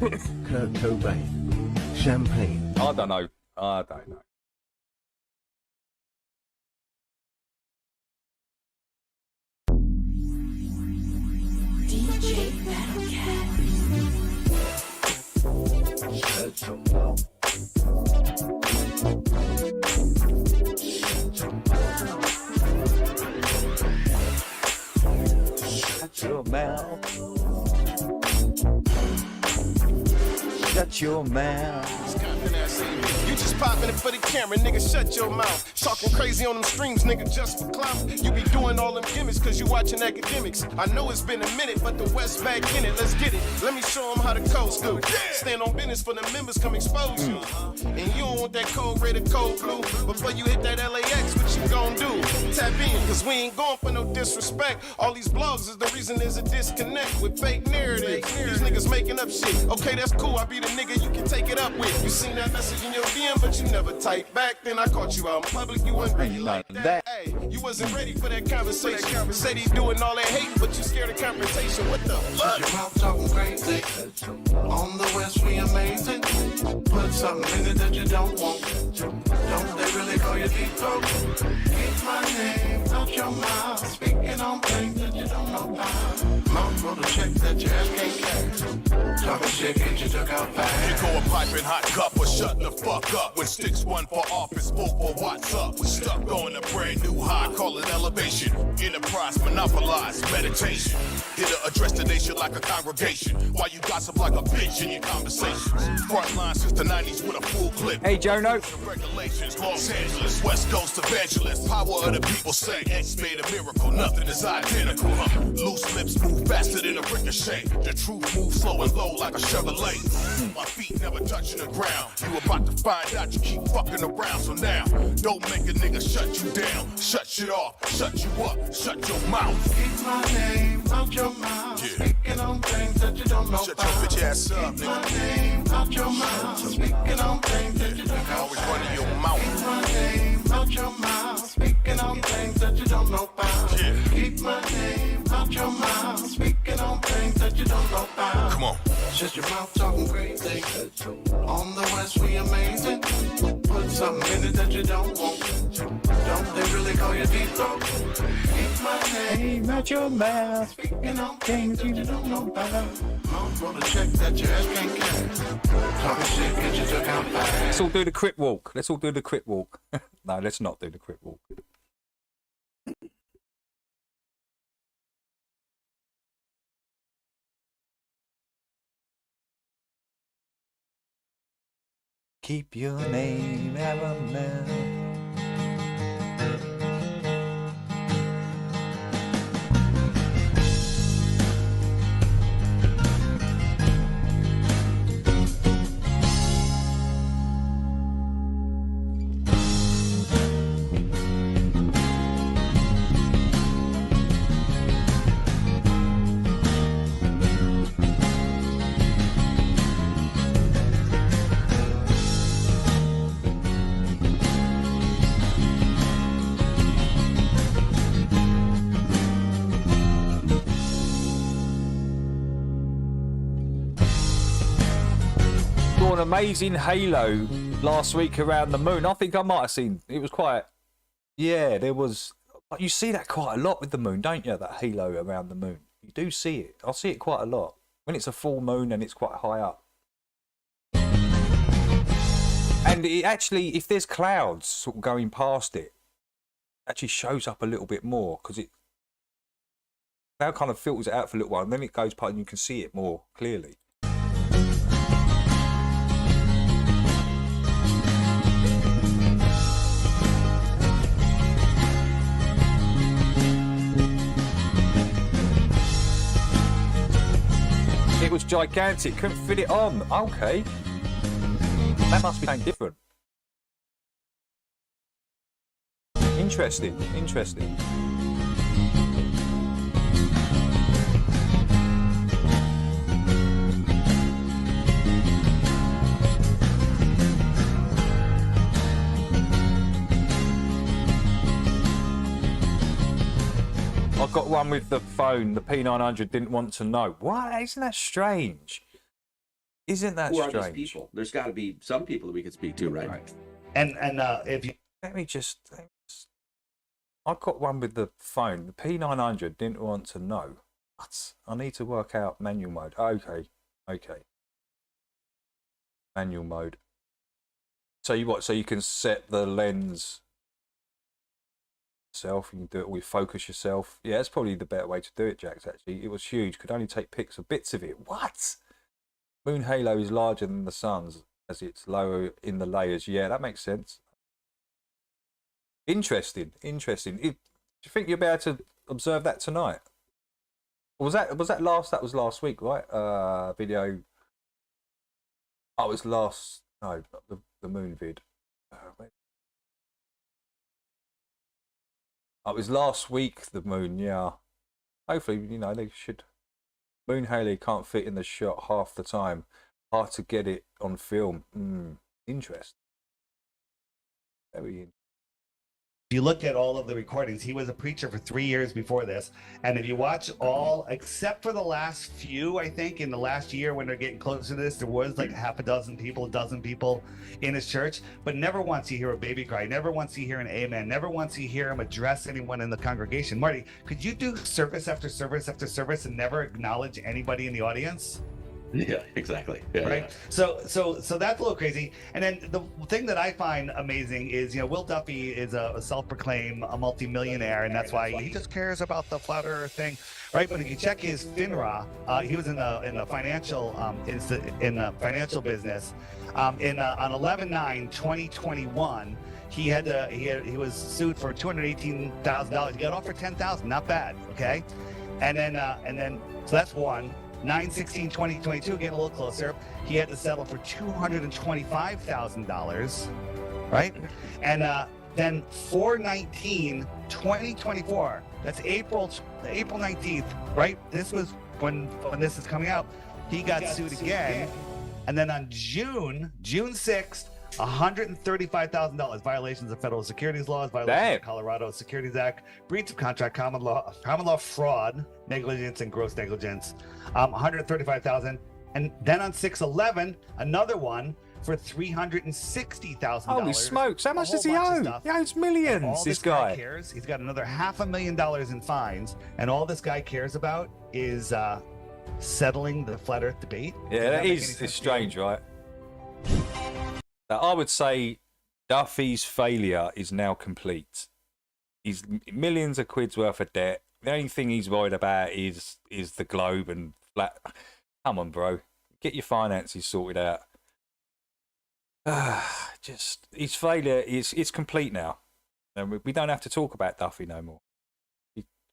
Kurt Cobain. Champagne. I don't know. DJ Battlecat. Shut your mouth. Shut your mouth. Shut your mouth. You just popping it for the camera, nigga, shut your mouth. Talking crazy on them streams, nigga, just for clout. You be doing all them gimmicks, cause you watching academics. I know it's been a minute, but the West back in it, let's get it. Let me show them how the coast do. Stand on business for the members, come expose you. And you don't want that cold red or cold blue. Before you hit that LAX, what you gon' do? Tap in, cause we ain't going for no disrespect. All these blogs is the reason there's a disconnect with fake narratives. These niggas making up shit. Okay, that's cool, I be the nigga you can take it up with. You seen that message in your DM, but you never typed back. Then I caught you out in public, you wasn't really like that. Hey, you wasn't ready for that conversation. Said he's doing all that hating, but you scared of confrontation. What the fuck? Your mouth talking crazy. On the West, we amazing. Put something in it that you don't want. Don't they really call you deep throat? Keep my name out your mouth. Speaking on things that you don't know about. for the check that your ass can't carry. Talking shit, get you took out fast. You go a piping hot cup or shut the fuck up. When sticks one for office, vote for what's up. We stuck on a brand new high, call it elevation. Enterprise, monopolize, meditation. Here to address the nation like a congregation. While you gossip like a bitch in your conversations. Front line since the 90s with a full clip. Hey, Jono. Regulations, Los Angeles, West Coast evangelist. Power of the people say X made a miracle. Nothing is identical. Loose lips move faster than a ricochet. The truth moves slow and low like a Chevrolet. My feet never touching the ground. You about to find out you keep fucking around. So now, don't make a nigga shut you down. Shut shit off, shut you up, shut your mouth. Keep my name out your mouth. Speaking on things that you don't know Shut your bitch ass up, Keep my nigga. name out your mouth. Speaking on things that you don't know Always running your mouth. Keep my name out your mouth. Speaking on things that you don't know about. Keep my name out your mouth. Speaking on things that you don't know about. Come on. Shut your mouth talking crazy. On the West we amazing. Put something in it that you don't want. Don't they really call you deep throat? Keep my name out your mouth. Speaking on things that you don't know about. Mouth for the check that your ass can't carry. Talking shit, get you took out fast. Let's all do the crip walk. Let's all do the crip walk. No, let's not do the crip walk. Keep your name out of mouth. An amazing halo last week around the moon. I think I might have seen it. Was quite, yeah, there was, you see that quite a lot with the moon, don't you? That halo around the moon, you do see it. I see it quite a lot when it's a full moon and it's quite high up. And it actually, if there's clouds sort of going past it, it actually shows up a little bit more, because it now kind of filters it out for a little while and then it goes past and you can see it more clearly. It was gigantic, couldn't fit it on. Okay. That must be something different. Interesting, interesting. I got one with the phone. The P900 didn't want to know. What? Isn't that strange? Isn't that strange? Who are these People? There's got to be some people that we could speak to, right? And if you let me just, I got one with the phone. The P900 didn't want to know. What? I need to work out manual mode. Okay, okay. Manual mode. So you what? So you can set the lens yourself. You can do it with focus yourself. Yeah, that's probably the better way to do it, Jax. Actually, it was huge. Could only take pics of bits of it. What? Moon halo is larger than the sun's as it's lower in the layers. Yeah, that makes sense. Interesting, interesting. Do you think you'll be able to observe that tonight? Or was that last? That was last week, right? Video. Oh, it was last. No, the moon vid. Oh, it was last week. The moon, yeah. Hopefully, you know, they should. Moon halo can't fit in the shot half the time. Hard to get it on film. Interesting. Very interesting. you look at all of the recordings, he was a preacher for 3 years before this. And if you watch all, except for the last few, I think in the last year when they're getting closer to this, there was like half a dozen people, a dozen people in his church. But never once you hear a baby cry. Never once you hear an amen. Never once you hear him address anyone in the congregation. Marty, could you do service after service after service and never acknowledge anybody in the audience? Yeah, exactly. Yeah, right. So that's a little crazy. And then the thing that I find amazing is, Will Duffy is a self-proclaimed a multimillionaire, and that's why he just cares about the flat earth thing, right? But if you check his FINRA, he was in the financial financial business. On 11/9/2021, he was sued for $218,000. He got off for $10,000. Not bad. Okay. And then so that's one. 9/16/2022, getting a little closer, he had to settle for $225,000, right? And then 4/19/2024, that's April 19th, right? This was when this is coming out. He got sued again, and then on June 6th, $135,000 violations of federal securities laws, violations of Colorado Securities Act, breach of contract, common law fraud, negligence, and gross negligence. $135,000, and then on 6/11, another one for $360,000. Holy smokes! How much does he owe? He owes millions. This guy cares. He's got another $500,000 in fines, and all this guy cares about is settling the flat Earth debate. Yeah, that is strange, right? I would say Duffy's failure is now complete. He's millions of quid's worth of debt. The only thing he's worried about is the globe and flat. Come on, bro. Get your finances sorted out. Just his failure is complete now. And we don't have to talk about Duffy no more.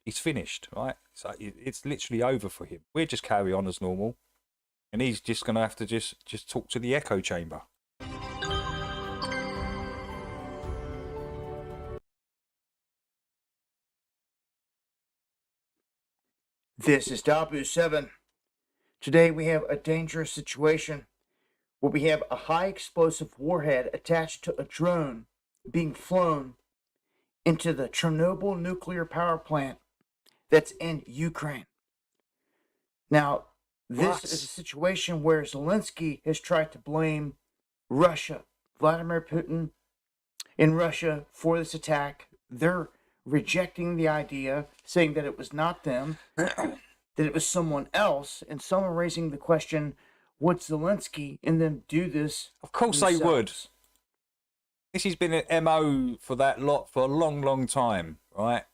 He's finished, right? So it's literally over for him. We'll just carry on as normal. And he's just going to have to just talk to the echo chamber. This is Dabu7. Today we have a dangerous situation where we have a high explosive warhead attached to a drone being flown into the Chernobyl nuclear power plant that's in Ukraine. Now, this is a situation where Zelensky has tried to blame Russia, Vladimir Putin in Russia for this attack. They're rejecting the idea, saying that it was not them, that it was someone else, and some are raising the question, would Zelensky and them do this? Of course themselves? They would. This has been an MO for that lot for a long, long time, right?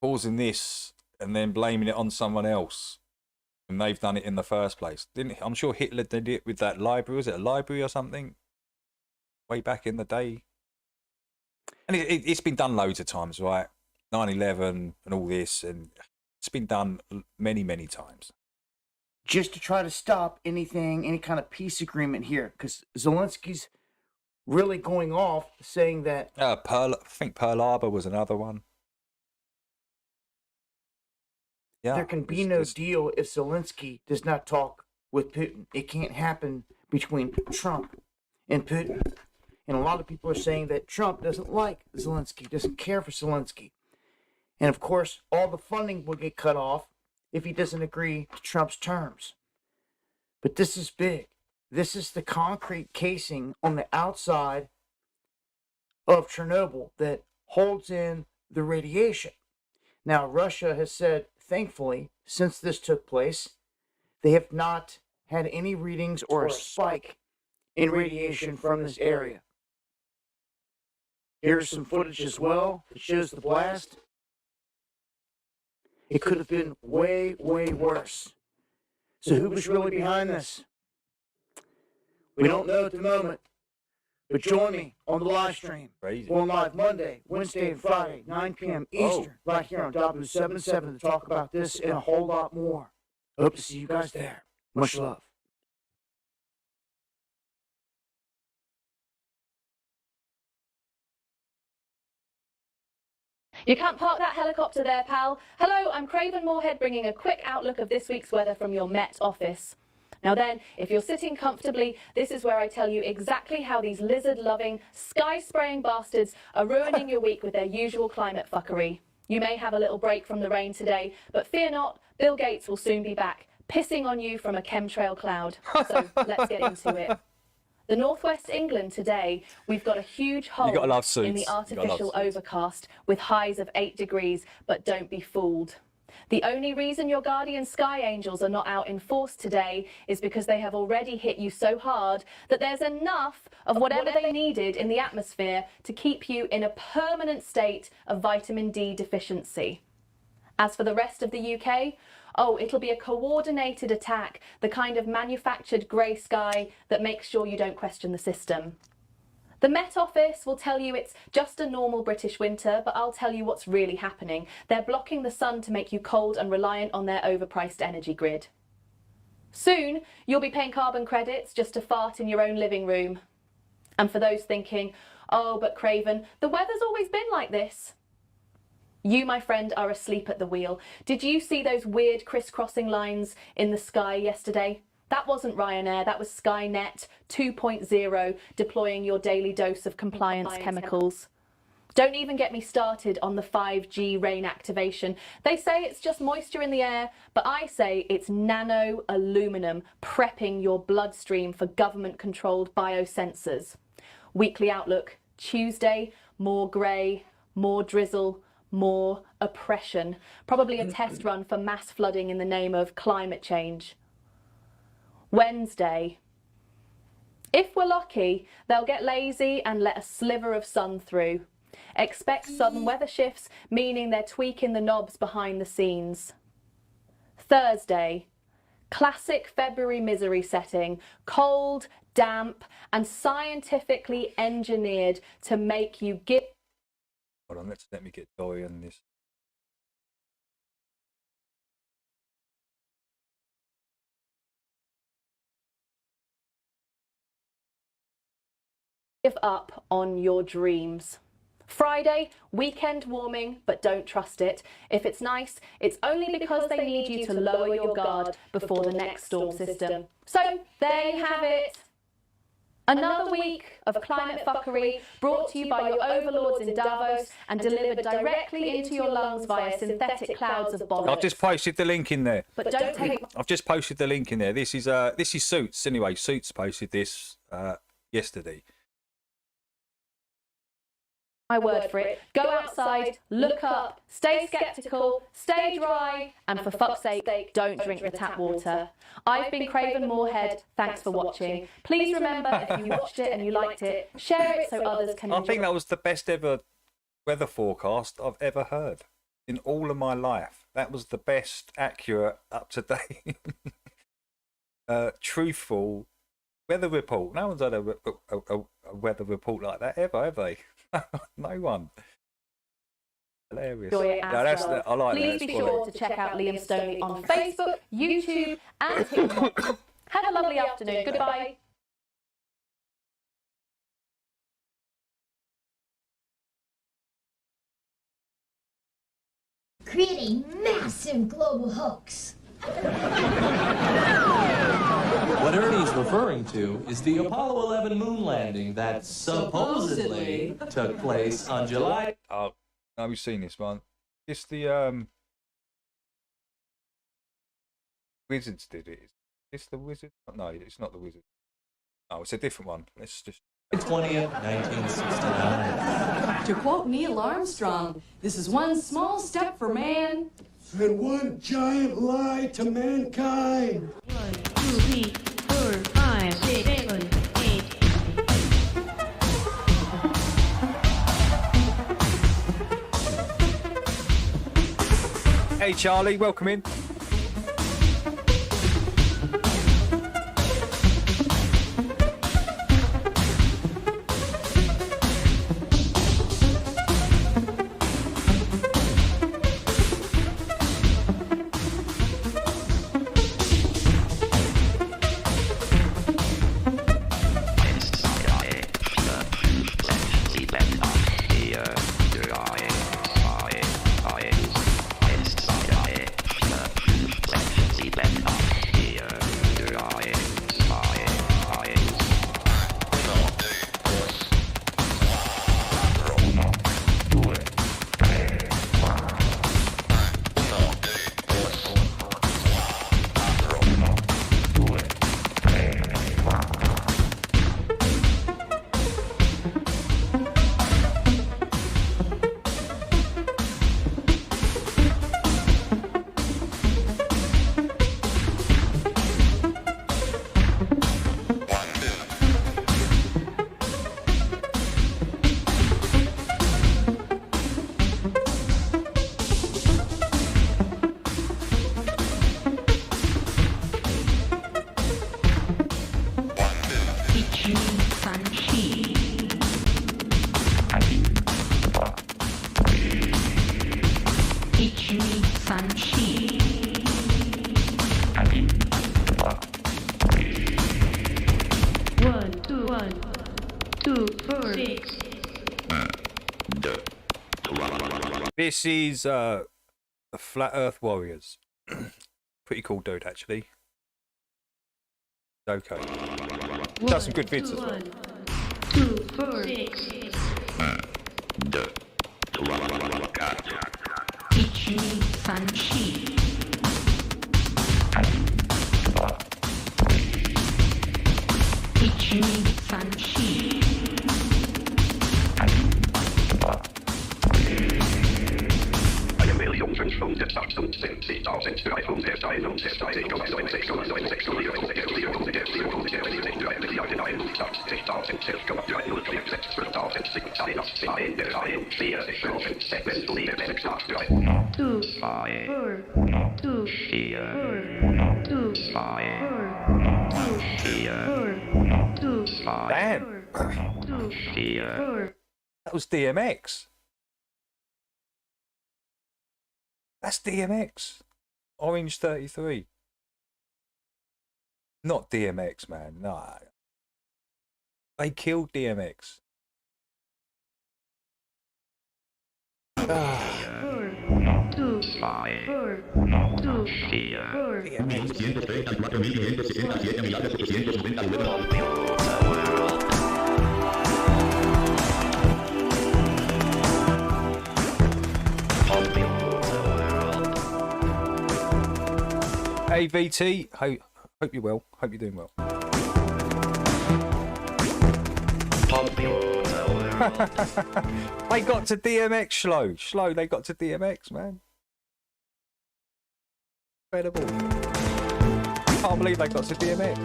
Causing this and then blaming it on someone else, and they've done it in the first place. I'm sure Hitler did it with that library. Was it a library or something? Way back in the day. And it's been done loads of times, right? 9/11 and all this, and it's been done many, many times. Just to try to stop anything, any kind of peace agreement here, because Zelensky's really going off saying that... I think Pearl Harbor was another one. Yeah, there can be no deal if Zelensky does not talk with Putin. It can't happen between Trump and Putin. And a lot of people are saying that Trump doesn't like Zelensky, doesn't care for Zelensky. And of course, all the funding will get cut off if he doesn't agree to Trump's terms. But this is big. This is the concrete casing on the outside of Chernobyl that holds in the radiation. Now, Russia has said, thankfully, since this took place, they have not had any readings or a spike in radiation from this area. Here's some footage as well that shows the blast. It could have been way, way worse. So who was really behind this? We don't know at the moment. But join me on the live stream. Going live Monday, Wednesday, and Friday, 9 p.m. Eastern, right here on W77 to talk about this and a whole lot more. Hope to see you guys there. Much love. You can't park that helicopter there, pal. Hello, I'm Craven Moorhead bringing a quick outlook of this week's weather from your Met office. Now then, if you're sitting comfortably, this is where I tell you exactly how these lizard-loving, sky-spraying bastards are ruining your week with their usual climate fuckery. You may have a little break from the rain today, but fear not, Bill Gates will soon be back, pissing on you from a chemtrail cloud. So let's get into it. The northwest England today, we've got a huge hole in the artificial overcast with highs of 8 degrees, but don't be fooled. The only reason your guardian sky angels are not out in force today is because they have already hit you so hard that there's enough of whatever they needed in the atmosphere to keep you in a permanent state of vitamin D deficiency. As for the rest of the UK, oh, it'll be a coordinated attack, the kind of manufactured grey sky that makes sure you don't question the system. The Met Office will tell you it's just a normal British winter, but I'll tell you what's really happening. They're blocking the sun to make you cold and reliant on their overpriced energy grid. Soon, you'll be paying carbon credits just to fart in your own living room. And for those thinking, oh, but Craven, the weather's always been like this. You, my friend, are asleep at the wheel. Did you see those weird crisscrossing lines in the sky yesterday? That wasn't Ryanair, that was Skynet 2.0, deploying your daily dose of compliance chemicals. Don't even get me started on the 5G rain activation. They say it's just moisture in the air, but I say it's nano aluminum prepping your bloodstream for government-controlled biosensors. Weekly Outlook, Tuesday, more grey, more drizzle, more oppression. Probably a test run for mass flooding in the name of climate change. Wednesday. If we're lucky, they'll get lazy and let a sliver of sun through. Expect sudden weather shifts, meaning they're tweaking the knobs behind the scenes. Thursday. Classic February misery setting. Cold, damp, and scientifically engineered to make you give... Hold on, let me get Dory on this. Give up on your dreams. Friday, weekend warming, but don't trust it. If it's nice, it's only because they need you to lower your guard before the next storm system. So, there you have it. Another week of climate fuckery brought to you by your overlords in Davos and delivered directly into your lungs via synthetic clouds of bollocks. I've just posted the link in there. But don't take... I've just posted the link in there. This is Suits. Anyway, Suits posted this yesterday. My word for it. Go outside, look up, stay sceptical, stay dry, and for fuck's sake, don't drink the tap water. I've been Craven Moorhead. Thanks for watching. Please remember, if you watched it and you liked it, share it so others can enjoy. I think that was the best ever weather forecast I've ever heard in all of my life. That was the best, accurate, up-to-date, truthful weather report. No one's had a weather report like that ever, have they? No one. Hilarious. I like Please be sure to check out Liam Stoney on Facebook, YouTube, and TikTok. Have a lovely afternoon. Goodbye. Create a massive global hoax. What Ernie's referring to is the Apollo 11 moon landing that supposedly took place on July... Oh, no, we've seen this one. It's the Wizards did it. Is this the Wizards? No, it's not the Wizards. No, it's a different one. Let's just... 20th, 1969. To quote Neil Armstrong, this is one small step for man... and one giant lie to mankind. 1, 2, 3, 4, 5, 6, 7, 8. Hey Charlie, welcome in. This is the Flat Earth Warriors. Pretty cool dude, actually. Okay. Does some good vids as well. 2, 4, 6. Teach me fun sheep. Teach me fun sheep. Damn. That was DMX. That's DMX. Orange 33. Not DMX, man. No. They killed DMX. Hey VT, hope you're well. Hope you're doing well. They got to DMX, Shlow. They got to DMX, man. Incredible. Can't believe they got to DMX.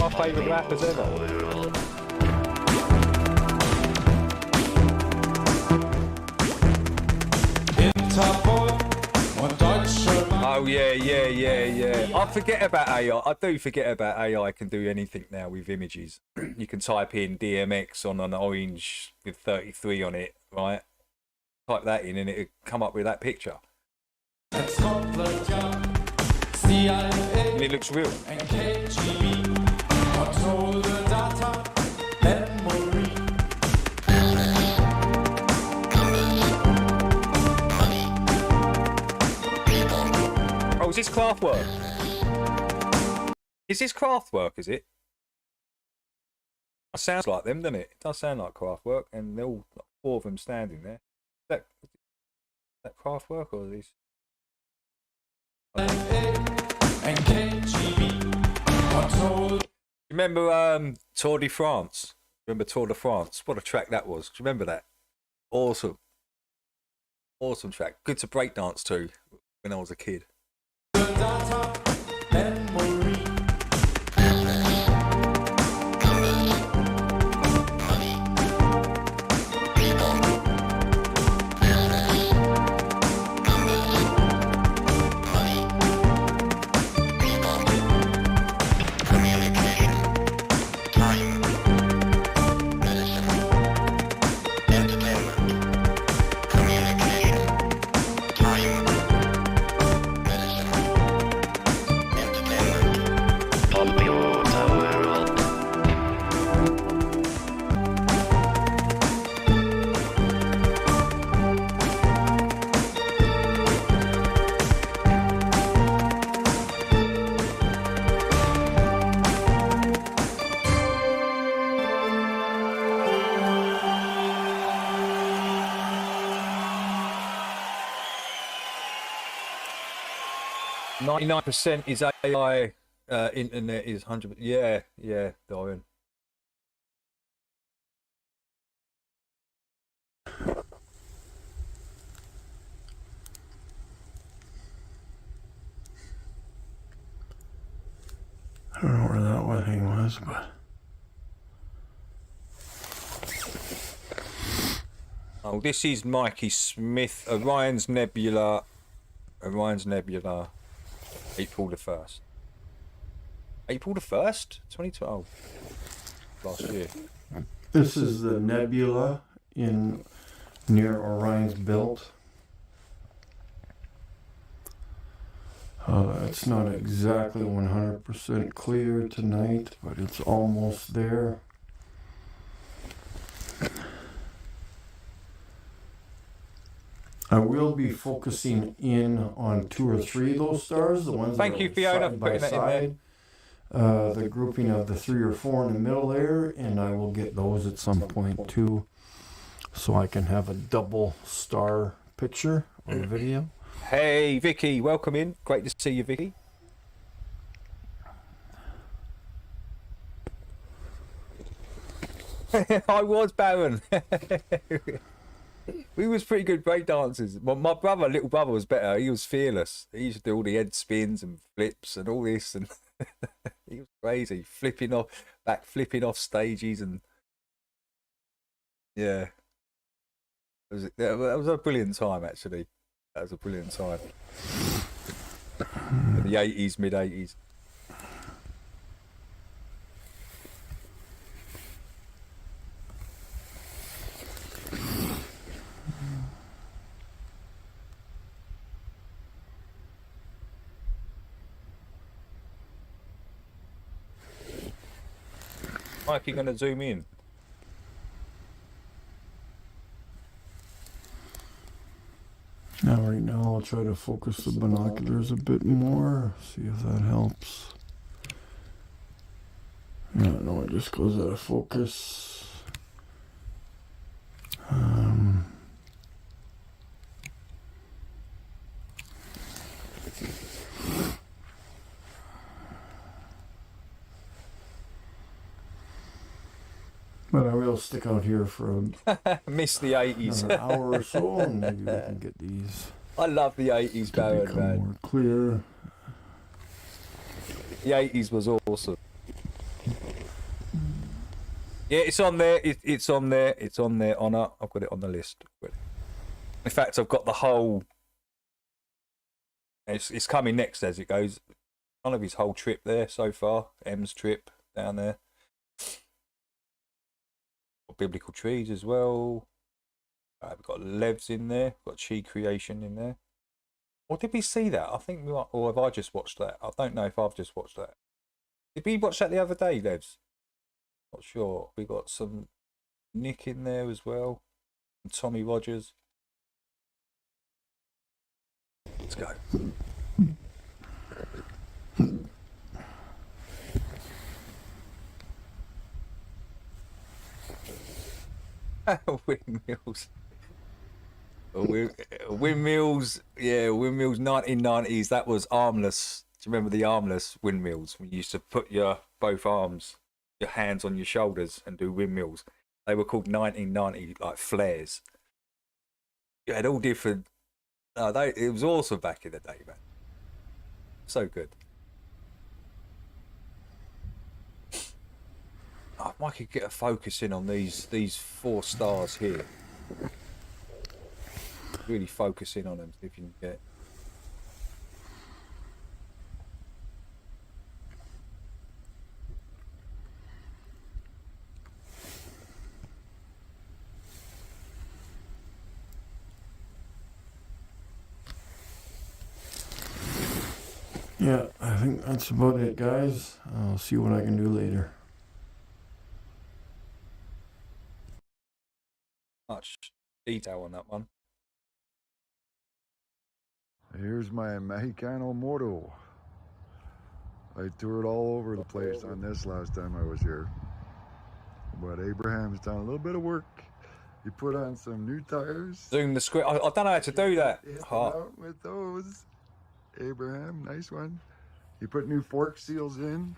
My favourite rappers ever. Oh yeah. I forget about AI. I do forget about AI can do anything now with images. You can type in DMX on an orange with 33 on it, right? Type that in and it'll come up with that picture. And it looks real. Oh, is this craft work? Is this craft work, is it? It sounds like them, doesn't it? It does sound like craft work, and they're all like, 4 of them standing there. Is that craft work, or is this? Remember Tour de France? Remember Tour de France? What a track that was. Do you remember that? Awesome. Awesome track. Good to breakdance to when I was a kid. %, is AI, internet is 100%. Yeah, Dorian. I don't know where that wedding was, but... Oh, this is Mikey Smith, Orion's Nebula, April the 1st. April the 1st? 2012. Last year. This is the nebula near Orion's belt. It's not exactly 100% clear tonight, but it's almost there. I will be focusing in on 2 or 3 of those stars, the ones that are side by side. The grouping of the 3 or 4 in the middle there, and I will get those at some point too, so I can have a double star picture or video. Hey, Vicky, welcome in. Great to see you, Vicky. I was Baron. We was pretty good break dancers. My brother, little brother, was better. He was fearless. He used to do all the head spins and flips and all this, and he was crazy, flipping off stages, and yeah, that was a brilliant time actually. That was a brilliant time. The 80s, mid 80s. Mike, you gonna zoom in? Now, right now, I'll try to focus the binoculars a bit more, see if that helps. Yeah, no, it just goes out of focus. But I will stick out here for miss the 80s. An hour or so, and maybe we can get these. I love the 80s, Baron, man. More clear. The 80s was awesome. Yeah, it's on there. It's on there. It's on there. Honor. I've got it on the list. In fact, I've got the whole. It's coming next as it goes. Kind of his whole trip there so far. M's trip down there. Biblical trees as well. We've got Levs in there. We've got Chi Creation in there. Or did we see that? I think we might, or have I just watched that? I don't know if I've just watched that. Did we watch that the other day, Levs? Not sure. We got some Nick in there as well. And Tommy Rogers. Let's go. Windmills. Windmills, yeah, windmills 1990s. That was armless. Do you remember the armless windmills? When you used to put both arms, your hands on your shoulders and do windmills. They were called 1990 like flares. You had all different. It was awesome back in the day, man. So good. Oh, I could get a focus in on these 4 stars here. Really focus in on them, see if you can get. Yeah, I think that's about it, guys. I'll see what I can do later. Much detail on that one. Here's my Mexicano Moto. I toured all over the place on this last time I was here. But Abraham's done a little bit of work. He put on some new tires. Zoom the screen. I don't know how to do that. Out with those. Abraham, nice one. He put new fork seals in.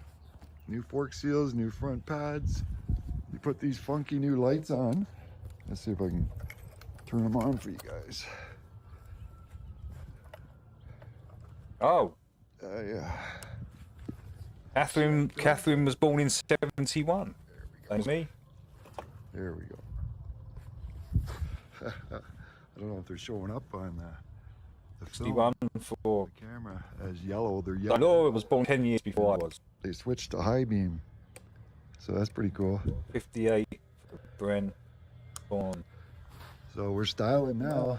New fork seals, new front pads. He put these funky new lights on. Let's see if I can turn them on for you guys. Oh. Yeah. Catherine was born in 71. Thanks me. There we go. I don't know if they're showing up on the film. 61 for the camera as yellow. They're yellow. I know it was born 10 years before I was. They switched to high beam, so that's pretty cool. 58 for Bren. Born. So we're styling now.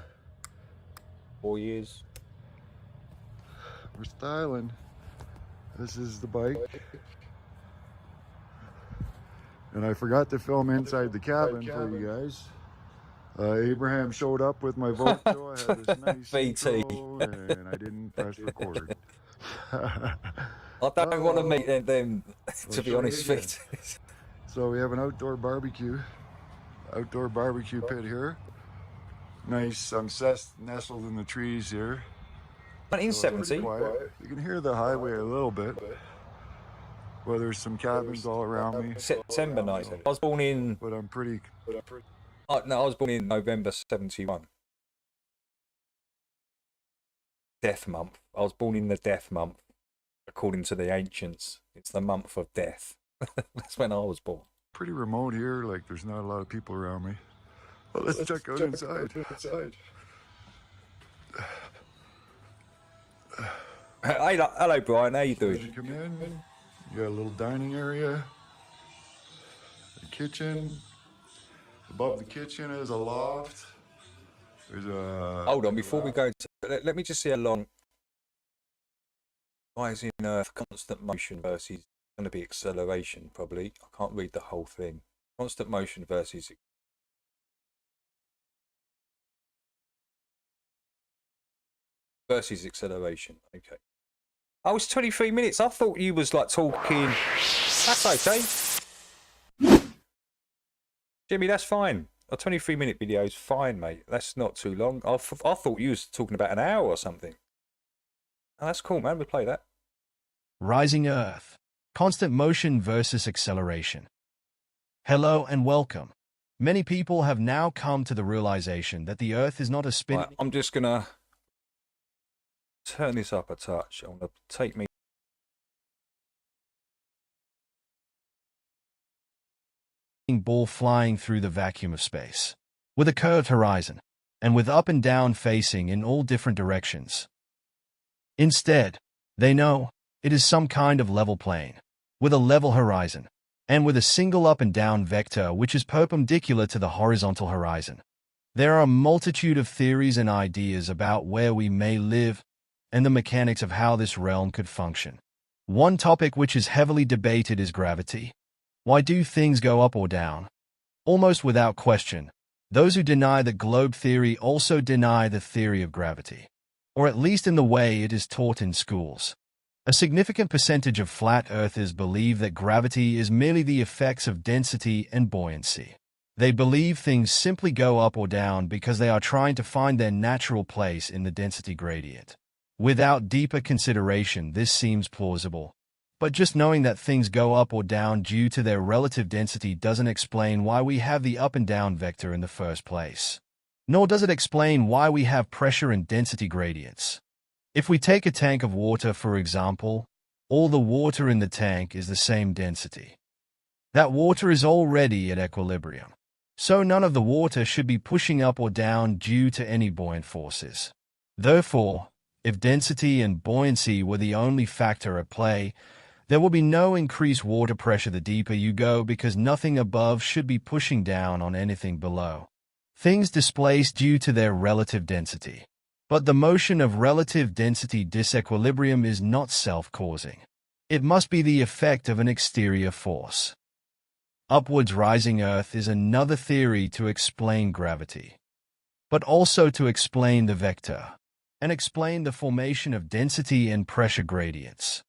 4 years. We're styling. This is the bike. And I forgot to film inside the cabin for you guys. Abraham showed up with my Voto. I had this nice VT. intro, and I didn't press record. I don't want to meet them to be honest, again. VT. So we have an outdoor barbecue pit here. Nice, I'm nestled in the trees here. 1970. Quiet. You can hear the highway a little bit. Well, there's some cabins all around me. September 19. I was born in. But I'm pretty. No, I was born in November 71. Death month. I was born in the death month, according to the ancients. It's the month of death. That's when I was born. Pretty remote here. Like there's not a lot of people around me. Well, let's check out inside. Hey, hello, Brian. How you doing? You come in. You got a little dining area. A kitchen. Above the kitchen is a loft. There's a. Hold on, before we go into, let me just see how long. Rising Earth, constant motion versus going to be acceleration. Probably. I can't read the whole thing. Constant motion versus. Versus acceleration. Okay. Oh, it's 23 minutes. I thought you was like talking. That's okay. Jimmy, that's fine. A 23-minute video is fine, mate. That's not too long. I thought you was talking about an hour or something. Oh, that's cool, man. We'll play that. Rising Earth. Constant motion versus acceleration. Hello and welcome. Many people have now come to the realization that the Earth is not a spin. Right, I'm just going to turn this up a touch. I want to take me. Ball flying through the vacuum of space, with a curved horizon, and with up and down facing in all different directions. Instead, they know it is some kind of level plane, with a level horizon, and with a single up and down vector which is perpendicular to the horizontal horizon. There are a multitude of theories and ideas about where we may live, and the mechanics of how this realm could function. One topic which is heavily debated is gravity. Why do things go up or down? Almost without question, those who deny the globe theory also deny the theory of gravity, or at least in the way it is taught in schools. A significant percentage of flat earthers believe that gravity is merely the effects of density and buoyancy. They believe things simply go up or down because they are trying to find their natural place in the density gradient. Without deeper consideration, this seems plausible. But just knowing that things go up or down due to their relative density doesn't explain why we have the up and down vector in the first place. Nor does it explain why we have pressure and density gradients. If we take a tank of water, for example, all the water in the tank is the same density. That water is already at equilibrium. So none of the water should be pushing up or down due to any buoyant forces. Therefore, if density and buoyancy were the only factor at play, there will be no increased water pressure the deeper you go because nothing above should be pushing down on anything below. Things displace due to their relative density. But the motion of relative density disequilibrium is not self-causing. It must be the effect of an exterior force. Upwards rising Earth is another theory to explain gravity, but also to explain the vector, and explain the formation of density and pressure gradients.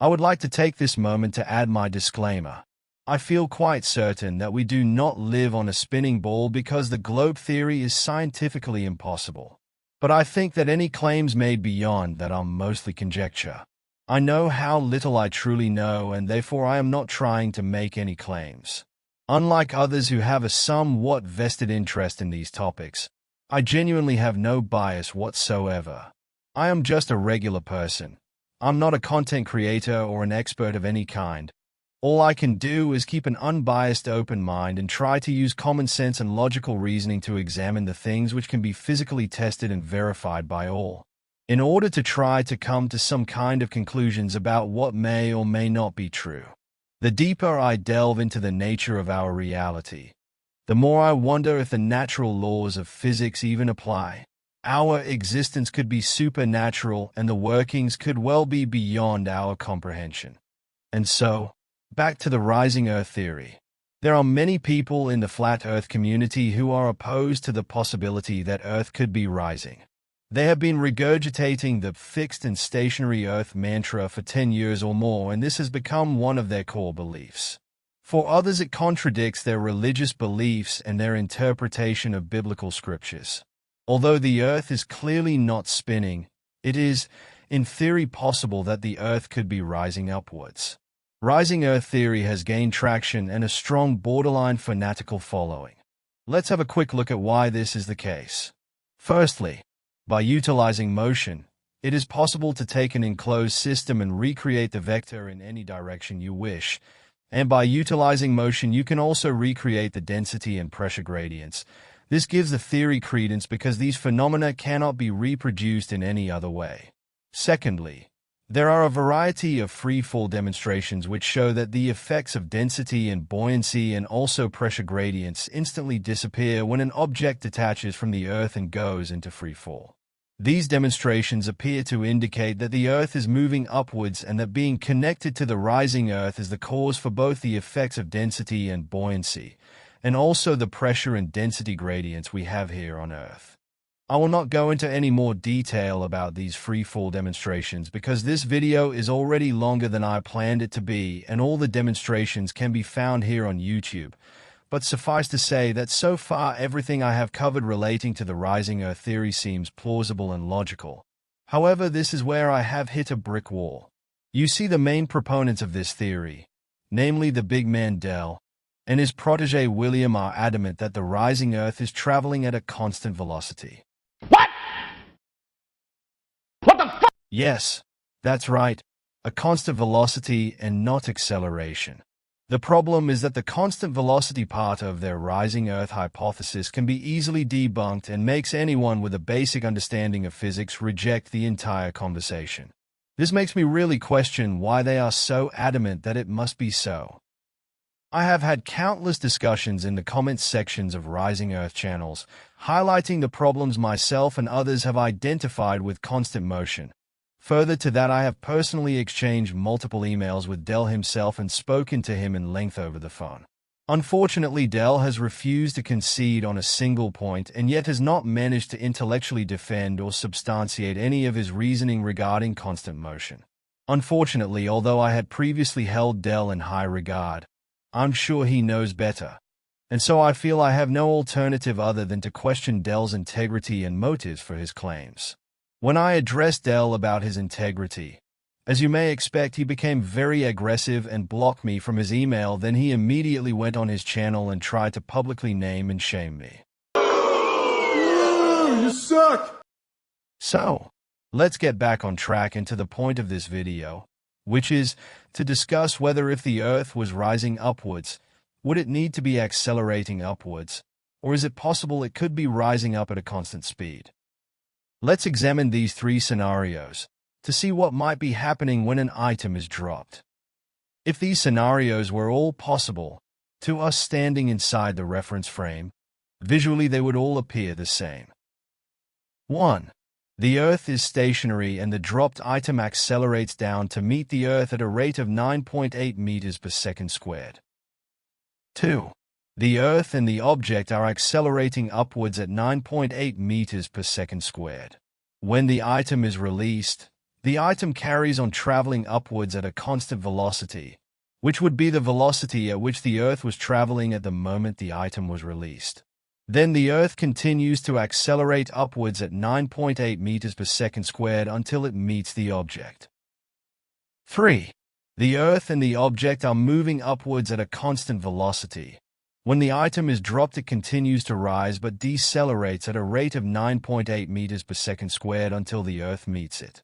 I would like to take this moment to add my disclaimer. I feel quite certain that we do not live on a spinning ball because the globe theory is scientifically impossible. But I think that any claims made beyond that are mostly conjecture. I know how little I truly know, and therefore I am not trying to make any claims. Unlike others who have a somewhat vested interest in these topics, I genuinely have no bias whatsoever. I am just a regular person. I'm not a content creator or an expert of any kind. All I can do is keep an unbiased open mind and try to use common sense and logical reasoning to examine the things which can be physically tested and verified by all, in order to try to come to some kind of conclusions about what may or may not be true. The deeper I delve into the nature of our reality, the more I wonder if the natural laws of physics even apply. Our existence could be supernatural and the workings could well be beyond our comprehension. And so, back to the rising Earth theory. There are many people in the flat Earth community who are opposed to the possibility that Earth could be rising. They have been regurgitating the fixed and stationary Earth mantra for 10 years or more, and this has become one of their core beliefs. For others, it contradicts their religious beliefs and their interpretation of biblical scriptures. Although the Earth is clearly not spinning, it is, in theory, possible that the Earth could be rising upwards. Rising Earth theory has gained traction and a strong borderline fanatical following. Let's have a quick look at why this is the case. Firstly, by utilizing motion, it is possible to take an enclosed system and recreate the vector in any direction you wish. And by utilizing motion, you can also recreate the density and pressure gradients. This gives the theory credence because these phenomena cannot be reproduced in any other way. Secondly, there are a variety of free-fall demonstrations which show that the effects of density and buoyancy and also pressure gradients instantly disappear when an object detaches from the Earth and goes into free fall. These demonstrations appear to indicate that the Earth is moving upwards and that being connected to the rising Earth is the cause for both the effects of density and buoyancy, and also the pressure and density gradients we have here on Earth. I will not go into any more detail about these free-fall demonstrations because this video is already longer than I planned it to be, and all the demonstrations can be found here on YouTube. But suffice to say that so far everything I have covered relating to the rising Earth theory seems plausible and logical. However, this is where I have hit a brick wall. You see, the main proponents of this theory, namely the big man Dell and his protege William, are adamant that the rising Earth is traveling at a constant velocity. What? What the fuck? Yes, that's right. A constant velocity and not acceleration. The problem is that the constant velocity part of their rising Earth hypothesis can be easily debunked and makes anyone with a basic understanding of physics reject the entire conversation. This makes me really question why they are so adamant that it must be so. I have had countless discussions in the comments sections of Rising Earth channels, highlighting the problems myself and others have identified with constant motion. Further to that, I have personally exchanged multiple emails with Dell himself and spoken to him in length over the phone. Unfortunately, Dell has refused to concede on a single point and yet has not managed to intellectually defend or substantiate any of his reasoning regarding constant motion. Unfortunately, although I had previously held Dell in high regard, I'm sure he knows better, and so I feel I have no alternative other than to question Dell's integrity and motives for his claims. When I addressed Dell about his integrity, as you may expect, he became very aggressive and blocked me from his email. Then he immediately went on his channel and tried to publicly name and shame me. You suck! So, let's get back on track and to the point of this video, which is to discuss whether if the Earth was rising upwards, would it need to be accelerating upwards, or is it possible it could be rising up at a constant speed? Let's examine these three scenarios to see what might be happening when an item is dropped. If these scenarios were all possible to us standing inside the reference frame, visually they would all appear the same. 1. The Earth is stationary and the dropped item accelerates down to meet the Earth at a rate of 9.8 meters per second squared. 2. The Earth and the object are accelerating upwards at 9.8 meters per second squared. When the item is released, the item carries on traveling upwards at a constant velocity, which would be the velocity at which the Earth was traveling at the moment the item was released. Then the Earth continues to accelerate upwards at 9.8 meters per second squared until it meets the object. 3. The Earth and the object are moving upwards at a constant velocity. When the item is dropped, it continues to rise but decelerates at a rate of 9.8 meters per second squared until the Earth meets it.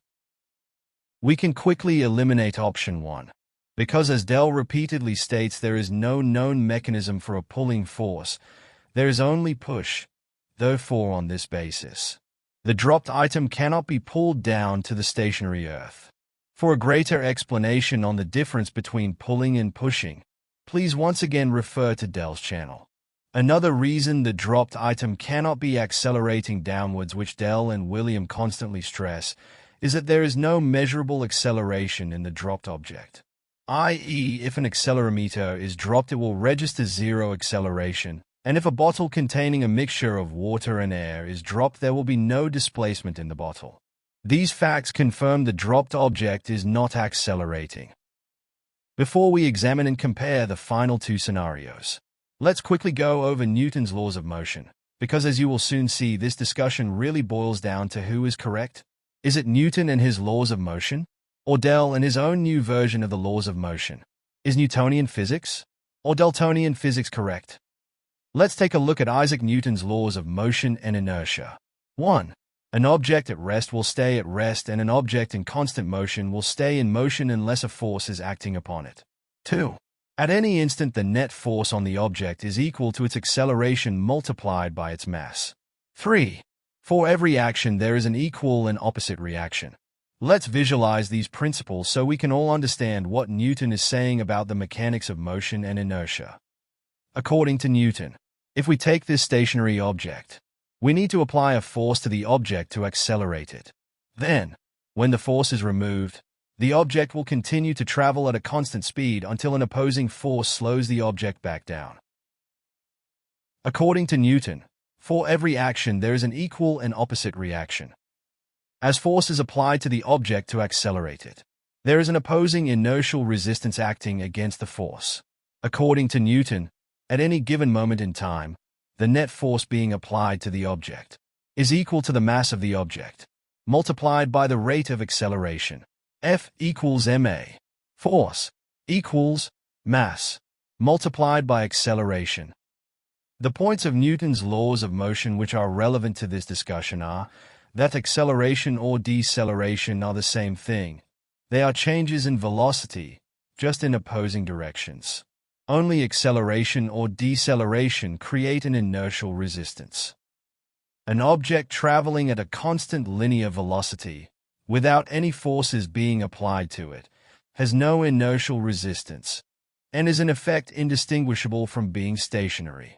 We can quickly eliminate option 1, because as Dell repeatedly states, there is no known mechanism for a pulling force. There is only push. Therefore, on this basis, the dropped item cannot be pulled down to the stationary Earth. For a greater explanation on the difference between pulling and pushing, please once again refer to Dell's channel. Another reason the dropped item cannot be accelerating downwards, which Dell and William constantly stress, is that there is no measurable acceleration in the dropped object. I.e., if an accelerometer is dropped, it will register zero acceleration, and if a bottle containing a mixture of water and air is dropped, there will be no displacement in the bottle. These facts confirm the dropped object is not accelerating. Before we examine and compare the final two scenarios, let's quickly go over Newton's laws of motion, because as you will soon see, this discussion really boils down to who is correct. Is it Newton and his laws of motion? Or Dell and his own new version of the laws of motion? Is Newtonian physics or Daltonian physics correct? Let's take a look at Isaac Newton's laws of motion and inertia. 1. An object at rest will stay at rest, and an object in constant motion will stay in motion unless a force is acting upon it. 2. At any instant, the net force on the object is equal to its acceleration multiplied by its mass. 3. For every action, there is an equal and opposite reaction. Let's visualize these principles so we can all understand what Newton is saying about the mechanics of motion and inertia. According to Newton, if we take this stationary object, we need to apply a force to the object to accelerate it. Then, when the force is removed, the object will continue to travel at a constant speed until an opposing force slows the object back down. According to Newton, for every action there is an equal and opposite reaction. As force is applied to the object to accelerate it, there is an opposing inertial resistance acting against the force. According to Newton, at any given moment in time, the net force being applied to the object is equal to the mass of the object, multiplied by the rate of acceleration. F equals ma. Force equals mass, multiplied by acceleration. The points of Newton's laws of motion which are relevant to this discussion are that acceleration or deceleration are the same thing. They are changes in velocity, just in opposing directions. Only acceleration or deceleration create an inertial resistance. An object traveling at a constant linear velocity, without any forces being applied to it, has no inertial resistance, and is in effect indistinguishable from being stationary.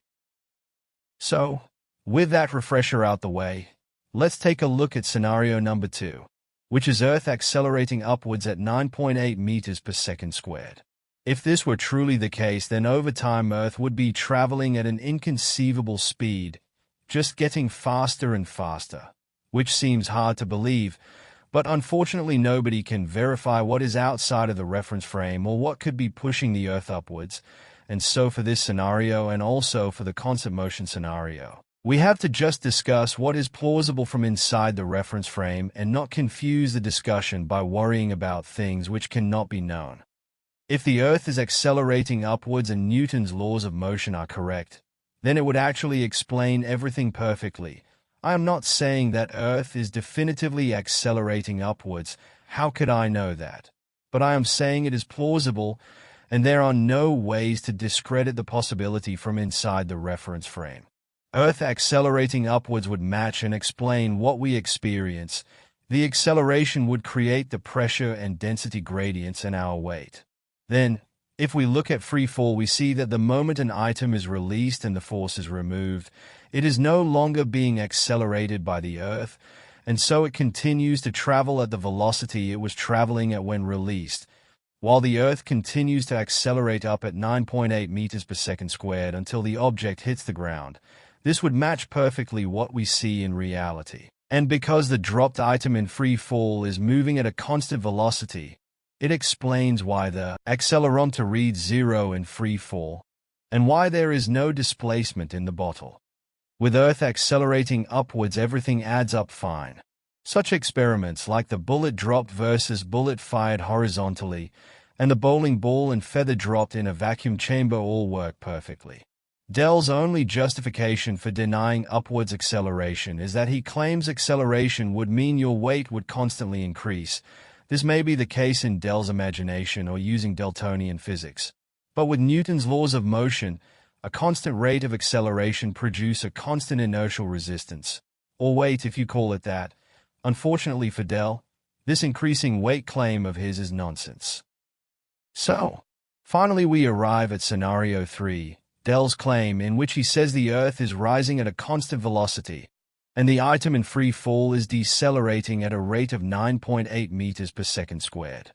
So, with that refresher out the way, let's take a look at scenario number 2, which is Earth accelerating upwards at 9.8 meters per second squared. If this were truly the case, then over time Earth would be traveling at an inconceivable speed, just getting faster and faster, which seems hard to believe, but unfortunately nobody can verify what is outside of the reference frame or what could be pushing the Earth upwards, and so for this scenario and also for the constant motion scenario, we have to just discuss what is plausible from inside the reference frame and not confuse the discussion by worrying about things which cannot be known. If the Earth is accelerating upwards and Newton's laws of motion are correct, then it would actually explain everything perfectly. I am not saying that Earth is definitively accelerating upwards. How could I know that? But I am saying it is plausible, and there are no ways to discredit the possibility from inside the reference frame. Earth accelerating upwards would match and explain what we experience. The acceleration would create the pressure and density gradients in our weight. Then, if we look at free fall, we see that the moment an item is released and the force is removed, it is no longer being accelerated by the Earth, and so it continues to travel at the velocity it was traveling at when released, while the Earth continues to accelerate up at 9.8 meters per second squared until the object hits the ground. This would match perfectly what we see in reality. And because the dropped item in free fall is moving at a constant velocity, it explains why the accelerometer reads 0 in free fall, and why there is no displacement in the bottle. With Earth accelerating upwards, everything adds up fine. Such experiments like the bullet dropped versus bullet fired horizontally, and the bowling ball and feather dropped in a vacuum chamber all work perfectly. Dell's only justification for denying upwards acceleration is that he claims acceleration would mean your weight would constantly increase. This may be the case in Dell's imagination or using Daltonian physics. But with Newton's laws of motion, a constant rate of acceleration produces a constant inertial resistance, or weight if you call it that. Unfortunately for Dell, this increasing weight claim of his is nonsense. So, finally we arrive at scenario 3, Dell's claim in which he says the Earth is rising at a constant velocity, and the item in free fall is decelerating at a rate of 9.8 meters per second squared.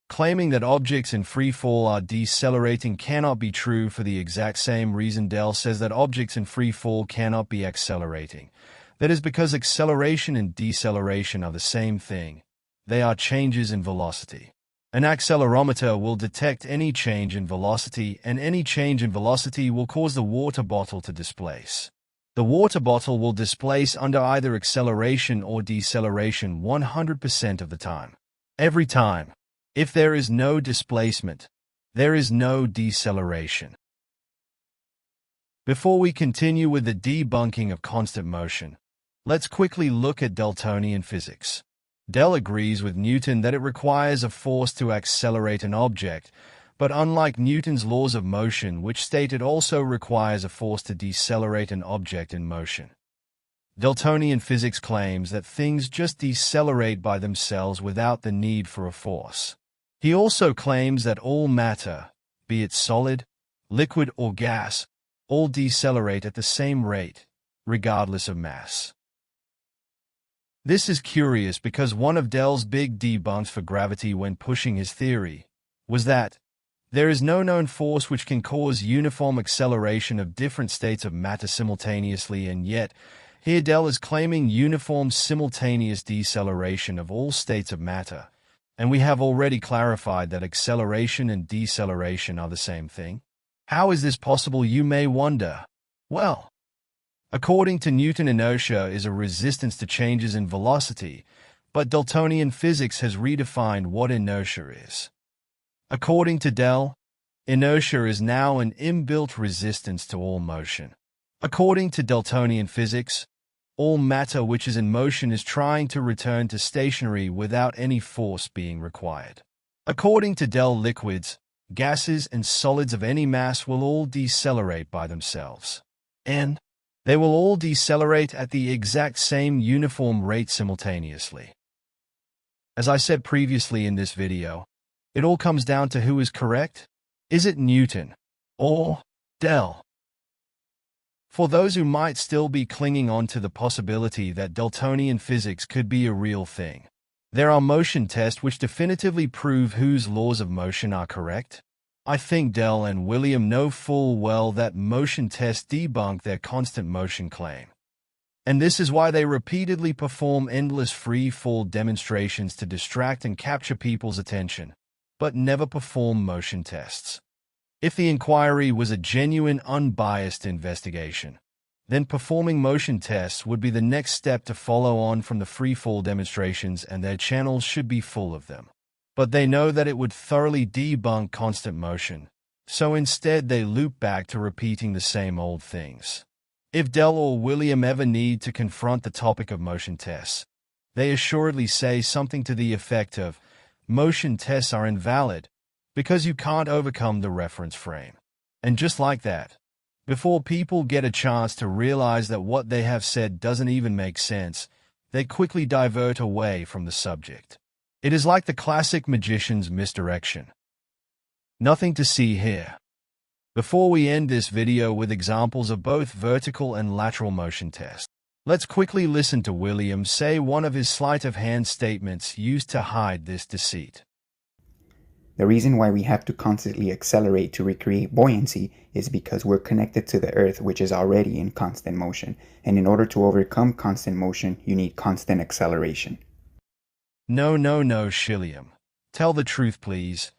Claiming that objects in free fall are decelerating cannot be true for the exact same reason Dell says that objects in free fall cannot be accelerating. That is because acceleration and deceleration are the same thing. They are changes in velocity. An accelerometer will detect any change in velocity, and any change in velocity will cause the water bottle to displace. The water bottle will displace under either acceleration or deceleration 100% of the time. Every time. If there is no displacement, there is no deceleration. Before we continue with the debunking of constant motion, let's quickly look at Daltonian physics. Dell agrees with Newton that it requires a force to accelerate an object, but unlike Newton's laws of motion, which state it also requires a force to decelerate an object in motion, Daltonian physics claims that things just decelerate by themselves without the need for a force. He also claims that all matter, be it solid, liquid, or gas, all decelerate at the same rate, regardless of mass. This is curious because one of Dell's big debunks for gravity when pushing his theory was that there is no known force which can cause uniform acceleration of different states of matter simultaneously, and yet here Dell is claiming uniform simultaneous deceleration of all states of matter. And we have already clarified that acceleration and deceleration are the same thing. How is this possible, you may wonder? Well, according to Newton, inertia is a resistance to changes in velocity, but Daltonian physics has redefined what inertia is. According to Dell, inertia is now an inbuilt resistance to all motion. According to Daltonian physics, all matter which is in motion is trying to return to stationary without any force being required. According to Dell, liquids, gases, and solids of any mass will all decelerate by themselves. And they will all decelerate at the exact same uniform rate simultaneously. As I said previously in this video, it all comes down to who is correct. Is it Newton or Dell? For those who might still be clinging on to the possibility that Daltonian physics could be a real thing, there are motion tests which definitively prove whose laws of motion are correct. I think Dell and William know full well that motion tests debunk their constant motion claim. And this is why they repeatedly perform endless free-fall demonstrations to distract and capture people's attention, but never perform motion tests. If the inquiry was a genuine, unbiased investigation, then performing motion tests would be the next step to follow on from the free-fall demonstrations, and their channels should be full of them. But they know that it would thoroughly debunk constant motion, so instead they loop back to repeating the same old things. If Dell or William ever need to confront the topic of motion tests, they assuredly say something to the effect of, "Motion tests are invalid, because you can't overcome the reference frame." And just like that, before people get a chance to realize that what they have said doesn't even make sense, they quickly divert away from the subject. It is like the classic magician's misdirection. Nothing to see here. Before we end this video with examples of both vertical and lateral motion tests, let's quickly listen to William say one of his sleight of hand statements used to hide this deceit. The reason why we have to constantly accelerate to recreate buoyancy is because we're connected to the Earth, which is already in constant motion. And in order to overcome constant motion, you need constant acceleration. No, Shilliam. Tell the truth, please.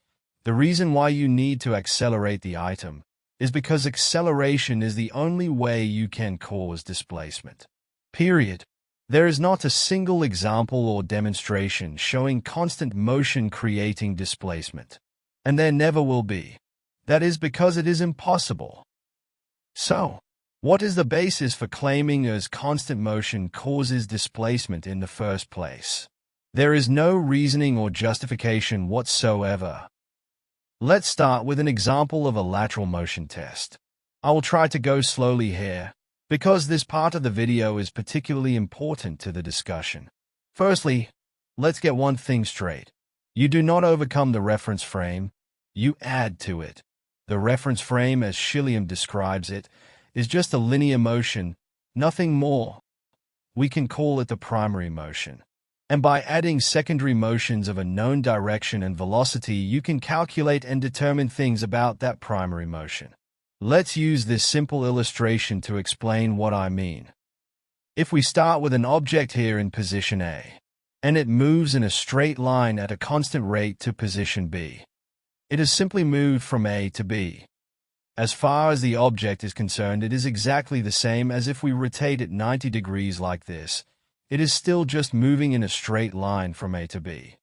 The reason why you need to accelerate the item is because acceleration is the only way you can cause displacement. Period. There is not a single example or demonstration showing constant motion creating displacement. And there never will be. That is because it is impossible. So, what is the basis for claiming as constant motion causes displacement in the first place? There is no reasoning or justification whatsoever. Let's start with an example of a lateral motion test. I will try to go slowly here, because this part of the video is particularly important to the discussion. Firstly, let's get one thing straight. You do not overcome the reference frame, you add to it. The reference frame, as Schilliam describes it, is just a linear motion, nothing more. We can call it the primary motion. And by adding secondary motions of a known direction and velocity, you can calculate and determine things about that primary motion. Let's use this simple illustration to explain what I mean. If we start with an object here in position A, and it moves in a straight line at a constant rate to position B, it has simply moved from A to B. As far as the object is concerned, it is exactly the same as if we rotate it 90 degrees like this. It is still just moving in a straight line from A to B.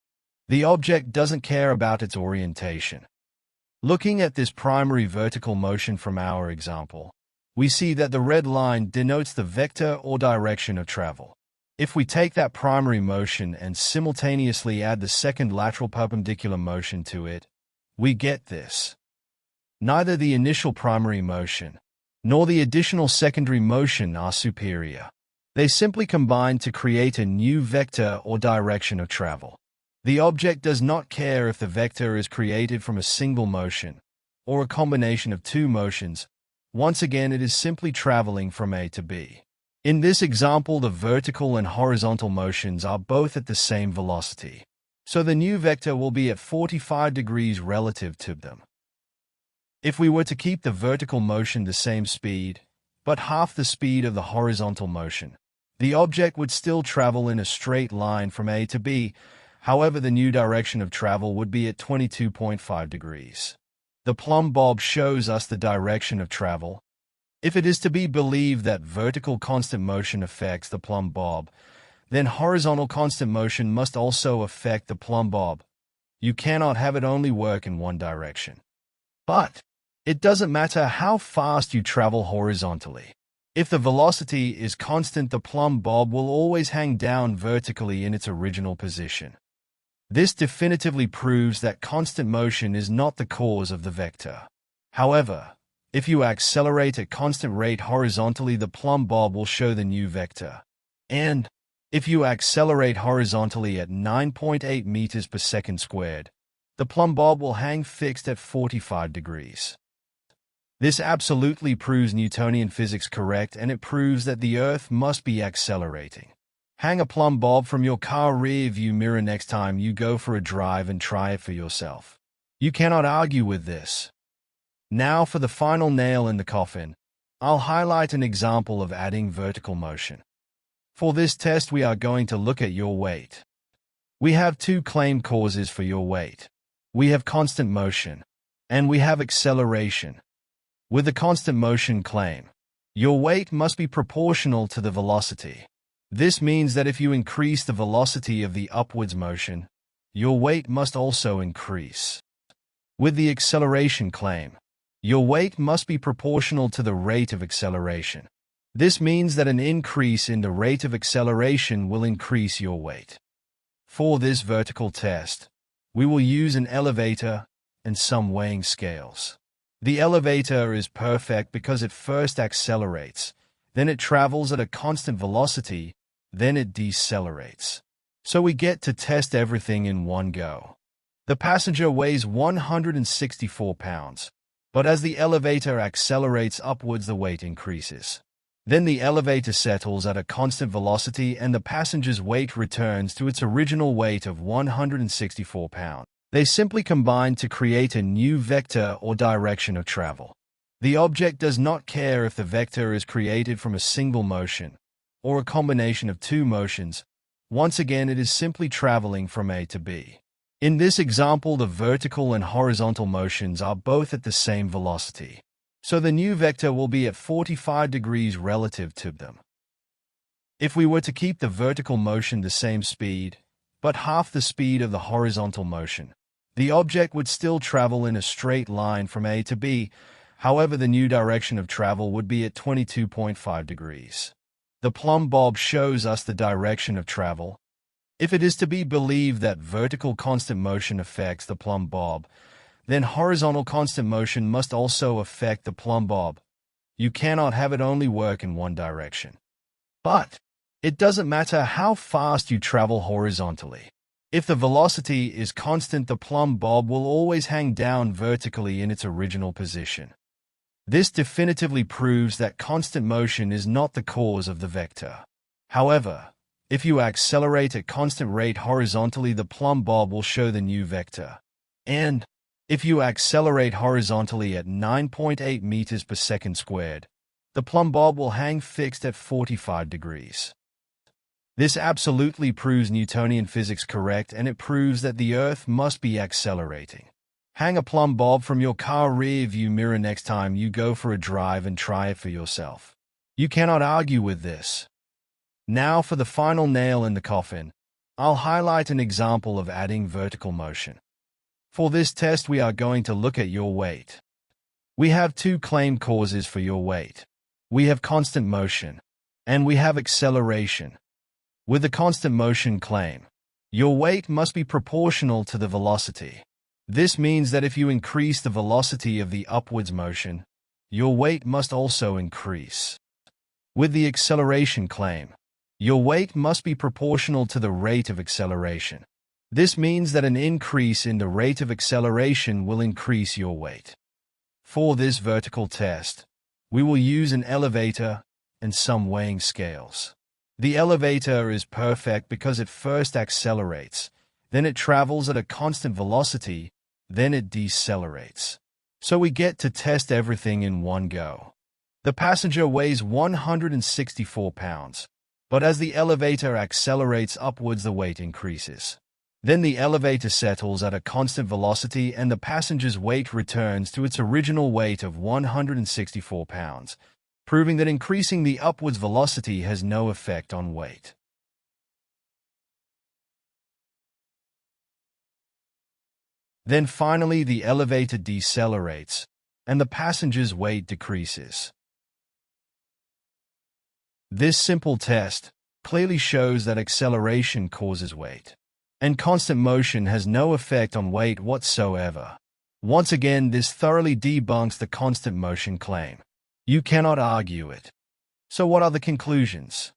The object doesn't care about its orientation. Looking at this primary vertical motion from our example, we see that the red line denotes the vector or direction of travel. If we take that primary motion and simultaneously add the second lateral perpendicular motion to it, we get this. Neither the initial primary motion nor the additional secondary motion are superior. They simply combine to create a new vector or direction of travel. The object does not care if the vector is created from a single motion or a combination of two motions. Once again, it is simply traveling from A to B. In this example, the vertical and horizontal motions are both at the same velocity, so the new vector will be at 45 degrees relative to them. If we were to keep the vertical motion the same speed, but half the speed of the horizontal motion, the object would still travel in a straight line from A to B. However, the new direction of travel would be at 22.5 degrees. The plumb bob shows us the direction of travel. If it is to be believed that vertical constant motion affects the plumb bob, then horizontal constant motion must also affect the plumb bob. You cannot have it only work in one direction. But it doesn't matter how fast you travel horizontally. If the velocity is constant, the plumb bob will always hang down vertically in its original position. This definitively proves that constant motion is not the cause of the vector. However, if you accelerate at constant rate horizontally, the plumb bob will show the new vector. And if you accelerate horizontally at 9.8 meters per second squared, the plumb bob will hang fixed at 45 degrees. This absolutely proves Newtonian physics correct, and it proves that the Earth must be accelerating. Hang a plumb bob from your car rear view mirror next time you go for a drive and try it for yourself. You cannot argue with this. Now for the final nail in the coffin, I'll highlight an example of adding vertical motion. For this test, we are going to look at your weight. We have two claim causes for your weight. We have constant motion, and we have acceleration. With the constant motion claim, your weight must be proportional to the velocity. This means that if you increase the velocity of the upwards motion, your weight must also increase. With the acceleration claim, your weight must be proportional to the rate of acceleration. This means that an increase in the rate of acceleration will increase your weight. For this vertical test, we will use an elevator and some weighing scales. The elevator is perfect because it first accelerates, then it travels at a constant velocity, then it decelerates. So we get to test everything in one go. The passenger weighs 164 pounds, but as the elevator accelerates upwards, the weight increases. Then the elevator settles at a constant velocity and the passenger's weight returns to its original weight of 164 pounds. They simply combine to create a new vector or direction of travel. The object does not care if the vector is created from a single motion or a combination of two motions. Once again, it is simply traveling from A to B. In this example, the vertical and horizontal motions are both at the same velocity, so the new vector will be at 45 degrees relative to them. If we were to keep the vertical motion the same speed, but half the speed of the horizontal motion, the object would still travel in a straight line from A to B. However, the new direction of travel would be at 22.5 degrees. The plumb bob shows us the direction of travel. If it is to be believed that vertical constant motion affects the plumb bob, then horizontal constant motion must also affect the plumb bob. You cannot have it only work in one direction. But it doesn't matter how fast you travel horizontally. If the velocity is constant, the plumb bob will always hang down vertically in its original position. This definitively proves that constant motion is not the cause of the vector. However, if you accelerate at constant rate horizontally, the plumb bob will show the new vector. And if you accelerate horizontally at 9.8 meters per second squared, the plumb bob will hang fixed at 45 degrees. This absolutely proves Newtonian physics correct, and it proves that the Earth must be accelerating. Hang a plumb bob from your car rear view mirror next time you go for a drive and try it for yourself. You cannot argue with this. Now for the final nail in the coffin, I'll highlight an example of adding vertical motion. For this test, we are going to look at your weight. We have two claimed causes for your weight. We have constant motion, and we have acceleration. With the constant motion claim, your weight must be proportional to the velocity. This means that if you increase the velocity of the upwards motion, your weight must also increase. With the acceleration claim, your weight must be proportional to the rate of acceleration. This means that an increase in the rate of acceleration will increase your weight. For this vertical test, we will use an elevator and some weighing scales. The elevator is perfect because it first accelerates, then it travels at a constant velocity, then it decelerates. So we get to test everything in one go. The passenger weighs 164 pounds, but as the elevator accelerates upwards, the weight increases. Then the elevator settles at a constant velocity and the passenger's weight returns to its original weight of 164 pounds, proving that increasing the upwards velocity has no effect on weight. Then finally, the elevator decelerates, and the passenger's weight decreases. This simple test clearly shows that acceleration causes weight, and constant motion has no effect on weight whatsoever. Once again, this thoroughly debunks the constant motion claim. You cannot argue it. So what are the conclusions?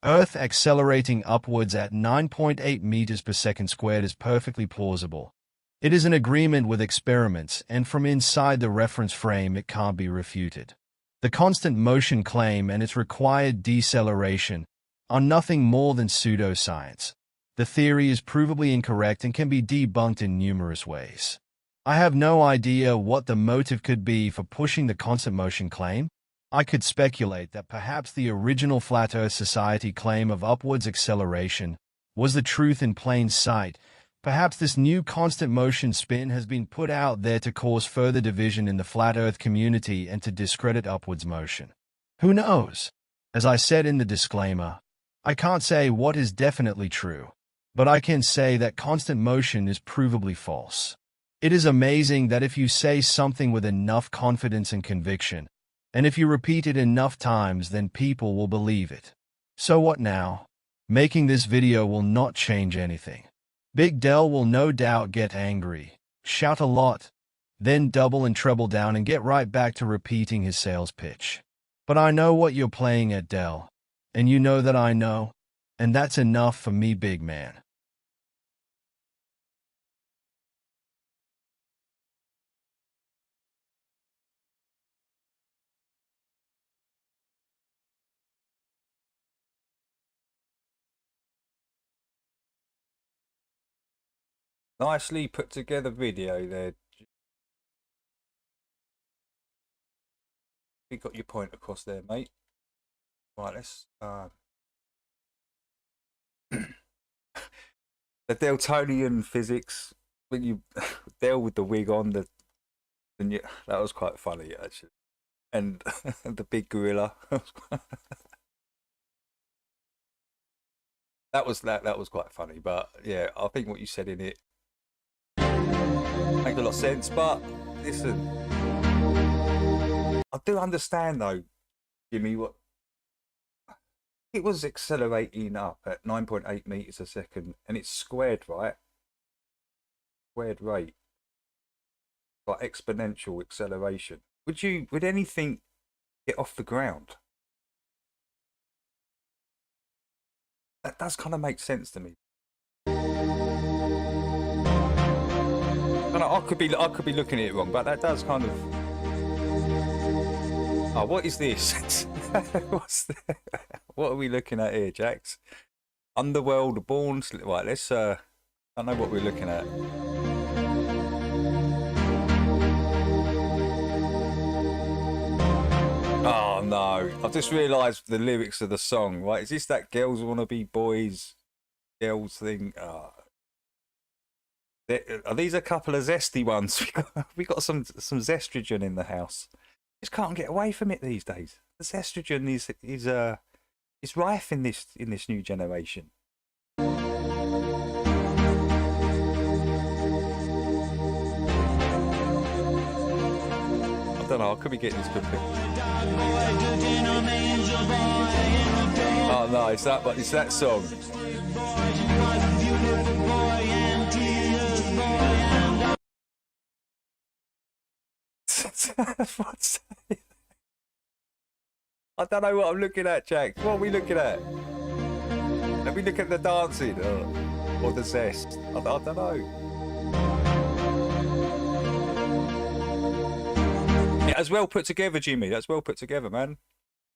Earth accelerating upwards at 9.8 meters per second squared is perfectly plausible. It is in agreement with experiments, and from inside the reference frame it can't be refuted. The constant motion claim and its required deceleration are nothing more than pseudoscience. The theory is provably incorrect and can be debunked in numerous ways. I have no idea what the motive could be for pushing the constant motion claim. I could speculate that perhaps the original Flat Earth Society claim of upwards acceleration was the truth in plain sight. Perhaps this new constant motion spin has been put out there to cause further division in the flat Earth community and to discredit upwards motion. Who knows? As I said in the disclaimer, I can't say what is definitely true, but I can say that constant motion is provably false. It is amazing that if you say something with enough confidence and conviction, and if you repeat it enough times, then people will believe it. So what now? Making this video will not change anything. Big Del will no doubt get angry, shout a lot, then double and treble down and get right back to repeating his sales pitch. But I know what you're playing at, Del, and you know that I know, and that's enough for me, big man. Nicely put together video there. You got your point across there, mate. Right, let's the Deltonian physics, when you Del with the wig on, that was quite funny actually, and the big gorilla. that was quite funny, but yeah, I think what you said in it makes a lot of sense. But listen, I do understand though, Jimmy, what it was accelerating up at 9.8 meters a second, and it's squared, right? Squared rate, like exponential acceleration. Would anything get off the ground? That does kind of make sense to me. could be looking at it wrong, but that does kind of. Oh, what is this? What's that? What are we looking at here, Jax? Underworld Born. Right, let's. I don't know what we're looking at. Oh no! I've just realised the lyrics of the song. Right, is this that girls wanna be boys, girls thing? Oh. Are these a couple of zesty ones? We got some zestrogen in the house. Just can't get away from it these days. The zestrogen is rife in this new generation. I don't know. I could be getting this good thing. Oh no, it's that song. What's that? I don't know what I'm looking at, Jack. What are we looking at? Are we looking at the dancing or the zest? I don't know. Yeah, that's well put together, Jimmy. That's well put together, man.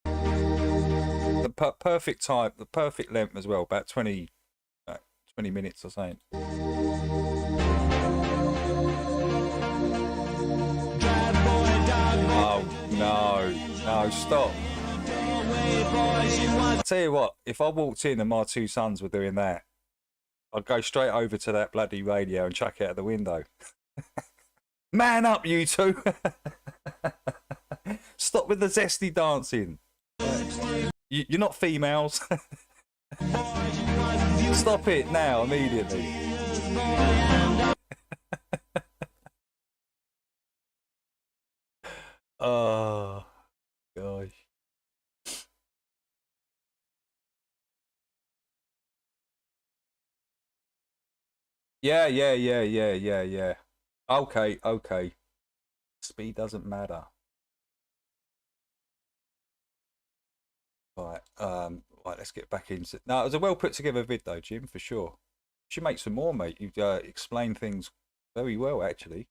The perfect time, the perfect length as well. About 20 minutes or something. Oh no, stop. I tell you what, if I walked in and my two sons were doing that, I'd go straight over to that bloody radio and chuck it out the window. Man up, you two. Stop with the zesty dancing. You're not females. Stop it now, immediately. Oh, gosh. Yeah. Okay. Speed doesn't matter. Right, let's get back into it. No, it was a well put together vid though, Jim, for sure. You should make some more, mate. You've explained things very well, actually.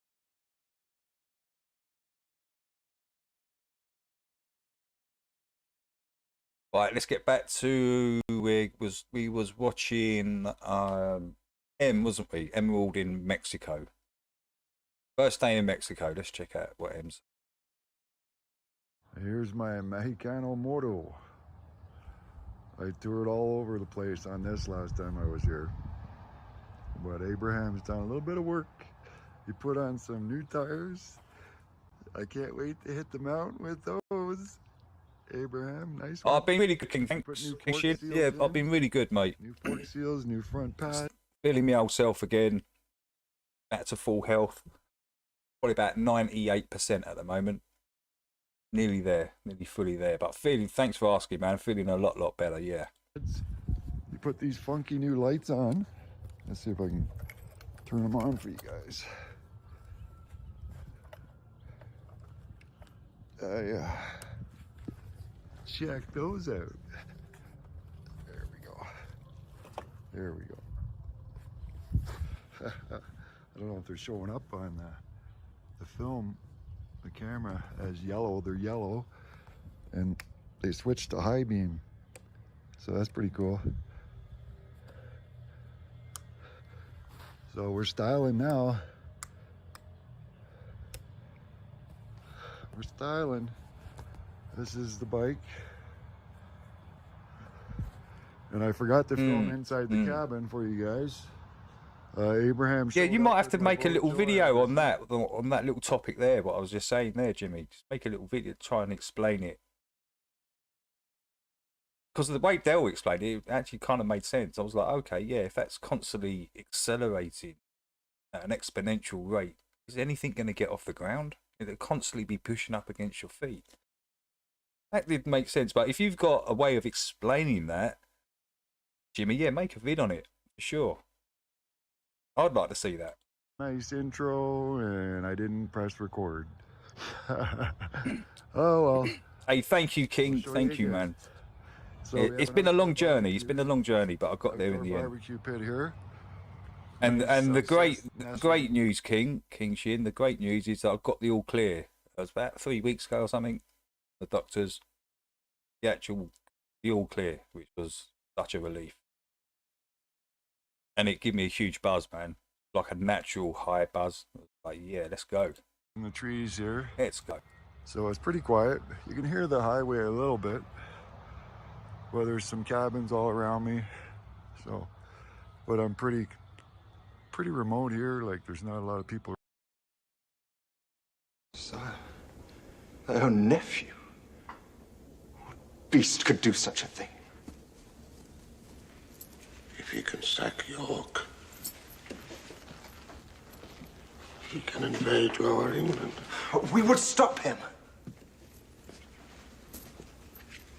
Right, let's get back to we was watching M, wasn't we? Emerald in Mexico. First day in Mexico. Let's check out what M's. Here's my Mexicano Moto. I toured all over the place on this last time I was here. But Abraham's done a little bit of work. He put on some new tires. I can't wait to hit the mountain with those. Abraham, nice one. I've been really good, King. Thanks. Yeah, I've been really good, mate. New fork seals, new front pad. Feeling my old self again. Back to full health. Probably about 98% at the moment. Nearly there, nearly fully there. But feeling, thanks for asking, man. Feeling a lot better, yeah. You put these funky new lights on. Let's see if I can turn them on for you guys. Check those out. There we go. I don't know if they're showing up on the film, the camera as yellow. They're yellow, and they switched to high beam, so that's pretty cool. So we're styling now. We're styling. This is the bike. And I forgot to film inside the cabin for you guys. Abraham. Yeah, you might have to make a little video on that little topic there. What I was just saying there, Jimmy. Just make a little video to try and explain it. Because the way Dell explained it, it actually kind of made sense. I was like, okay, yeah, if that's constantly accelerating at an exponential rate, is anything going to get off the ground? It'll constantly be pushing up against your feet. That did make sense. But if you've got a way of explaining that, Jimmy, yeah, make a vid on it for sure. I'd like to see that. Nice intro, and I didn't press record. Oh well. Hey, thank you, King. Thank you, man. So it's been a long journey. It's been a long journey, but I got there in the end. Barbecue pit here. And nice the great nesting. news, King Shin, the great news is that I've got the all clear. It was about 3 weeks ago or something. The doctors, the all clear, which was such a relief. And it gave me a huge buzz, man. Like a natural high buzz. Like, yeah, let's go. In the trees here. Let's go. So it's pretty quiet. You can hear the highway a little bit. Well, there's some cabins all around me. So, but I'm pretty remote here. Like there's not a lot of people. Sire, my own nephew. What beast could do such a thing? If he can sack York, he can invade Lower England. We would stop him.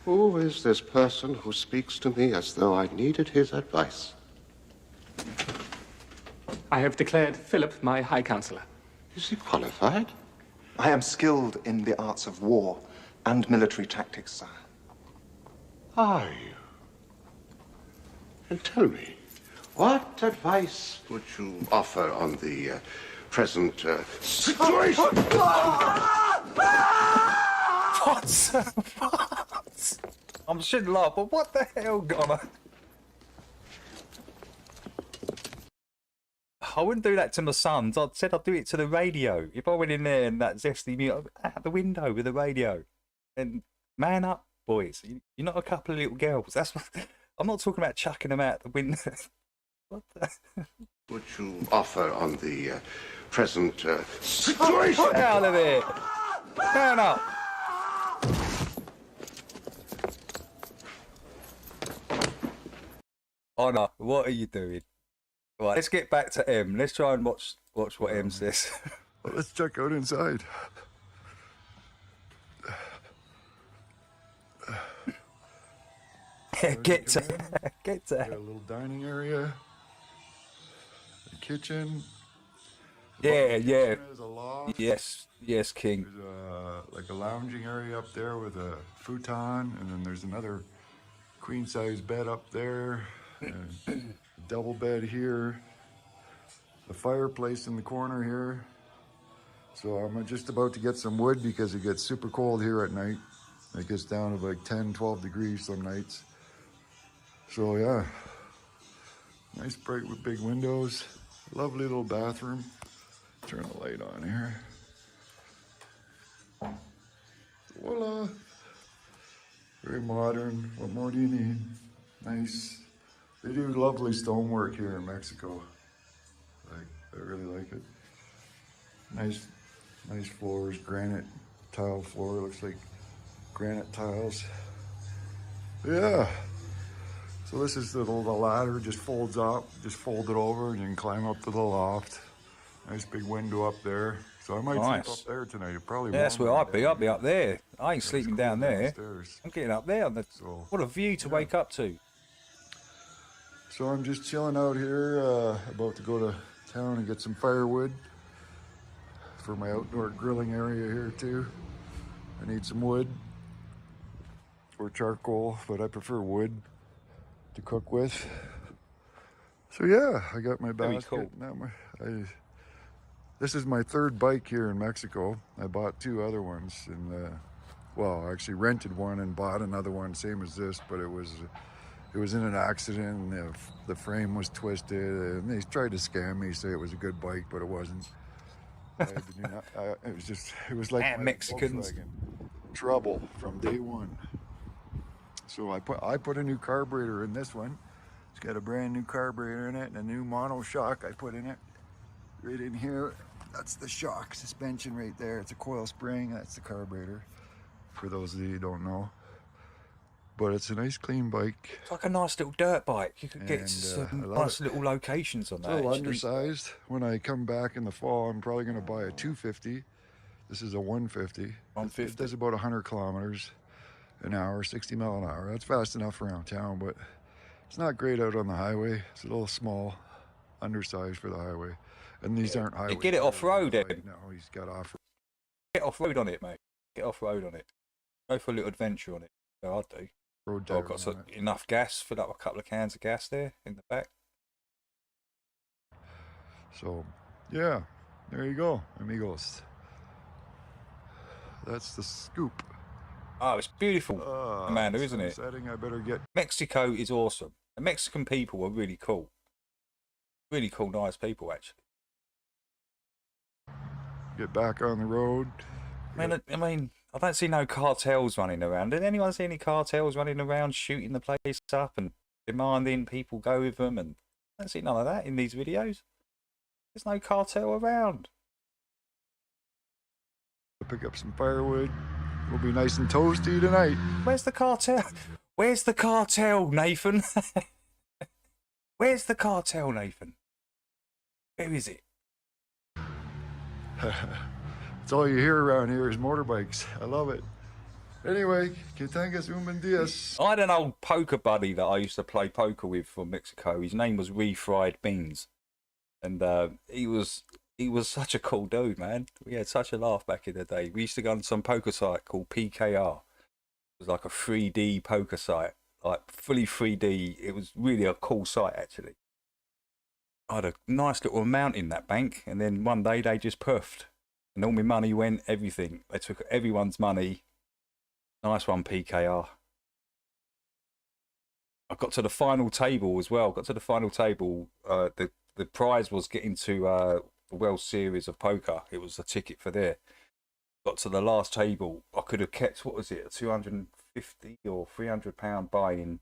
Who is this person who speaks to me as though I needed his advice? I have declared Philip my High Counselor. Is he qualified? I am skilled in the arts of war and military tactics, sire. Are you? And tell me, what advice would you offer on the present situation? What? I'm shouldn't laugh, but what the hell, Gunner? I wouldn't do that to my sons. I said I'd do it to the radio. If I went in there and that zesty music out the window with the radio, and man up, boys. You're not a couple of little girls. That's what. I'm not talking about chucking them out the window. What the? Would you offer on the present situation? Get out of there! Man up! Oh no, what are you doing? Right, let's get back to M. Let's try and watch what M says. Well, let's check out inside. Get to. Got a little dining area, a kitchen. Yeah. There's a loft. Yes, King. There's like a lounging area up there with a futon, and then there's another queen-size bed up there, and a double bed here, a fireplace in the corner here. So I'm just about to get some wood because it gets super cold here at night. It gets down to like 10, 12 degrees some nights. So yeah, nice bright with big windows, lovely little bathroom. Turn the light on here. Voila! Very modern. What more do you need? Nice. They do lovely stonework here in Mexico. I really like it. Nice floors, granite tile floor. Looks like granite tiles. Yeah. So this is the ladder, just folds up, just fold it over, and you can climb up to the loft. Nice big window up there. So I might sleep up there tonight. It probably won't. That's where I'd be. I'd be up there. I ain't sleeping down there. Downstairs. I'm getting up there. What a view to wake up to. So I'm just chilling out here, about to go to town and get some firewood for my outdoor grilling area here too. I need some wood or charcoal, but I prefer wood to cook with. So yeah, I got my basket. Cool. This is my third bike here in Mexico. I bought two other ones, and well, I actually rented one and bought another one, same as this, but it was in an accident, and the frame was twisted, and they tried to scam me, say it was a good bike, but it wasn't. It was like Mexicans. Trouble from day one. So I put a new carburetor in this one. It's got a brand new carburetor in it and a new mono shock I put in it. Right in here, that's the shock suspension right there. It's a coil spring, that's the carburetor, for those of you who don't know. But it's a nice clean bike. It's like a nice little dirt bike. You could get some nice little locations on that. It's a little undersized. When I come back in the fall, I'm probably going to buy a 250. This is a 150. 150. It does about 100 kilometers an hour, 60 mile an hour. That's fast enough around town, but it's not great out on the highway. It's a little small, undersized for the highway. And these aren't highways. You get it off-road, Ed. No, he's got off-road. Get off-road on it, mate. Get off-road on it. Go for a little adventure on it. So I'd do. I've got enough gas. Fill up a couple of cans of gas there in the back. So, yeah, there you go, amigos. That's the scoop. Oh, it's beautiful, Amanda, isn't it? Setting, I better get. Mexico is awesome. The Mexican people are really cool. Really cool, nice people, actually. Get back on the road. I mean, I don't see no cartels running around. Did anyone see any cartels running around shooting the place up and demanding people go with them? And I don't see none of that in these videos. There's no cartel around. Pick up some firewood. We'll be nice and toasty tonight. Where's the cartel? Where's the cartel, Nathan? Where's the cartel, Nathan? Where is it? That's all you hear around here is motorbikes. I love it. Anyway, que tengas un buen días. I had an old poker buddy that I used to play poker with from Mexico. His name was Refried Beans. And he was such a cool dude, man. We had such a laugh back in the day. We used to go on some poker site called PKR. It was like a 3D poker site, like fully 3D. It was really a cool site, actually. I had a nice little amount in that bank, and then one day they just puffed. And all my money went, everything. They took everyone's money. Nice one, PKR. I got to the final table as well. Got to the final table. The prize was getting to the World Series of Poker. It was a ticket for there. Got to the last table. I could have kept, what was it, a 250 or £300 buy-in.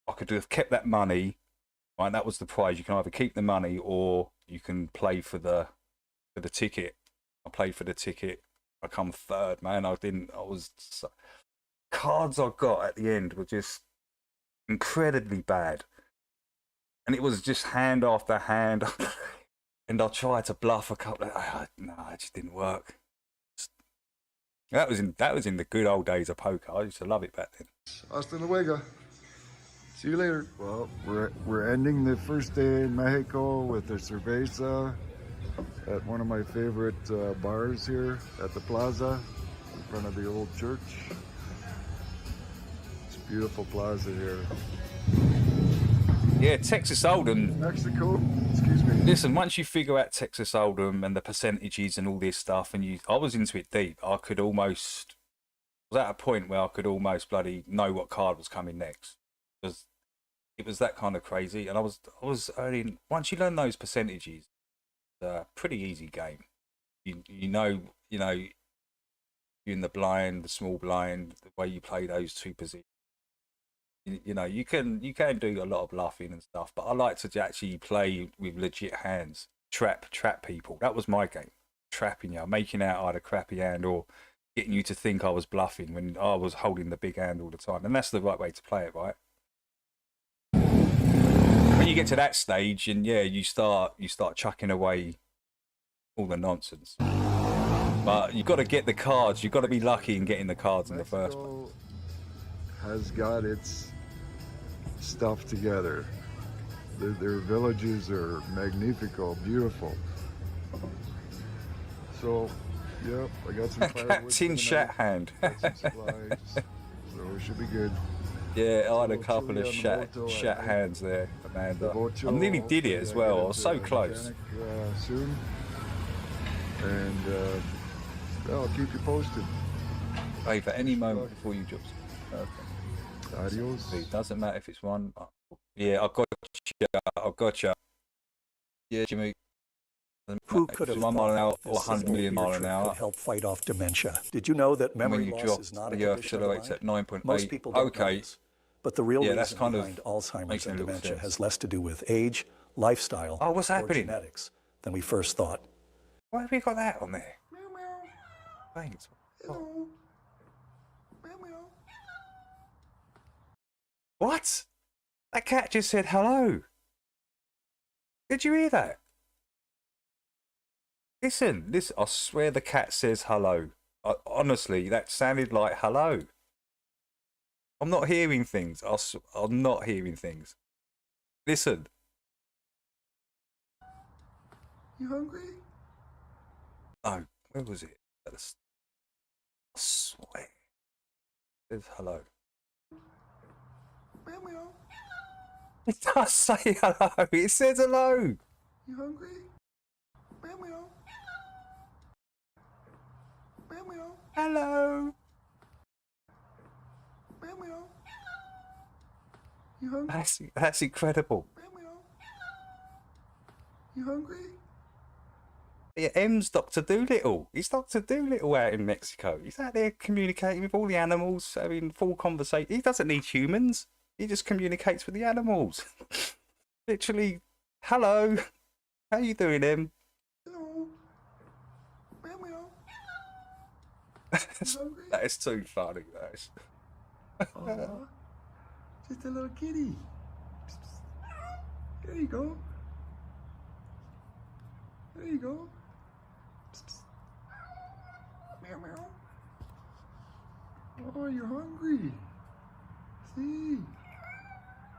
I could have kept that money. Right, that was the prize. You can either keep the money or you can play for the ticket. I played for the ticket. I come third, man. Cards I got at the end were just incredibly bad. And it was just hand after hand. And I tried to bluff a couple of... No, it just didn't work. That was in the good old days of poker. I used to love it back then. Hasta luego. See you later. Well, we're ending the first day in Mexico with a cerveza at one of my favorite bars here at the plaza in front of the old church. It's a beautiful plaza here. Yeah, Texas Hold'em. Mexico, excuse me. Listen, once you figure out Texas Hold'em and the percentages and all this stuff, and I was into it deep. I was at a point where I could almost bloody know what card was coming next. Because it was that kind of crazy, and I was earning. Once you learn those percentages, it's a pretty easy game. You know, you're in the blind, the small blind, the way you play those two positions. You know, you can do a lot of bluffing and stuff, but I like to actually play with legit hands, trap people. That was my game, trapping you, making out I had a crappy hand, or getting you to think I was bluffing when I was holding the big hand all the time. And that's the right way to play it, right? When you get to that stage, and yeah, you start chucking away all the nonsense. But you've got to get the cards. You've got to be lucky in getting the cards in the first place. Has got its stuff together. Their villages are magnifico, beautiful. So, yep, I got some firewood. Tin Shat hand. Got some supplies, so it should be good. Yeah, I had a couple of shat hands there, Amanda. I nearly did it as well. I was so close. Soon, and I'll keep you posted. Hey, for any moment before you jump. Okay. Adios. It doesn't matter if it's one. Yeah, I got you. Yeah, Jimmy. Who could have 1 mile an hour or 100 million miles an hour? Help fight off dementia. Did you know that memory when you loss drop is not a the condition of the accelerates mind? at 9.8. Most people don't know this. But the real yeah, reason that's kind behind of Alzheimer's and dementia sense. has less to do with age, lifestyle, what's or happening? genetics than we first thought. Why have we got that on there? Thanks. Hello. What? That cat just said hello. Did you hear that? Listen, I swear the cat says hello. Honestly, that sounded like hello. I'm not hearing things. I'm not hearing things. Listen. You hungry? No, where was it? I swear. It says hello. It does say hello. It says hello. You hungry? Meow meow. Meow meow. Hello. Meow meow. You hungry? That's incredible. Meow meow. You hungry? Yeah, M's Dr. Doolittle. He's Dr. Doolittle out in Mexico. He's out there communicating with all the animals, having full conversation. He doesn't need humans. He just communicates with the animals. Literally, hello. How you doing, M? Hello. Meow meow. That is too funny, that is. Aw, just a little kitty. There you go. There you go. Meow meow. Oh, you're hungry. See?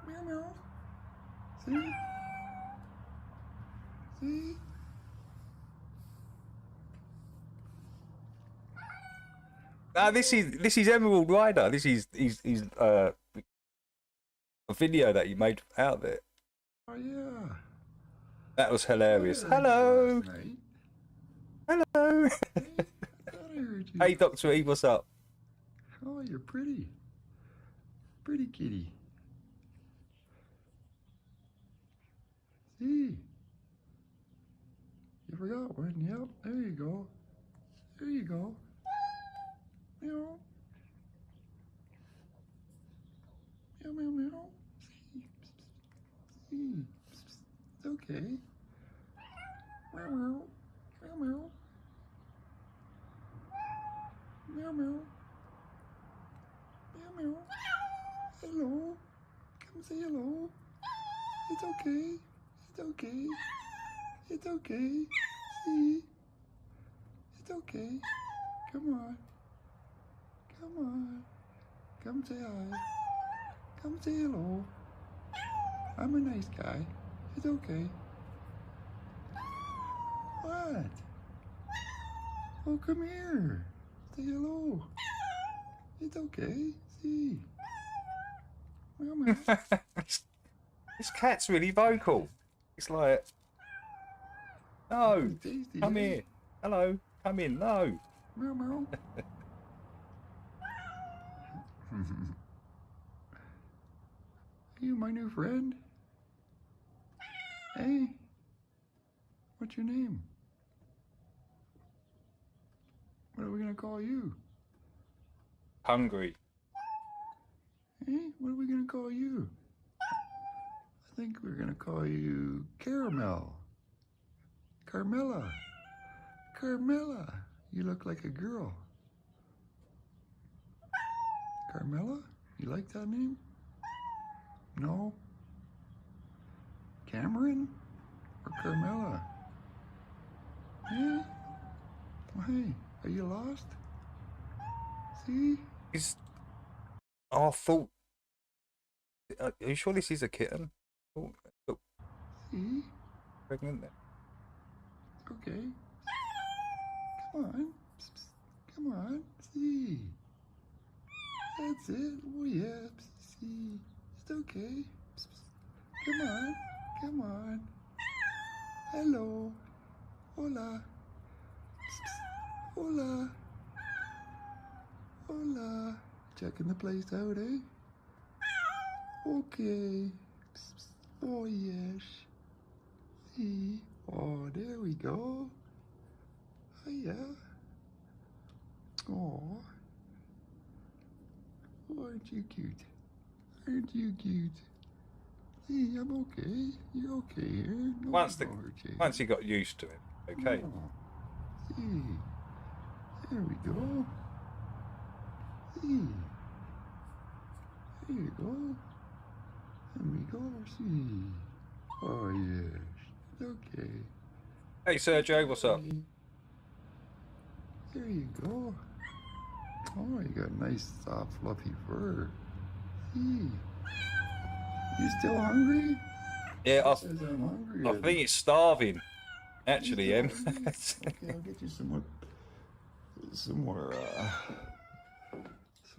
Meow meow. See? See? This is Emerald Rider. This is a video that you made out of it. Oh yeah. That was hilarious. Hello. Hello. Hey, Dr. E, what's up? Oh, you're pretty. Pretty kitty. See? You forgot one. Yep, there you go. There you go. Meow. Meow, meow, meow. See? See? It's okay. Meow, meow. Meow, meow. Meow, meow. Meow, meow. Hello. Come say hello. It's okay. It's okay. It's okay. See? It's okay. Come on. Come on. Come say hi. Come say hello. I'm a nice guy. It's okay. What? Oh, come here. Say hello. It's okay. See? Meow, meow. This cat's really vocal. It's like, no, tasty, come eh? here. Hello, come in. No. Meow, meow. You my new friend? Hey, what's your name? What are we gonna call you? Hungry. Hey, what are we gonna call you? I think we're gonna call you Caramel. Carmela. Carmela. You look like a girl. Carmela? You like that name? No? Cameron? Or Carmela? Hey? Oh, hey, are you lost? See? I thought. Are you sure this is a kitten? Oh, See? pregnant there. Okay. Come on. Psst, psst. Come on. See? That's it. Oh, yeah. Psst, see? It's okay. Psst, psst. Come on. Come on. Hello. Hola. Psst, psst. Hola. Hola. Checking the place out, eh? Okay. Psst, psst. Oh, yes. See? Oh, there we go. Oh, yeah. Oh. Aren't you cute? Aren't you cute? See, I'm okay. You're okay here. No Once hurt you. once he got used to it, okay. Oh. See. There we go. See. There you go. There we go. See. Oh, yes. It's okay. Hey, Sergio, what's up? There you go. Oh, you got nice, soft, fluffy fur. See? You still hungry? Yeah, I Says I'm hungry. I think it's starving. Actually, Em. Okay, I'll get you some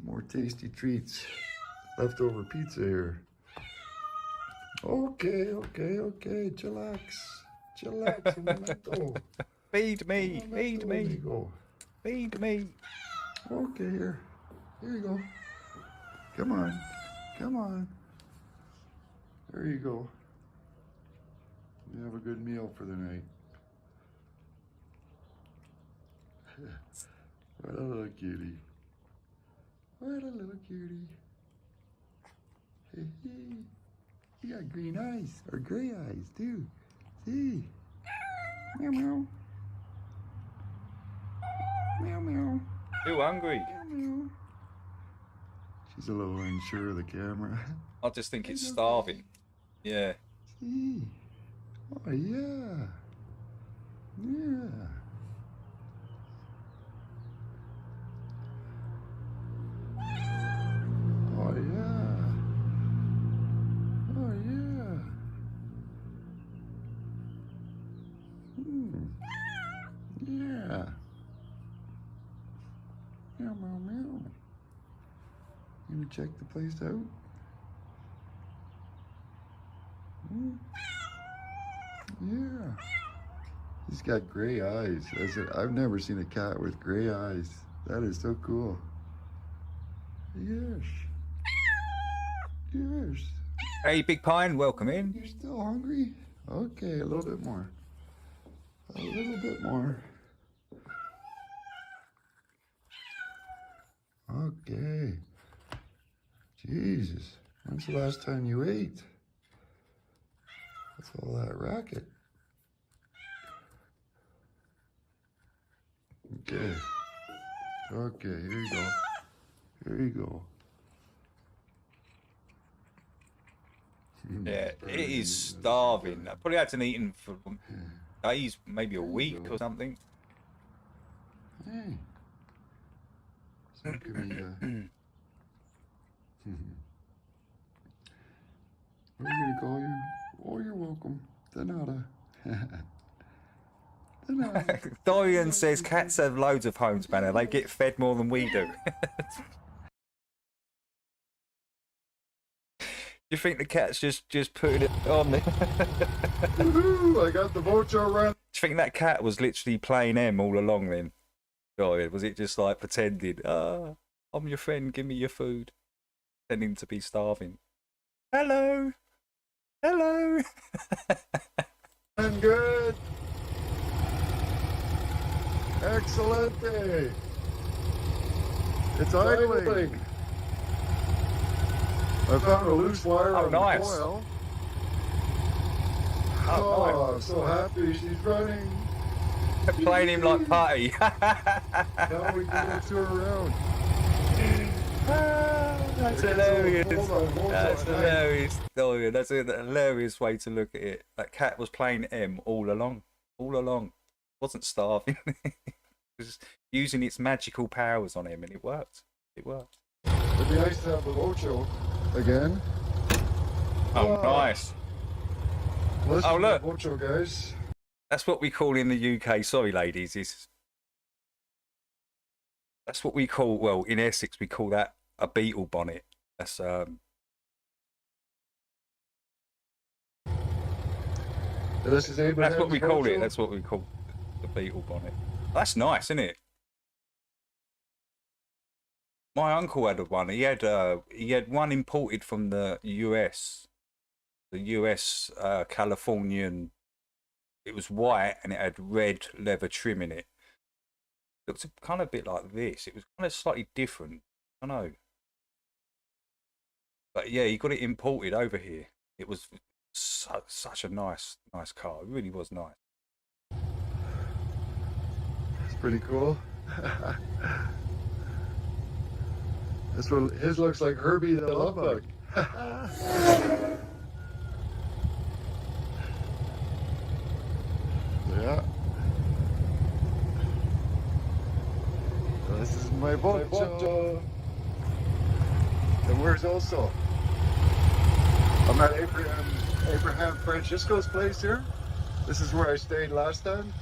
more tasty treats. Leftover pizza here. Okay, chillax. Chillax, un momento. Feed me, feed me, Amigo. feed me. Okay, here. Here you go. Come on. Come on. There you go. You have a good meal for the night. What a little cutie. What a little cutie. Hey, hey. You got green eyes, or gray eyes too. See? Meow meow. Meow meow. Too hungry. Meow meow. She's a little unsure of the camera. I just think it's starving. Yeah. See? Oh yeah. Yeah. Oh yeah. Oh yeah. Yeah. Meow meow meow. You gonna check the place out? Yeah. He's got gray eyes. I've never seen a cat with gray eyes. That is so cool. Yes. Yes. Hey, Big Pine, welcome in. You're still hungry? Okay, a little bit more. A little bit more. Okay. Jesus. When's the last time you ate? What's all that racket? Okay. Okay, here you go. Here you go. Yeah, it is starving. I probably hasn't eaten for days, maybe a week or something. Hey. So can we, what are we gonna call you? Oh, you're welcome. De nada. De nada. Dorian says cats have loads of homes, Banner. They get fed more than we do. Do you think the cat's just putting it on there? Woohoo! I got the Vocho run. Do you think that cat was literally playing M all along then? Dorian, was it just like pretending, I'm your friend, give me your food? Pretending to be starving. Hello! Hello! I'm good. Excelente. It's idling. I found a loose wire on nice. the coil. Oh, I'm so happy she's running. Playing him like putty. Now we can go to her around. That's hilarious. That's hilarious. Dorian, that's a hilarious way to look at it. That cat was playing M all along. All along. Wasn't starving. It was using its magical powers on him, and it worked. It worked. It'd be nice to have the Vocho again. Oh, nice. Listen Oh, look. to the Vocho, guys. That's what we call in the UK. Sorry, ladies. That's what we call. Well, in Essex, we call that a beetle bonnet. That's This is Abraham's That's what we call it. Vocho. That's what we call the beetle bonnet. That's nice, isn't it? My uncle had one. He had one imported from the US. The US Californian. It was white and it had red leather trim in it. It looked kind of a bit like this. It was kind of slightly different. I don't know. But yeah, he got it imported over here. It was such a nice car. It really was nice. It's pretty cool. This one, his looks like Herbie the Love Bug. Yeah. This is my Vocho. And where's also? I'm at Abraham Francisco's place here. This is where I stayed last time.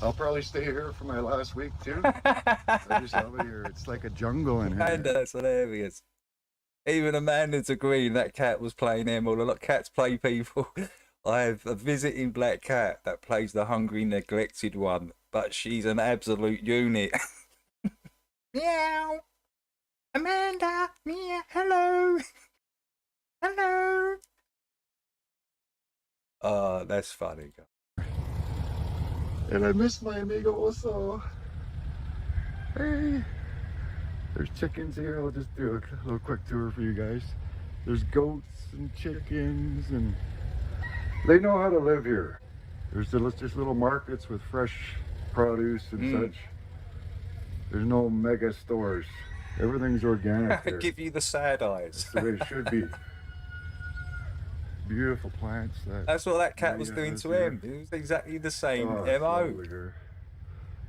I'll probably stay here for my last week too. I just love it here. It's like a jungle in here. And that's hilarious. Even Amanda's agreeing that cat was playing him. All a lot cats play people. I have a visiting black cat that plays the hungry, neglected one, but she's an absolute unit. Meow. Amanda. Meow. Hello. Hello. That's funny. And I miss my amigo also. Hey. There's chickens here. I'll just do a little quick tour for you guys. There's goats and chickens, and they know how to live here. There's just little markets with fresh produce and such. There's no mega stores. Everything's organic here. Give you the sad eyes. That's the way it should be. Beautiful plants. That's what that cat was doing to him. It was exactly the same MO.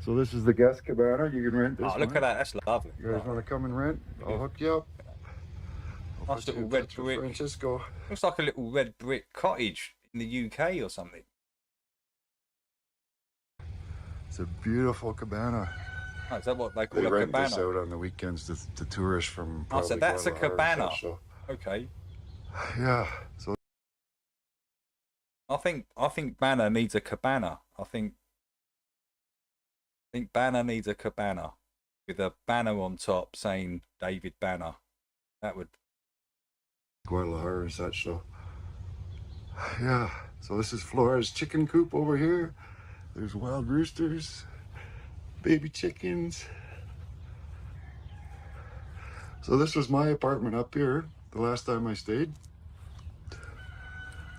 So this is the guest cabana. You can rent this. Oh, look at that. That's lovely. You guys want to come and rent? I'll hook you up. Nice little red brick. Francisco. Looks like a little red brick cottage in the UK or something. It's a beautiful cabana. Oh, is that what they call They a rent cabana? this out on the weekends to tourists from. Oh, so that's a Guadalajara and cabana. such, so. Okay. Yeah. So I think Banner needs a cabana. I think Banner needs a cabana with a banner on top saying David Banner. That would. Guadalajara and such. So yeah. So this is Flora's chicken coop over here. There's wild roosters, baby chickens. So this was my apartment up here the last time I stayed.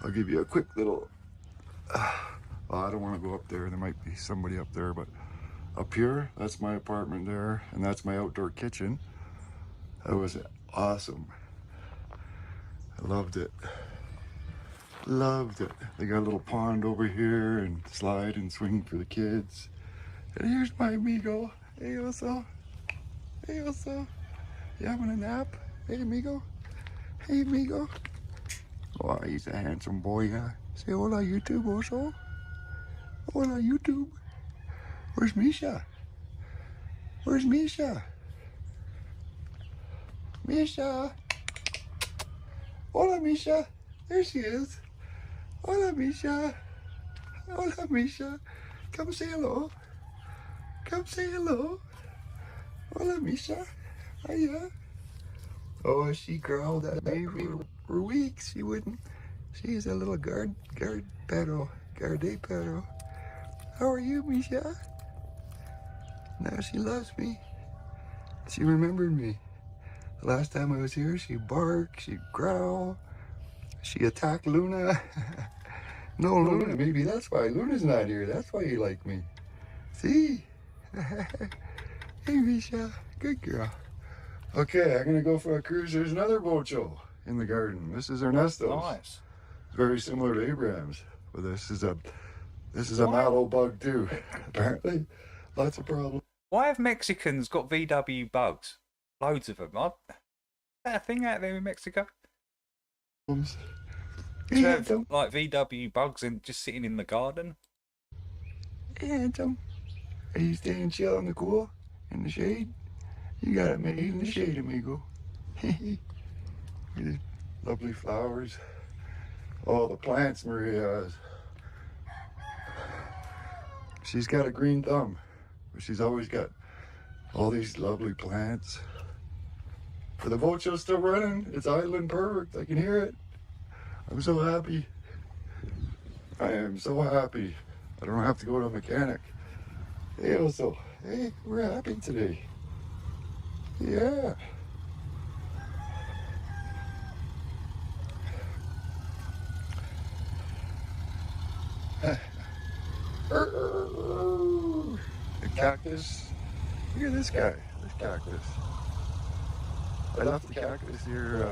I'll give you a quick little, I don't want to go up there. There might be somebody up there, but up here, that's my apartment there, and that's my outdoor kitchen. That was awesome. I loved it. Loved it. They got a little pond over here and slide and swing for the kids. And here's my amigo. Hey, Oso. Hey, Oso. You having a nap? Hey, amigo. Hey, amigo. Oh, he's a handsome boy, yeah. Say hola, YouTube, Oso. Hola, YouTube. Where's Misha? Where's Misha? Misha. Hola, Misha. There she is. Hola, Misha. Hola, Misha. Come say hello. Come say hello. Hola, Misha. Hiya. Oh, she growled at me for weeks. She wouldn't. She is a little guard perro. How are you, Misha? Now she loves me. She remembered me. The last time I was here, she'd bark, she'd growl. She attacked Luna. No, Luna, maybe that's why Luna's not here. That's why you like me. See? Hey, Misha. Good girl. Okay, I'm gonna go for a cruise. There's another bocho in the garden. This is Ernesto's. Nice. It's very similar to Abraham's, but this is a mallow bug too. Apparently, lots of problems. Why have Mexicans got VW bugs? Loads of them. Is that a thing out there in Mexico? To have like VW bugs and just sitting in the garden? Handsome. Are you staying chill in the cool? In the shade? You got it made in the shade, amigo. Lovely flowers. All the plants Maria has. She's got a green thumb, but she's always got all these lovely plants. But the bocho's still running. It's idling perfect. I can hear it. I'm so happy. I am so happy. I don't have to go to a mechanic. Hey, also, hey, we're happy today. Yeah. The cactus. Look at this guy. This cactus. I left the cactus here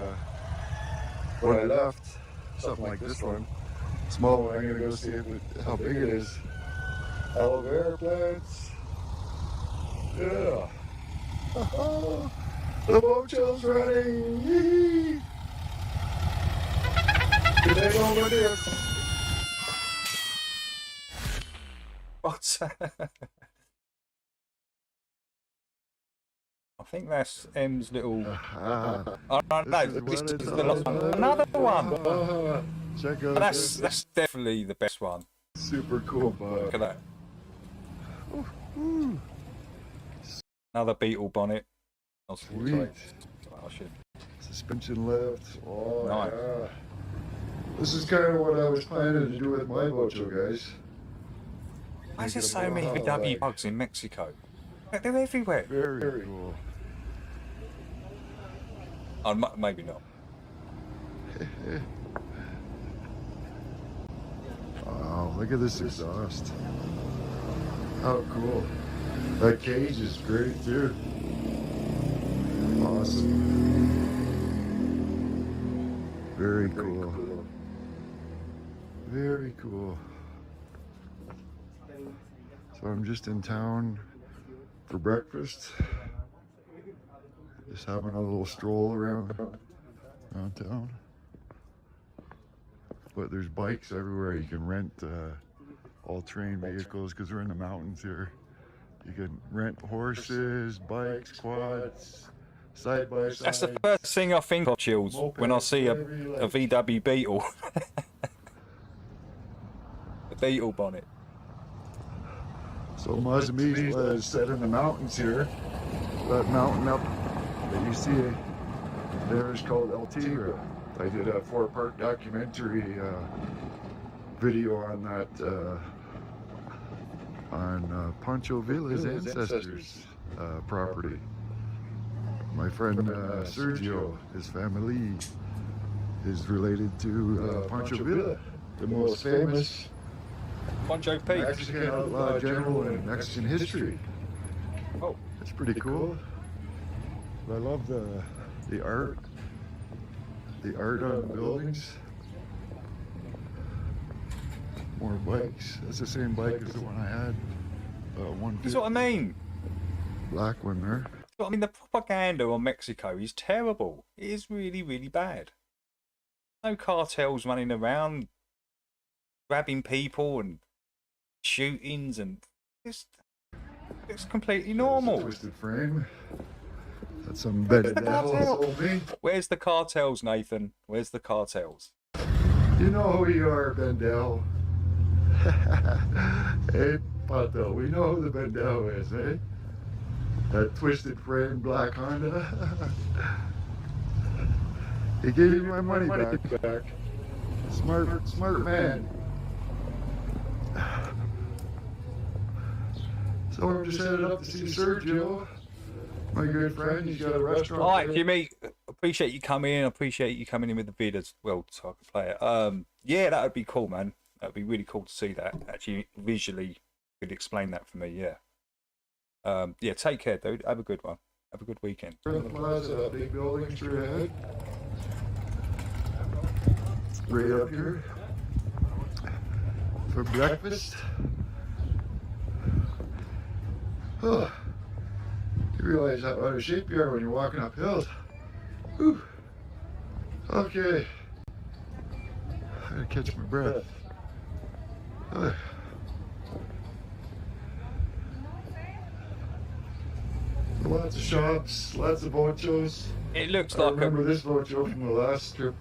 when I left. Something like this one. Small one. I'm gonna go see how big it is. Aloe vera plants. Yeah. The bocho's running. Yee. Today over this. What? I think that's M's little. Oh no, this is the last one. Another one. Check out That's definitely the best one. Super cool bug. Look at that. Ooh. Another beetle bonnet. Sweet. Oh, shit. Suspension lift. Oh, Nice. yeah. This is kind of what I was planning to do with my boat show, guys. Why is there so many VW bugs in Mexico? They're everywhere. Very cool. Oh, maybe not. Wow, look at this exhaust. How cool. That cage is great too. Awesome. Very cool. Very cool. So I'm just in town for breakfast. Just having a little stroll around town. But there's bikes everywhere. You can rent all-terrain vehicles because we're in the mountains here. You can rent horses, bikes, quads, side by side. That's the first thing I think of, Chills, when I see a VW Beetle. The Beetle bonnet. So Mazamizla is set in the mountains here. That mountain up that you see there is called El Tigre. I did a 4-part documentary video on that, on Pancho Villa's ancestors' property. My friend Sergio, his family is related to Pancho Villa, the most famous Pancho P. Mexican outlaw general in Mexican history. Oh, that's pretty cool. I love the art. The art on the buildings. More bikes. That's the same bike as the one I had. That's what I mean. Black one there. I mean, the propaganda on Mexico is terrible. It is really, really bad. No cartels running around, grabbing people and shootings, and it's completely normal. Twisted frame. That's some Bendel. Where's the cartels, Nathan? Where's the cartels? You know who you are, Bendel. Hey, Pato, we know who the Bendel is, eh? That twisted frame black Honda. He gave me my money back. Smart man. So I'm just headed up to see Sergio. My good friend, he's got a restaurant. All right, Jimmy, appreciate you coming in. I appreciate you coming in with the vid as well so I can play it. Yeah, that would be cool, man. That would be really cool to see that. Actually, visually, could explain that for me, yeah. Yeah, take care, dude. Have a good one. Have a good weekend. Plaza, big building straight ahead. Right up here. For breakfast. Oh. You realize how out of shape you are when you're walking up hills. Whew. Okay. I gotta catch my breath. Lots of shops, lots of boat shows. It looks I like remember this boat show from the last trip.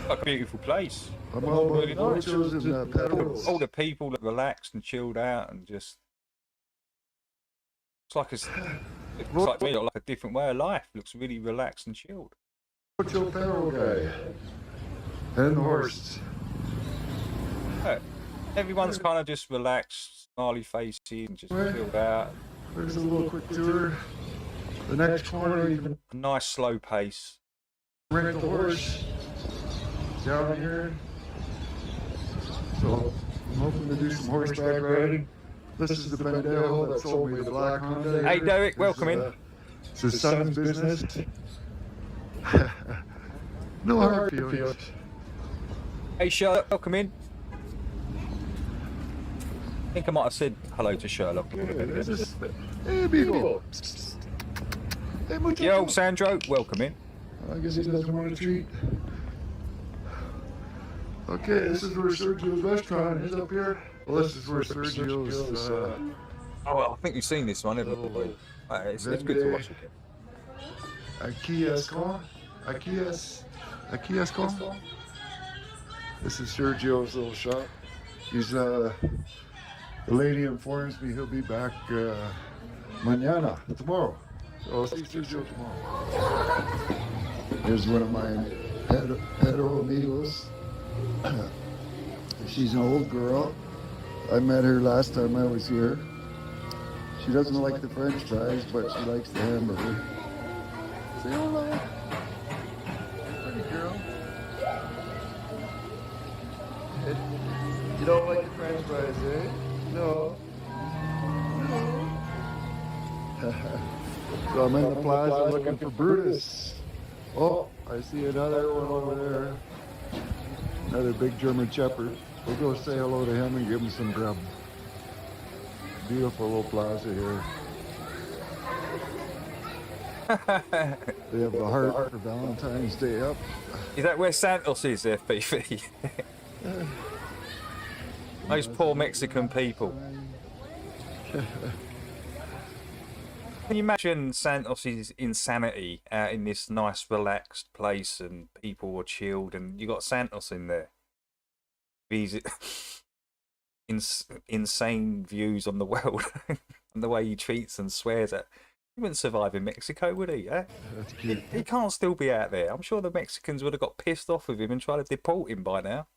Like a beautiful place. I'm all about really boat shows and pedals. All the people that relaxed and chilled out and just. It looks like a different way of life. It looks really relaxed and chilled. Boat show pedal guy. And the horses. Yeah. Everyone's kind of just relaxed, smiley faces, and just chilled out. There's a little quick tour. The next corner, you can a nice slow pace. Rent the horse down here. So I'm hoping to do some horseback riding. This is the Bendel that sold me the black Honda. Hey Derek, welcome in. It's his son's business. No hard feelings. Hey Sherlock, welcome in. I think I might have said hello to Sherlock. Hey, Beagle. Hey, Yo, Sandro, welcome in. I guess he doesn't want a treat. Okay, this is where Sergio's restaurant is up here. Well, this is where Sergio's. Oh, well, I think you've seen this one, haven't you? It's good to watch again. Aquí es con. This is Sergio's little shop. He's the lady informs me he'll be back mañana, tomorrow. So I'll see Sergio tomorrow. Here's one of my hetero amigos. She's an old girl. I met her last time I was here. She doesn't like the French fries, but she likes the hamburger. Say hello. Pretty girl. You don't like the French fries, eh? No. So I'm in the plaza looking for Brutus. Oh, I see another one over there. Another big German Shepherd. We'll go say hello to him and give him some grub. Beautiful little plaza here. They have the heart for Valentine's Day up. Is that where Santos is, FPV? Those poor Mexican people. Can you imagine Santos' insanity out in this nice, relaxed place and people were chilled and you got Santos in there? These insane views on the world and the way he treats and swears at. He wouldn't survive in Mexico, would he? Eh? That's cute. He can't still be out there. I'm sure the Mexicans would have got pissed off with him and tried to deport him by now.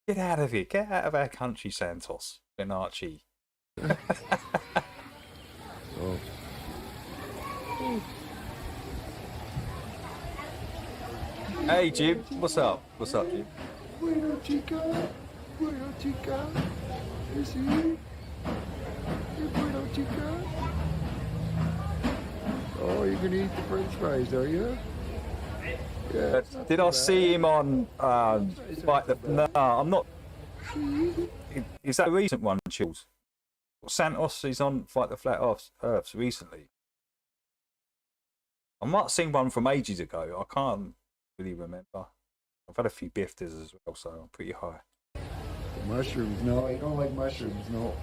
Get out of here. Get out of our country, Santos. Benarchi. Oh. Hey, Jim. What's up? What's up, Jim? Bueno, chica. Bueno, chica. You see? Bueno, chica. Oh, you're gonna eat the French fries, are you? Yeah. Did I see him on Fight the... No, I'm not... Is that a recent one, Chills? Santos is on Fight the Flat Earths recently. I might have seen one from ages ago. I can't really remember. I've had a few bifters as well, so I'm pretty high. Mushrooms, no. I don't like mushrooms, no.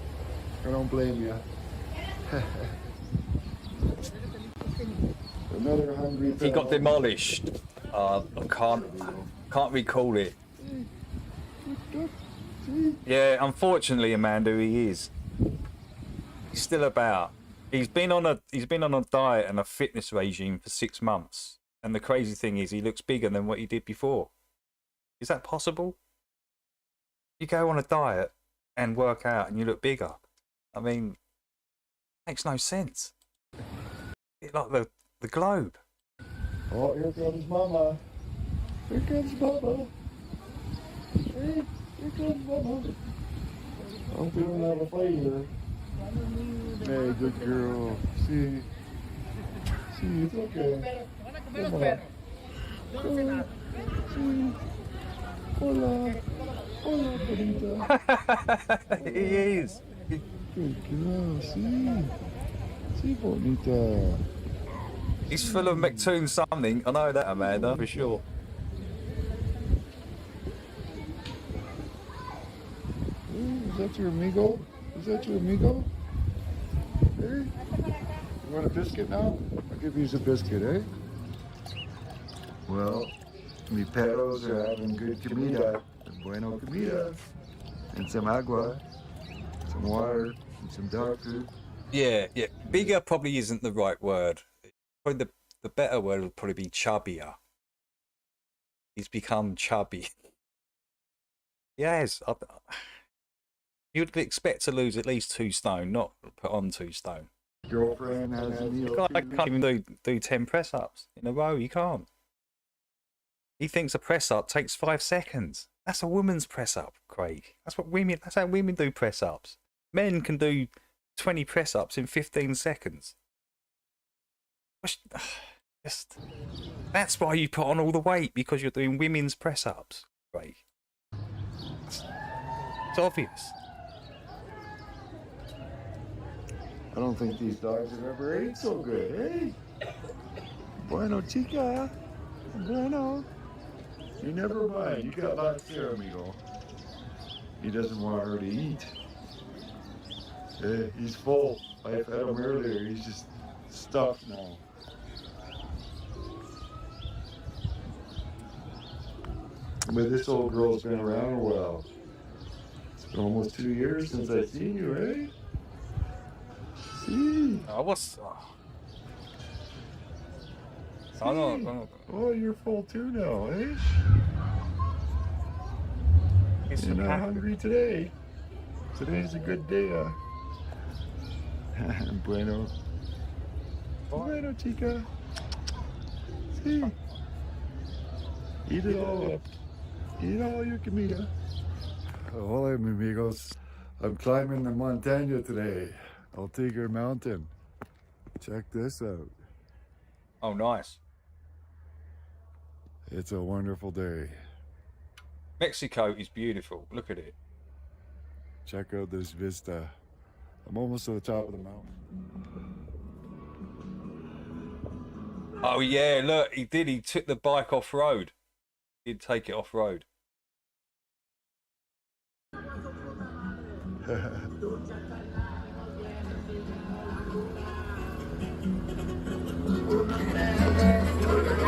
I don't blame you. Another hungry He got demolished. I can't recall it. Yeah, unfortunately, Amanda, he is. He's still about. He's been on a diet and a fitness regime for 6 months, and the crazy thing is, he looks bigger than what he did before. Is that possible? You go on a diet and work out, and you look bigger. I mean, makes no sense. It's like the globe. Oh, here comes Mama. Here comes Mama. Hey, here comes Mama. I hope we don't have a fight here. Hey, good girl. See, it's okay. Come on. Oh, see. Hola. Hola, bonita. He is. Good girl. See, bonita. He's full of McToon something. I know that, Amanda, for sure. Is that your amigo? Is that your amigo? Hey, you want a biscuit now? I'll give you a biscuit, eh? Well, mi perros are having good comida, bueno comida, and some agua, some water, and some dog food. Yeah. Bigger probably isn't the right word. Probably the better word would probably be chubbier. He's become chubby. Yes. You'd expect to lose at least 2 stone, not put on 2 stone. Girlfriend has a meal. I can't even do 10 press-ups in a row. You can't. He thinks a press-up takes 5 seconds. That's a woman's press-up, Craig. That's how women do press-ups. Men can do 20 press-ups in 15 seconds. That's why you put on all the weight, because you're doing women's press-ups, Craig. It's obvious. I don't think these dogs have ever ate so good, eh? Bueno, chica. Bueno. You never mind. You got lots there, amigo. He doesn't want her to eat. He's full. I fed him earlier. He's just stuffed now. But this old girl's been around a while. It's been almost 2 years since I've seen you, eh? See? Oh, you're full too now, eh? You're not hungry today. Today's a good day, Bueno. Bueno, chica. See? Eat it all up. Eat all your comida. Hola, mi amigos. I'm climbing the montaña today. Altigar Mountain. Check this out. Oh, nice. It's a wonderful day. Mexico is beautiful. Look at it. Check out this vista. I'm almost to the top of the mountain. Oh, yeah, look, he did. He took the bike off-road. He'd take it off-road.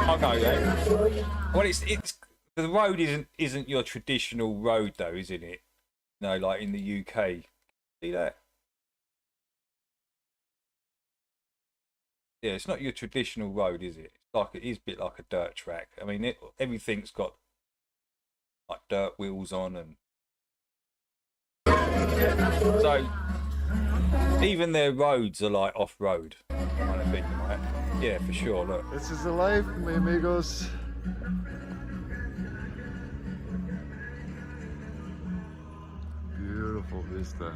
Okay, yeah. Well, it's the road isn't your traditional road though, isn't it? No, like in the UK. See that? Yeah, it's not your traditional road, is it? It's like it is a bit like a dirt track. I mean, everything's got like dirt wheels on, and so even their roads are like off-road kind of thing, right? Yeah, for sure. Look, this is the life, mi amigos. Beautiful vista.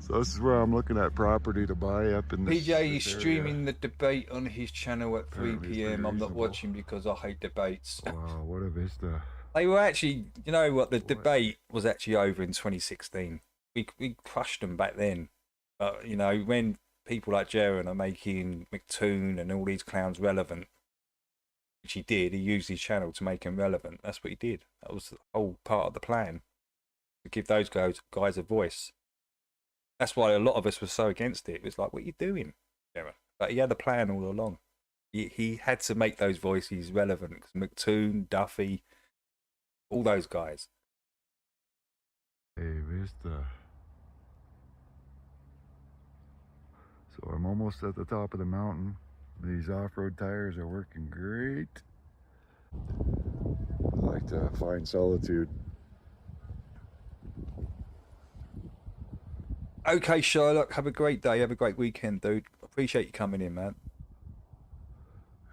So this is where I'm looking at property to buy up in this. PJ is streaming the debate on his channel at 3 p.m. I'm not watching because I hate debates. Wow, what a vista. They were actually, you know what, the debate was actually over in 2016. We crushed them back then. But, you know, when people like Jeren are making McToon and all these clowns relevant, which he did, he used his channel to make them relevant. That's what he did. That was the whole part of the plan, to give those guys a voice. That's why a lot of us were so against it. It was like, what are you doing, Jeren? But he had a plan all along. He had to make those voices relevant. Because McToon, Duffy, all those guys. Hey, vista. So I'm almost at the top of the mountain. These off-road tires are working great. I like to find solitude. Okay, Sherlock, have a great day. Have a great weekend, dude. Appreciate you coming in, man.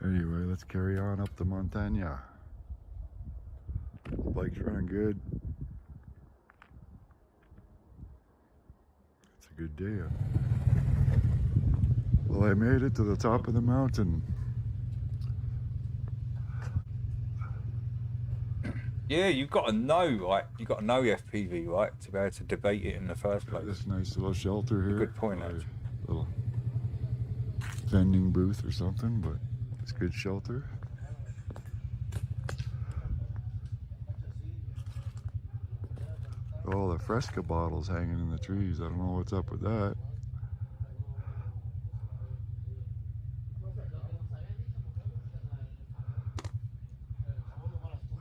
Anyway, let's carry on up the montaña. The bike's running good. It's a good day. Well, I made it to the top of the mountain. Yeah, you've got to know, right? You've got to know FPV, right, to be able to debate it in the first place. This nice little shelter here. Good point, actually. Little vending booth or something, but it's good shelter. Oh, the Fresca bottles hanging in the trees. I don't know what's up with that.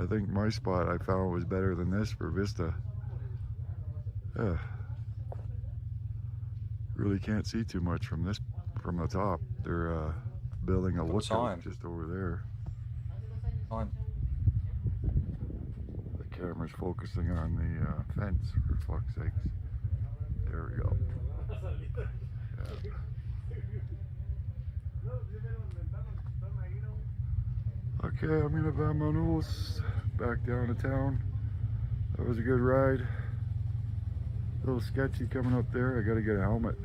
I think my spot I found was better than this for vista. Yeah. Really can't see too much from the top. They're building a lookout just over there. Fine. The camera's focusing on the fence, for fuck's sakes. There we go. Yeah. Okay, I'm gonna vámonos back down to town. That was a good ride. A little sketchy coming up there. I gotta get a helmet.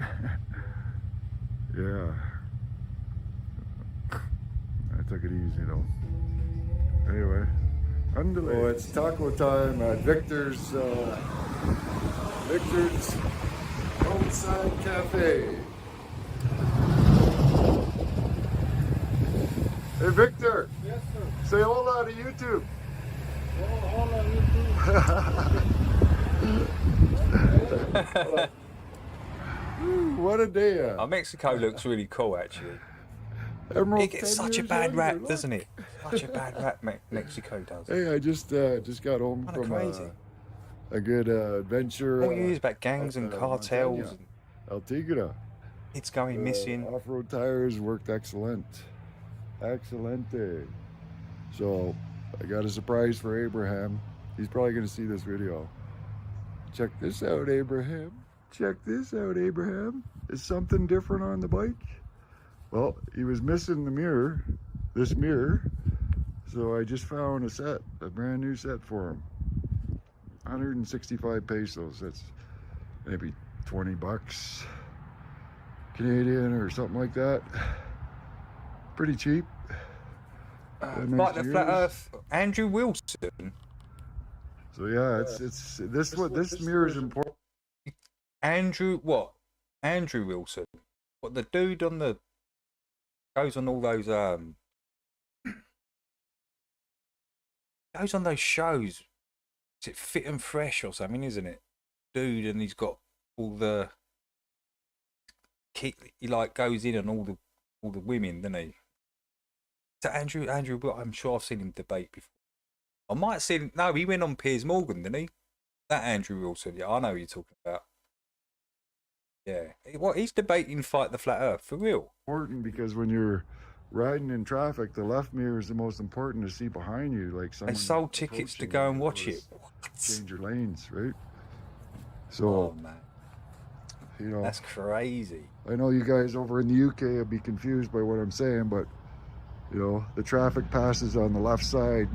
Yeah. I took it easy though. Anyway, andale. Oh, it's taco time at Victor's Roadside Cafe. Hey Victor. Yes, sir. Say hola to YouTube. Hola, YouTube. What a day. Mexico looks really cool, actually. Emerald It gets 10 such a years bad younger, rap, look. doesn't it? Such a bad rap, Mexico does. Hey, I just got home Kinda from crazy. a good adventure. All you hear is about gangs and cartels Montana, and El Tigre. kids going missing. Off-road tires worked excellent. Excelente. So I got a surprise for Abraham. He's probably going to see this video. Check this out, Abraham. Check this out, Abraham. Is something different on the bike? Well, he was missing the mirror, this mirror. So I just found a brand new set for him. 165 pesos. That's maybe 20 bucks Canadian or something like that. Pretty cheap. Like the flat Earth, Andrew Wilson. So yeah, it's this mirror is important. Andrew what? Andrew Wilson. What, the dude on the goes on all those goes on those shows. Is it Fit and Fresh or something, isn't it? Dude, and he's got all the he like goes in on all the women, doesn't he? So Andrew, I'm sure I've seen him debate before. I might have seen. No, he went on Piers Morgan, didn't he? That Andrew Wilson. Yeah, I know who you're talking about. Yeah, what, he's debating Fight the Flat Earth for real. Important because when you're riding in traffic, the left mirror is the most important to see behind you. Like someone They sold tickets to go and watch it. Change your lanes, right? So, man, you know, that's crazy. I know you guys over in the UK will be confused by what I'm saying, but you know, the traffic passes on the left side.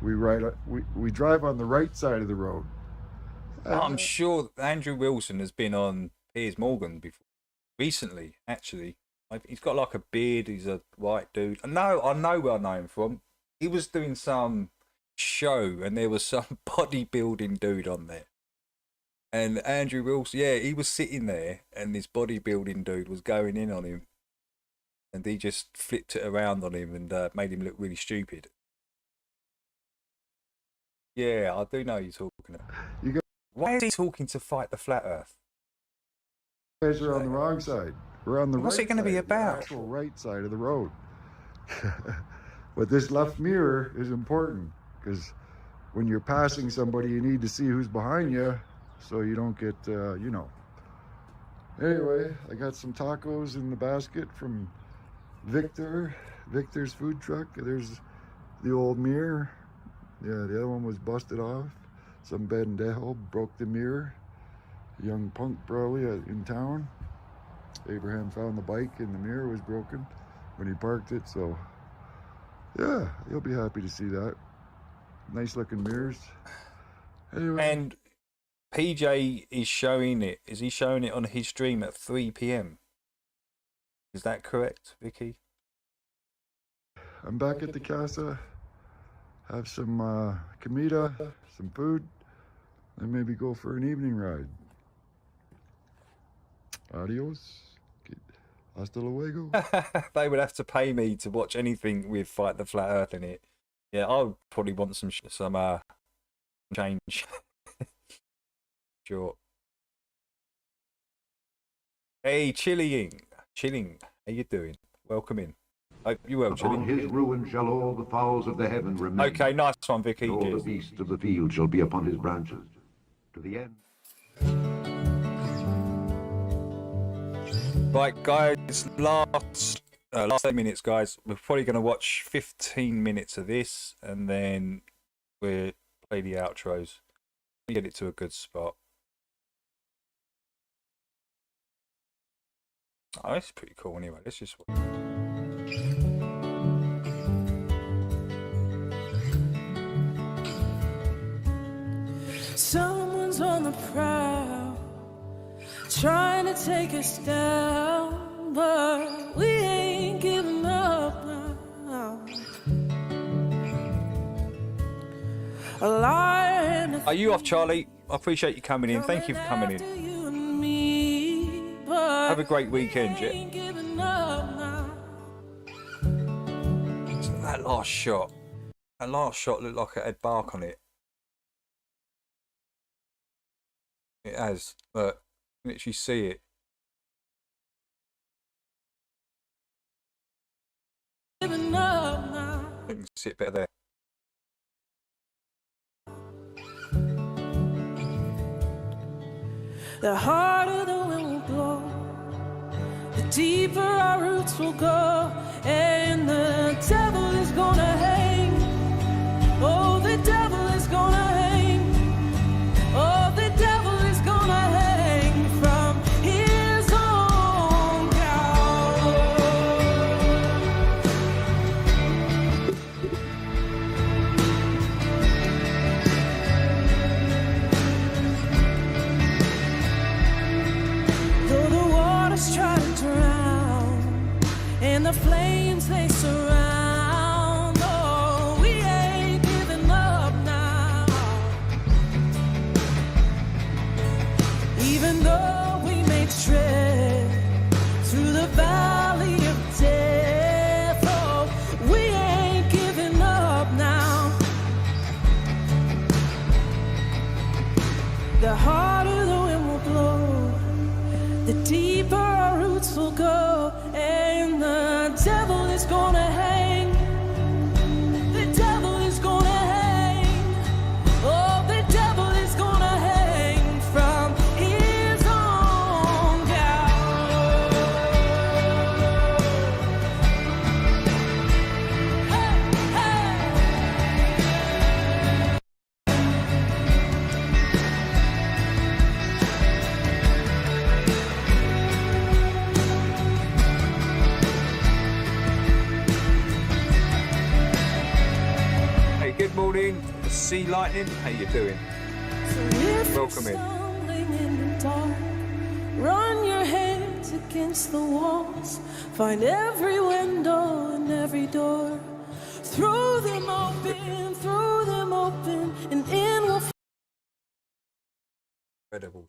We drive on the right side of the road. I'm sure Andrew Wilson has been on Piers Morgan before, recently, actually. He's got like a beard, he's a white dude. No, I know where I know him from. He was doing some show and there was some bodybuilding dude on there. And Andrew Wilson, yeah, he was sitting there and this bodybuilding dude was going in on him. And he just flipped it around on him and made him look really stupid. Yeah, I do know you're talking about. Why is he talking to Fight the Flat Earth? You guys are on the wrong side. We're on the What's right it going to be side, the about? actual right side of the road. But this left mirror is important because when you're passing somebody, you need to see who's behind you so you don't get, you know. Anyway, I got some tacos in the basket from Victor's food truck. There's the old mirror. Yeah, the other one was busted off. Some pendejo broke the mirror. A young punk probably in town. Abraham found the bike and the mirror was broken when he parked it. So yeah, you'll be happy to see that. Nice looking mirrors. Anyway. And PJ is showing it. Is he showing it on his stream at 3 p.m? Is that correct, Vicky? I'm back at the casa. Have some comida, some food, and maybe go for an evening ride. Adios. Hasta luego. They would have to pay me to watch anything with Fight the Flat Earth in it. Yeah, I would probably want some change. Sure. Hey, chilling. How you doing? Welcome in. Hope you well, Upon Chilling. his ruin shall all the fowls of the heaven remain. Okay, nice one, Vicky. And all Cheers. the beasts of the field shall be upon his branches. To the end. Right, guys, last 8 minutes, guys. We're probably going to watch 15 minutes of this, and then we'll play the outros. Get it to a good spot. Oh, this is pretty cool anyway. Let's just watch. Someone's on the prowl, trying to take us down, but we ain't giving up now. A liar and a Are you off, Charlie? I appreciate you coming in. Thank you for coming in. you and me, but Have a great weekend, we ain't giving up now. That last shot looked like it had bark on it. It has, but you can literally see it. giving up now. You can see it better there. The harder the wind will blow, the deeper our roots will go, and the devil is gonna hang. Oh, the devil is gonna hang. Oh, the devil is gonna hang from his own Though the waters try to drown and the flames they surround, oh, we ain't giving up now. Even though we may tread through the valley of death, oh, we ain't giving up now. The harder the wind will blow, the deeper our roots will go, and the devil is gonna hang. The devil is gonna hang. Oh, the devil is gonna hang from his own Hey, good morning, Sea Lightning. How you doing? Welcome in. in the dark, run your hands against the walls, find every window and every door, throw them open, and in will Incredible.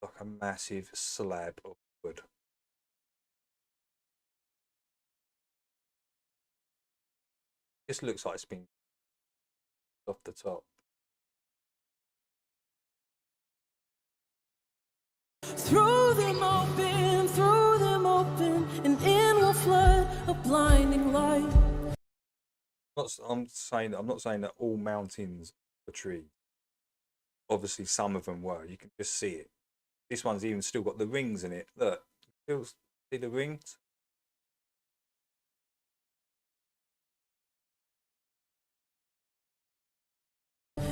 Like a massive slab of wood. This looks like it's been off the top. throw them open, and in will flood a blinding light. I'm not saying that all mountains are trees. Obviously, some of them were. You can just see it. This one's even still got the rings in it. Look, see the rings?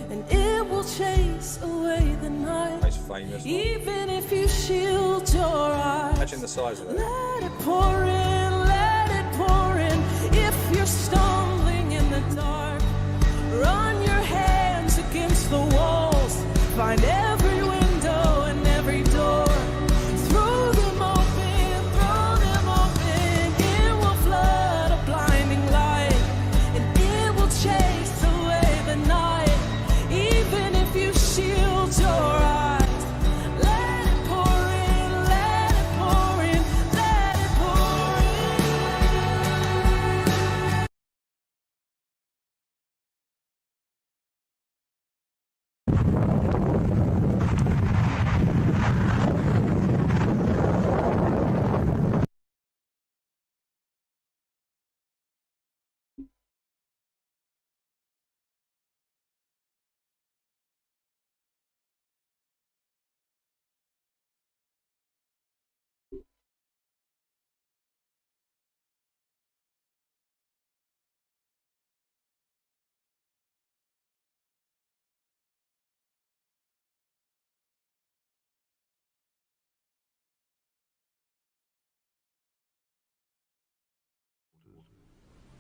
And it will chase away the night. Most famous one. Even if you shield your eyes. Imagine the size of that. Let it pour in. If you're stumbling in the dark, run your hands against the walls. Find every window and every door. Throw them open. It will flood a blinding light. And it will chase away the night. Even if you shield your eyes, let it pour in, let it pour in, let it pour in.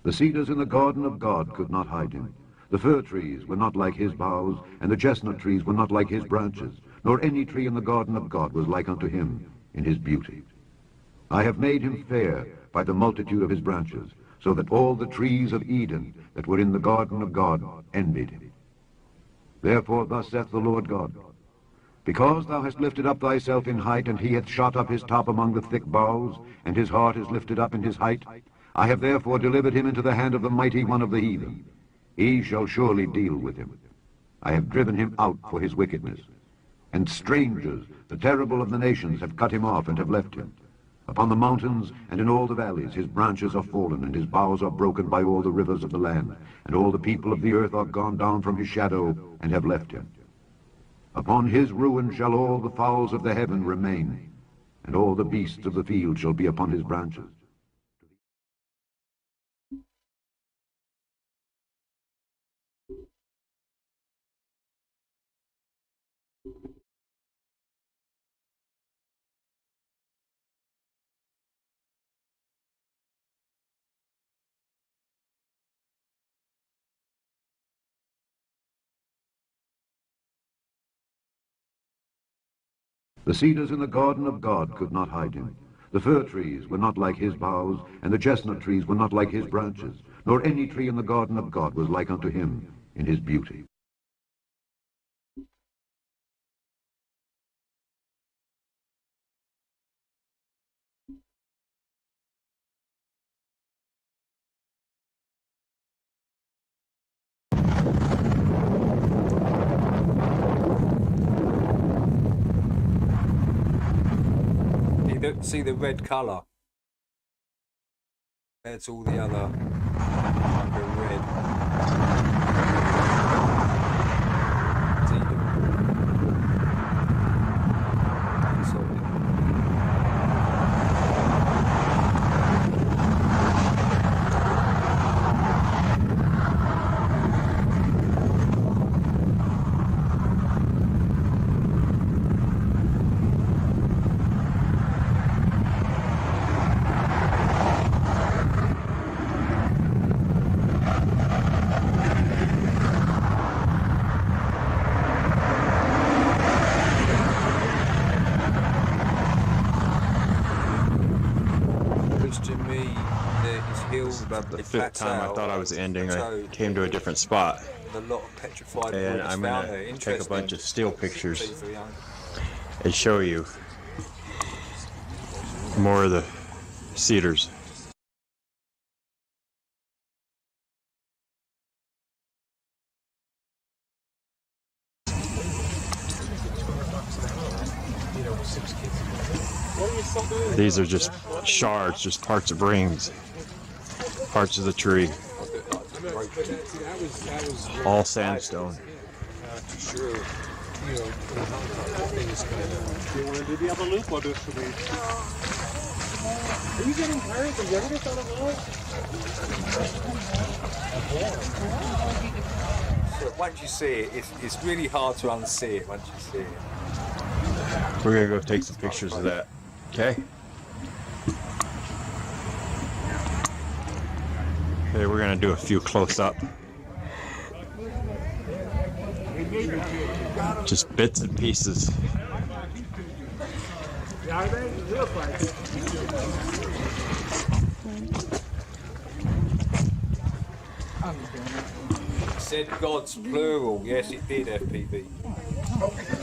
The cedars in the garden of God could not hide him. The fir trees were not like his boughs, and the chestnut trees were not like his branches, nor any tree in the garden of God was like unto him in his beauty. I have made him fair by the multitude of his branches, so that all the trees of Eden that were in the garden of God envied him. Therefore thus saith the Lord God, because thou hast lifted up thyself in height, and he hath shot up his top among the thick boughs, and his heart is lifted up in his height, I have therefore delivered him into the hand of the mighty one of the heathen. He shall surely deal with him. I have driven him out for his wickedness. And strangers, the terrible of the nations, have cut him off and have left him. Upon the mountains and in all the valleys his branches are fallen, and his boughs are broken by all the rivers of the land. And all the people of the earth are gone down from his shadow and have left him. Upon his ruin shall all the fowls of the heaven remain, and all the beasts of the field shall be upon his branches. The cedars in the garden of God could not hide him. The fir trees were not like his boughs, and the chestnut trees were not like his branches, nor any tree in the garden of God was like unto him in his beauty. See the red colour compared to all the other red. About the fifth time I thought I was ending, I came to a different spot, and I'm going to take a bunch of still pictures and show you more of the cedars. These are just shards, just parts of rings. Parts of the tree, all sandstone. Do you want to do the other loop or do it for me? Are you getting tired? Did you ever get on a wall? So once you see it, it's really hard to unsee it once you see it. We're going to go take some pictures of that, okay? Okay, we're going to do a few close-up. Just bits and pieces. It said God's plural. Yes, it did, FPV.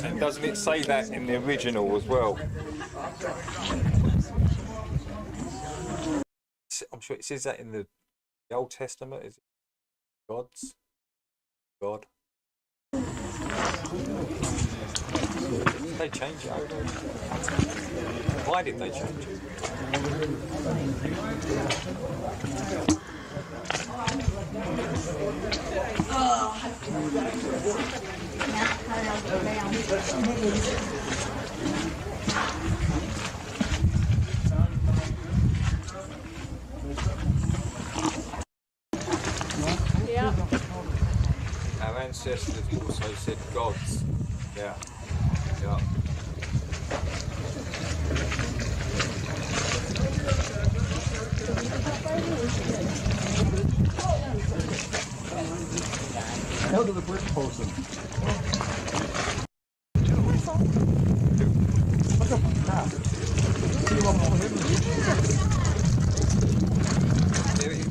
And doesn't it say that in the original as well? I'm sure it says that in the Old Testament. Is it God's? God. They change it over. Why did they change it? Yeah. Our ancestors also said gods. Yeah. Yeah. How do the Brits post them?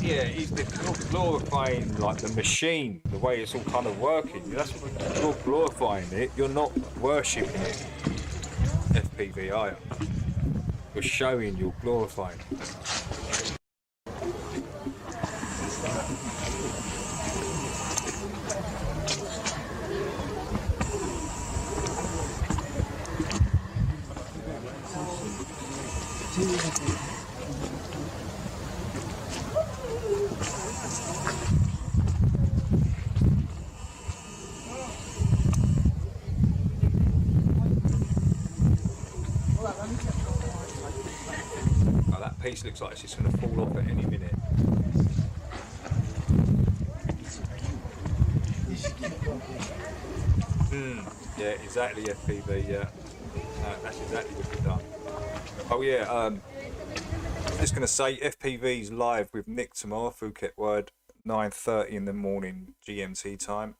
Yeah, you're glorifying like the machine, the way it's all kind of working. That's what you're glorifying it. You're not worshipping it. FPV, are you? You're showing you're glorifying it. Oh, that piece looks like it's just going to fall off at any minute. Yeah, exactly, FPV, yeah. That's exactly what we've done. Oh yeah, just going to say FPV's live with Nick tomorrow, Phuket Word, 9:30 in the morning GMT time.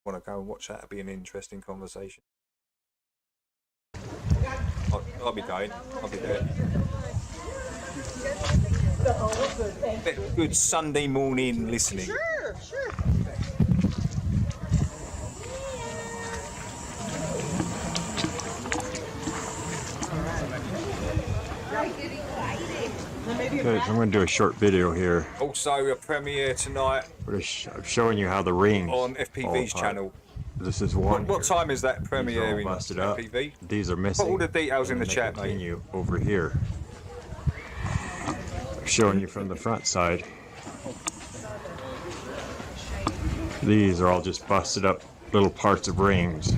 Want to go and watch that? It'll be an interesting conversation. I'll be going. I'll be there. Good Sunday morning listening. Sure, sure. Okay, so I'm going to do a short video here. Also, a premiere tonight. I'm showing you how the rings on FPV's channel. This is one. What time is that premiering? Busted up. FPV. These are missing. Put all the details in the chat, mate. Continue over here. I'm showing you from the front side. These are all just busted up little parts of rings,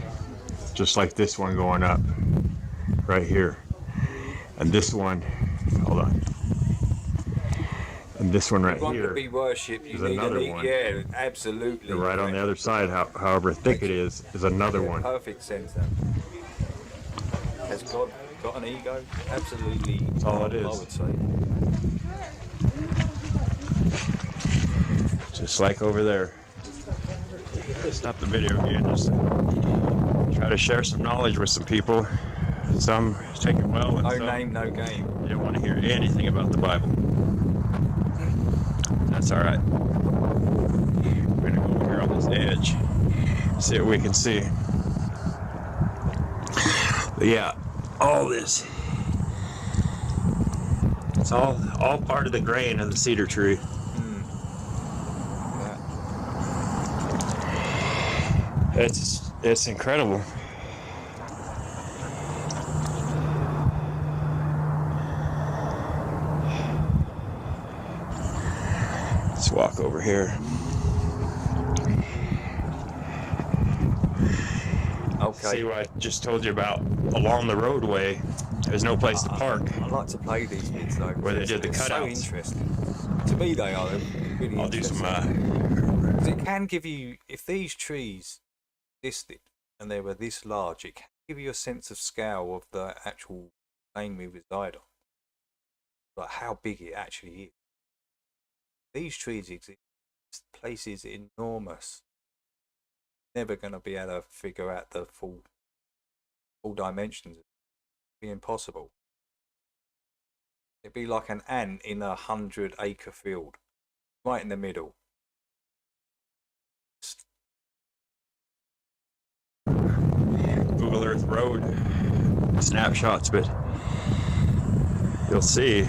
just like this one going up right here, and this one. Hold on. And this one right here is another one. Yeah, absolutely. And right on the other side, however thick it is another one. Perfect sensor. Has God got an ego? Absolutely. That's all it is. I would say. Just like over there. Stop the video again. Just try to share some knowledge with some people. Some take it well. And no some, name, no game. They don't want to hear anything about the Bible. That's all right. We're gonna go over here on this edge, see what we can see. But yeah, all this, it's all part of the grain of the cedar tree. It's incredible. Let's walk over here. Okay. See what I just told you about along the roadway. There's no place to park. I like to play these bits though. Where they did the cutouts. So interesting. To me, they are really I'll do interesting. some. It can give you, if these trees existed and they were this large, it can give you a sense of scale of the actual plane we reside on. Like how big it actually is. These trees exist. This place is enormous. Never going to be able to figure out the full dimensions. It'd be impossible. It'd be like an ant in a 100-acre field, right in the middle. Google Earth Road snapshots, but you'll see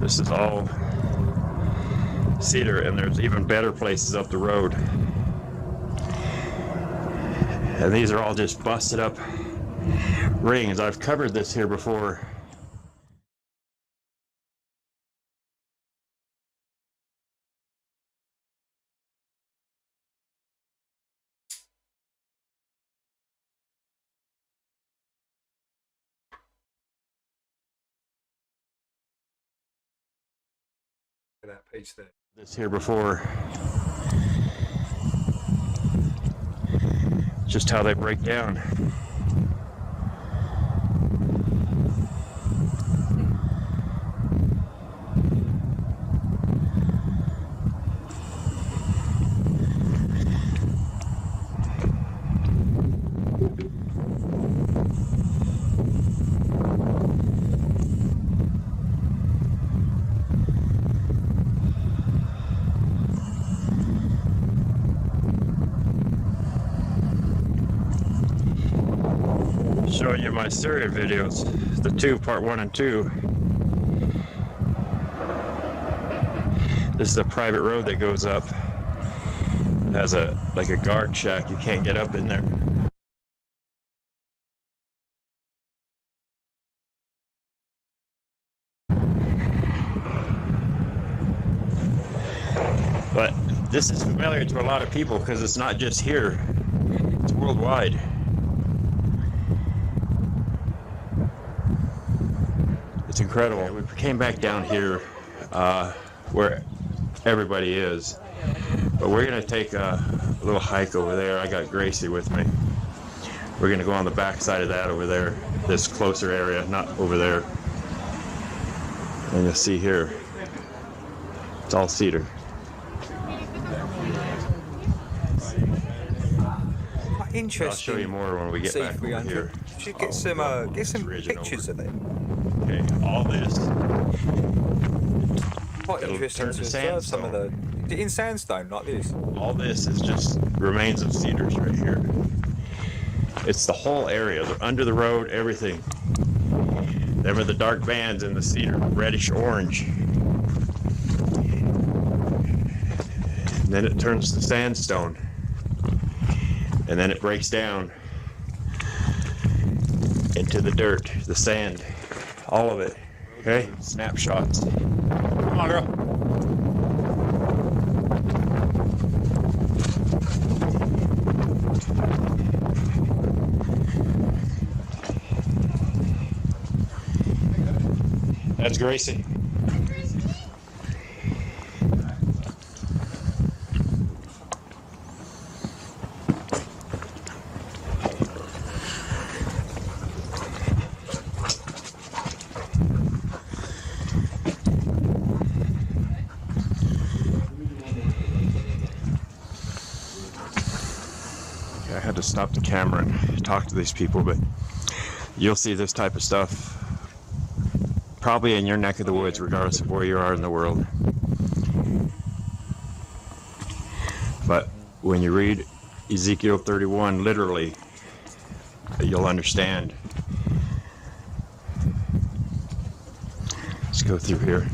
this is all cedar, and there's even better places up the road. And these are all just busted up rings. I've covered this here before. That piece there. This here before. Just how they break down. Showing you my Syria videos, the two, part 1 and 2. This is a private road that goes up. It has like a guard shack. You can't get up in there. This is familiar to a lot of people because it's not just here, it's worldwide. It's incredible. We came back down here where everybody is, but we're gonna take a little hike over there. I got Gracie with me. We're gonna go on the back side of that over there, this closer area, not over there. And you'll see here, it's all cedar. Interesting. I'll show you more when we get back over here. Should get some pictures of it. Okay, all this. Quite interesting to observe some of the in sandstone like this. All this is just remains of cedars right here. It's the whole area, under the road, everything. Them are the dark bands in the cedar, reddish orange. And then it turns to sandstone. And then it breaks down into the dirt, the sand, all of it. Okay? Snapshots. Come on, girl. That's Gracie. I had to stop the camera and talk to these people, but you'll see this type of stuff probably in your neck of the woods, regardless of where you are in the world. But when you read Ezekiel 31 literally, you'll understand. Let's go through here.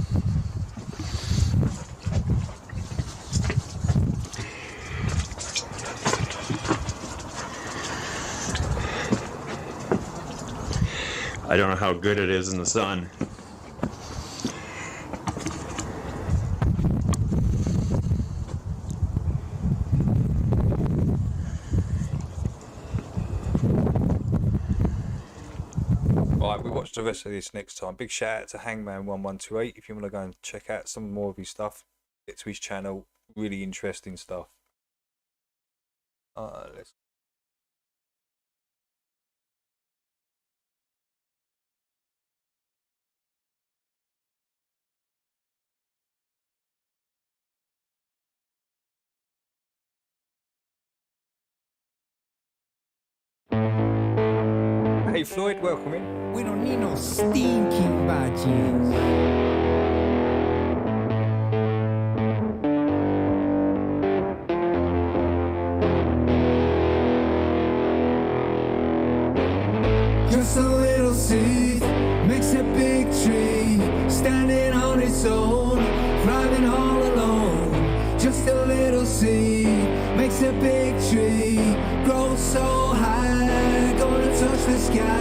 I don't know how good it is in the sun. Right, we watch the rest of this next time. Big shout out to Hangman1128 if you want to go and check out some more of his stuff. Get to his channel, really interesting stuff. Let's Hey Floyd, welcome in. We don't need no stinking badges. Just a little seed makes a big tree, standing on its own, thriving all alone. Just a little seed makes a big tree, grows so high, gonna touch the sky.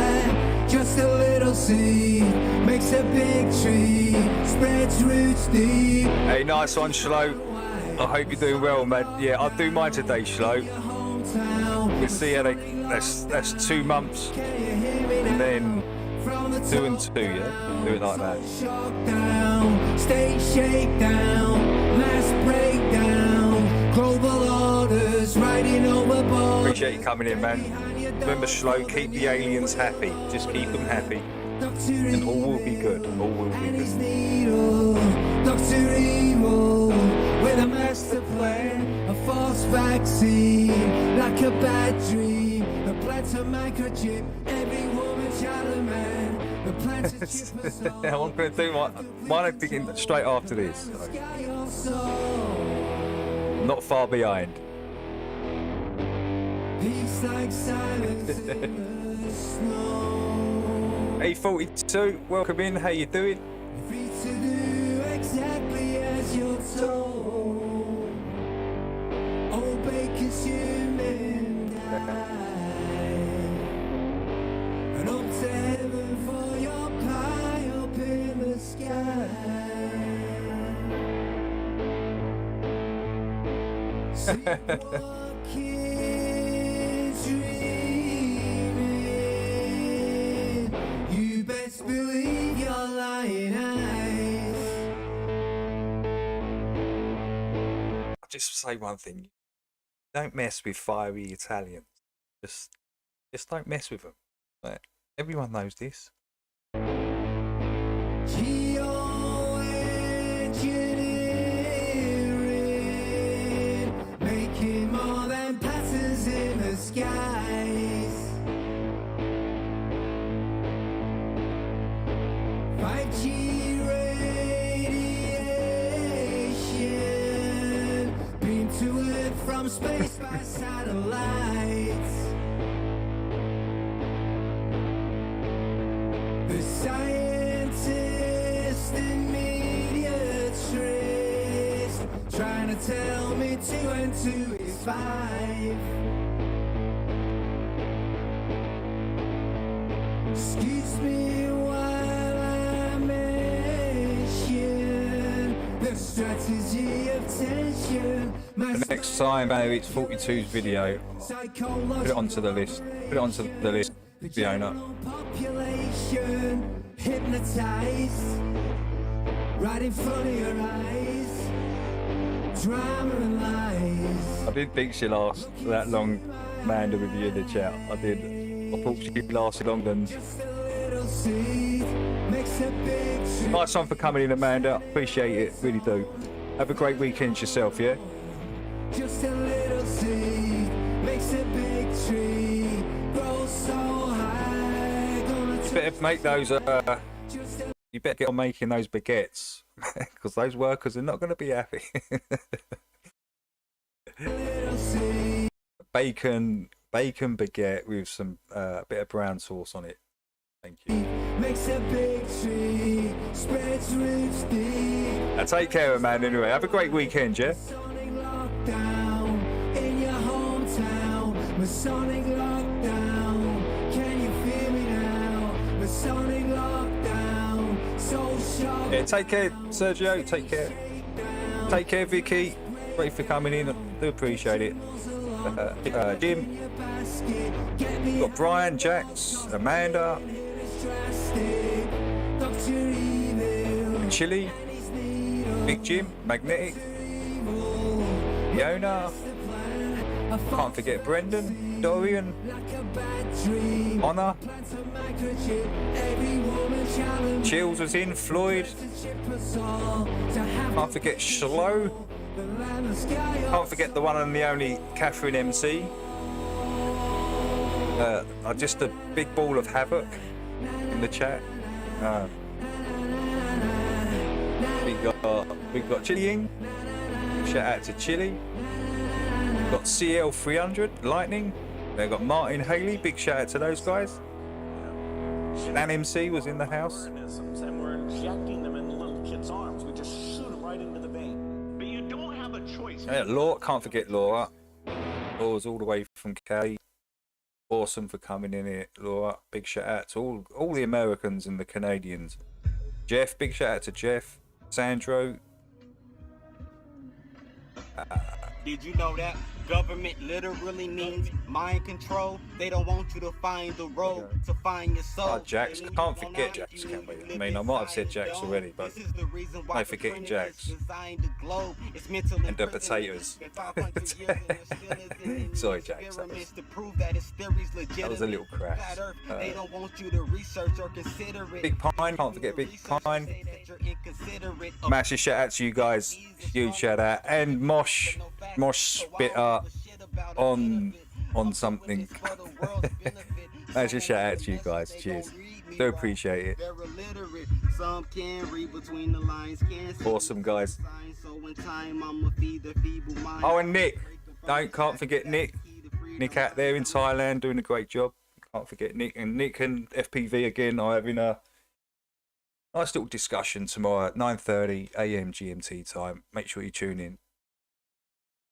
Just a little seed makes a big tree, spreads roots deep. Hey, nice one, Shlo. I hope you're doing well, man. Yeah, I'll do mine today, Shlo. We'll see how that's 2 months. And then 2 and 2, yeah? Do it like that. State shakedown, mass breakdown, global orders riding overboard. Appreciate you coming in, man. Remember, Shlo, keep the aliens happy. Just keep them happy. And all will be good. All will be good. Dr. Evil, with a master plan, a false vaccine, like a bad dream. The plant's a microchip, every woman, child, and man. The plant's a chip of soul. I'm going to do mine begin straight after this. Not far behind. Peace like silence in the snow. A42, welcome in. How you doing? Free to do exactly as you're told. Obey, consume, and die. And up to heaven for your pie up in the sky. You best believe your lying eyes. I'll just say one thing. Don't mess with fiery Italians. Just don't mess with them. Like, everyone knows this. Geoengineering, making more than patterns in the skies. 5G radiation, beamed to Earth from space by satellites. The scientists and mediatrists trying to tell me 2 and 2 is 5. Excuse me while I mention the strategy of tension. The next time it's 42's video, put it onto the list. Put it onto the list, Fiona. Population hypnotized right in front of your eyes. Drama and lies. I didn't think she lasted that long, Amanda, with you in the chat. I did. I thought she lasted longer than. Nice one for coming in, Amanda. Appreciate it, really do. Have a great weekend yourself, yeah? Just a little seed makes a big tree grow so high. You better make those. You better get on making those baguettes, because those workers are not going to be happy. bacon baguette with some bit of brown sauce on it. Thank you. Makes a big tree, spreads roots deep. Take care, Amanda. Anyway, have a great weekend, yeah. Lockdown in your hometown, Masonic lockdown. Can you feel me now? Masonic lockdown, so sharp. Yeah, take care, Sergio. Take care. Take care, Vicky. Great for coming in. I do appreciate it. Jim. We've got Brian, Jax, Amanda, Chili, Big Jim, Magnetic, Fiona. Can't forget Brendan, Dorian, Honor, Chills was in, Floyd. Can't forget Shlo. Can't forget the one and the only Catherine MC. Just a big ball of havoc in the chat. We got Chilling. Shout out to Chili. We've got CL300 Lightning. They've got Martin Haley. Big shout out to those guys. Dan MC was in the house. And we're injecting them in the little kid's arms. We just shoot them right into the vein. But you don't have a choice. Yeah, Laura, can't forget Laura. Laura's all the way from Cali. Awesome for coming in here, Laura. Big shout out to all the Americans and the Canadians. Jeff, big shout out to Jeff. Sandro. Did you know that government literally means mind control? They don't want you to find the road to find your soul. Jax, can't forget Jax, can we? I mean, I might have said Jax already, but no forgetting Jax. And the potatoes. Sorry, Jax. That was a little crash. Big Pine, can't forget Big Pine. Massive shout out to you guys. Huge shout out. And Mosh spit up on something. Massive shout out to you guys. Cheers. Do appreciate it. Awesome, guys. Oh, and Nick. Can't forget Nick. Nick out there in Thailand doing a great job. Can't forget Nick. And Nick and FPV again are having a nice little discussion tomorrow at 9:30 AM GMT time. Make sure you tune in.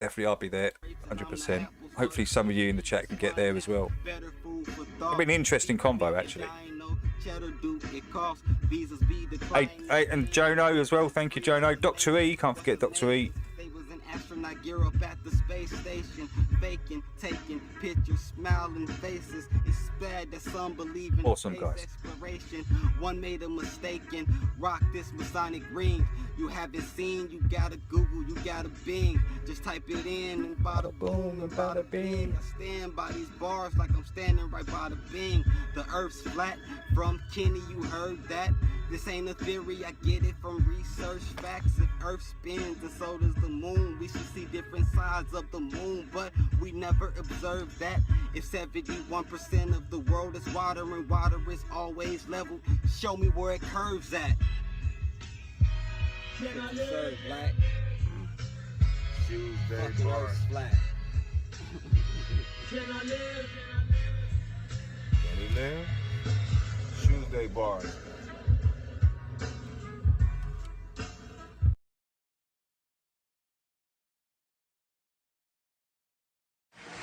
Definitely, I'll be there, 100%. Hopefully, some of you in the chat can get there as well. It'll be an interesting combo, actually. Hey, and Jono as well. Thank you, Jono. Dr. E, can't forget Dr. E. astronaut gear up at the space station, faking, taking pictures, smiling faces. It's bad that some believe in Awesome, space guys. exploration. One made a mistake and rock this Masonic ring. You haven't seen, you gotta Google, you gotta Bing. Just type it in and bada boom and bada bing. I stand by these bars like I'm standing right by the Bing. The earth's flat, from Kenny you heard that. This ain't a theory, I get it from research facts. If earth spins and so does the moon, we should see different sides of the moon, but we never observe that. If 71% of the world is water and water is always level, show me where it curves at. Sir, black. Tuesday Fucking bars. earth's flat. Can he live? Tuesday bars.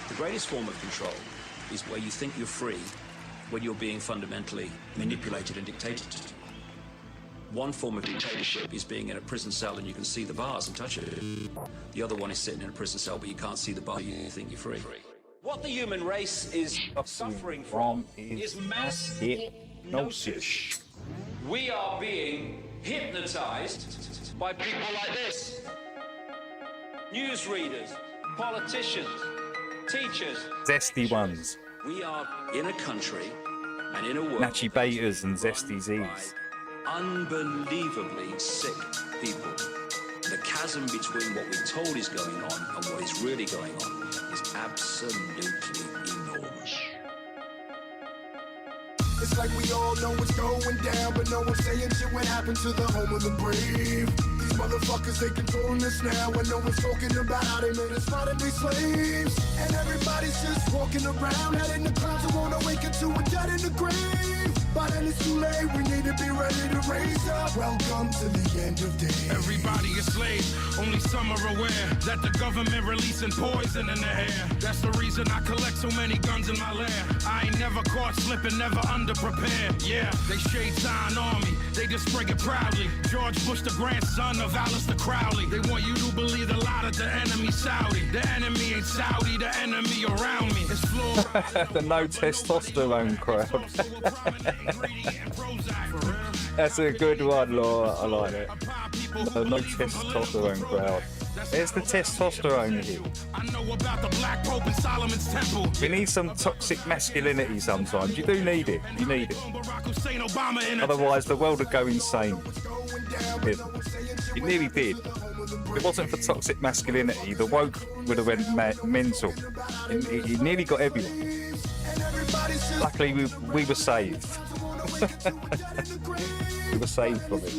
The greatest form of control is where you think you're free when you're being fundamentally manipulated and dictated to. One form of dictatorship is being in a prison cell and you can see the bars and touch it. The other one is sitting in a prison cell but you can't see the bar, you think you're free. What the human race is suffering from is mass hypnosis. We are being hypnotized by people like this. Newsreaders, politicians, teachers. Zesty ones. We are in a country and in a world. Natchy Betas and Zesty Z's. Unbelievably sick people. The chasm between what we're told is going on and what is really going on is absolutely enormous. It's like we all know what's going down, but no one's saying shit what happened to the home of the brave. These motherfuckers, they controlling us now, and no one's talking about how they made us modern day slaves. And everybody's just walking around, heading the clouds and won't awaken to a dead in the grave. But then it's too late, we need to be ready to raise up. Welcome to the end of days. Everybody is slaves, only some are aware that the government releasing poison in the air. That's the reason I collect so many guns in my lair. I ain't never caught slipping, never underprepared. Yeah, they shade sign on me, they just spray it proudly. George Bush, the grandson of Alistair Crowley. They want you to believe the lie that the enemy's Saudi. The enemy ain't Saudi, the enemy around me is flawed. The no testosterone crowd. That's a good one, Laura. I like it. The no testosterone crowd. There's the testosterone here. I know about the Black Pope and Solomon's Temple. We need some toxic masculinity sometimes. You do need it. You need it. Otherwise, the world would go insane. It nearly did. If it wasn't for toxic masculinity, the woke would have went mental. It nearly got everyone. Luckily, we were saved. We were saved from it.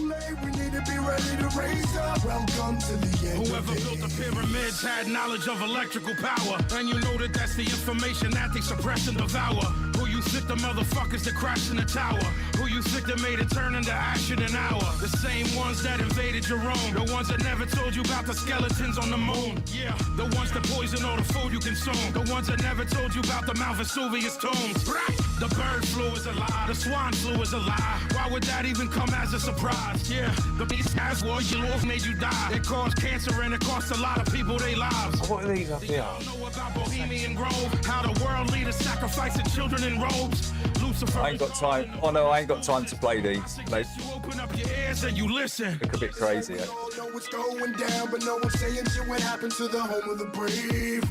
Whoever built the pyramids had knowledge of electrical power, and you know that's the information that they suppress and devour. Who you think the motherfuckers that crashed in the tower? Who you think that made it turn into ash in an hour? The same ones that invaded your own, the ones that never told you about the skeletons on the moon. Yeah, the ones that poison all the food you consume, the ones that never told you about the Mount Vesuvius tombs. The bird flu is a lie, the swine flu is a lie. Why would that even come as a surprise? Yeah, the beast has was your laws made you die. It caused cancer and it cost a lot of people their lives. What are these up here? Know about Bohemian Grove, how the world leaders sacrificing children in robes. Lucifer, I ain't got time. Oh no, I ain't got time to play these. They open up your ears and you listen. look a bit crazy. Eh? What's going down, but no one's saying shit what happened to the home of the brave.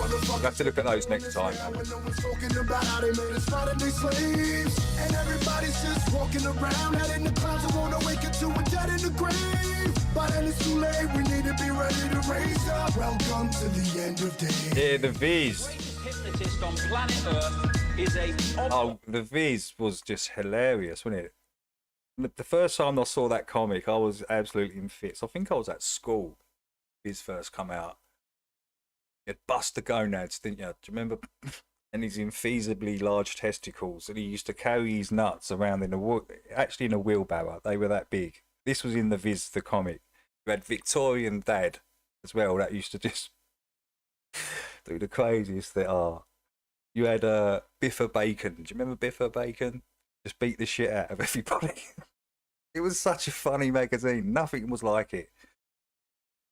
I'll have to look at those next time. Talking about how they made us modern day slaves. And everybody's just walking around, heading the clouds and won't awaken to a dead in the grave. But then it's too late, we need to be ready to raise up. Welcome to the end of days. Yeah, the Viz. Hypnotist on planet Earth is a... Oh, the Viz was just hilarious, wasn't it? The first time I saw that comic, I was absolutely in fits. I think I was at school. Viz first come out. He'd bust the gonads, didn't you? Do you remember? And his infeasibly large testicles, and he used to carry his nuts around in a wheelbarrow. They were that big. This was in the Viz, the comic. You had Victorian Dad as well. That used to just do the craziest they are. You had Biffa Bacon. Do you remember Biffa Bacon? Just beat the shit out of everybody. It was such a funny magazine. Nothing was like it.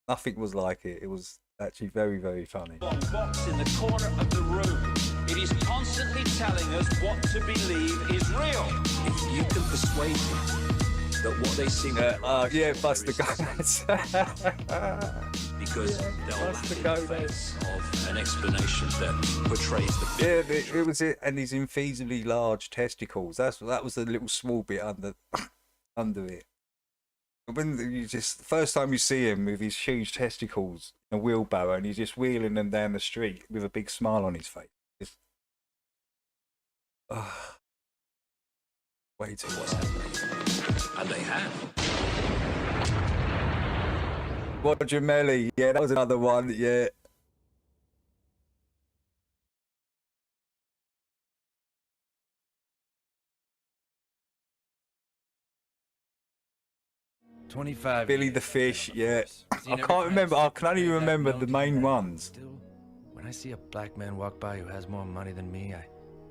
Nothing was like it. It was Actually, very, very funny. Box in the corner of the room. It is constantly telling us what to believe is real. If you can persuade them that what they see... yeah, Buster Gomez. Because they'll laugh in the face of an explanation that portrays the... Yeah, it was it, and his infeasibly large testicles. That was the little small bit under it. When you just first time you see him with his huge testicles in a wheelbarrow, and he's just wheeling them down the street with a big smile on his face. It's, way too much. And they have. Roger Melly, yeah, that was another one, yeah. Billy the Fish, yeah. I can't remember. I can only remember the main ones. When I see a black man walk by who has more money than me, I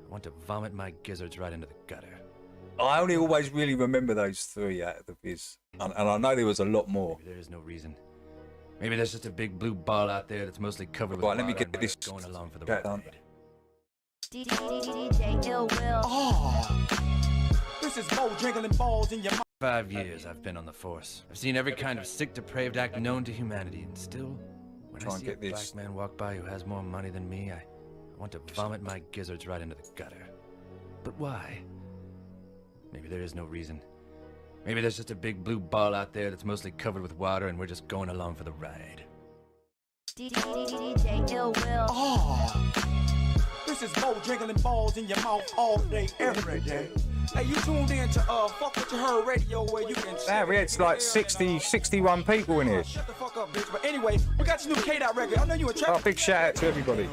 want to vomit my gizzards right into the gutter. I only always really remember those three out of the biz, and I know there was a lot more. Maybe there is no reason. Maybe there's just a big blue ball out there that's mostly covered with right, let me water get and this going along for the chat ride. DJ Ill Will. Oh, this is Bo jiggling balls in your mouth. 5 years I've been on the force. I've seen every kind of sick, depraved act known to humanity, and still, when I see a black man walk by who has more money than me, I want to vomit my gizzards right into the gutter. But why? Maybe there is no reason. Maybe there's just a big blue ball out there that's mostly covered with water, and we're just going along for the ride. DJ Ill Will. Oh, this is Bo jiggling balls in your mouth all day, every day. Hey, you tuned in to Fuck What You Heard Radio, where you can... Yeah, we had like 61 people in here. Shut the fuck up, bitch. But anyway, we got your new K-Dot record. I know you a trap. Oh, big shout out to everybody.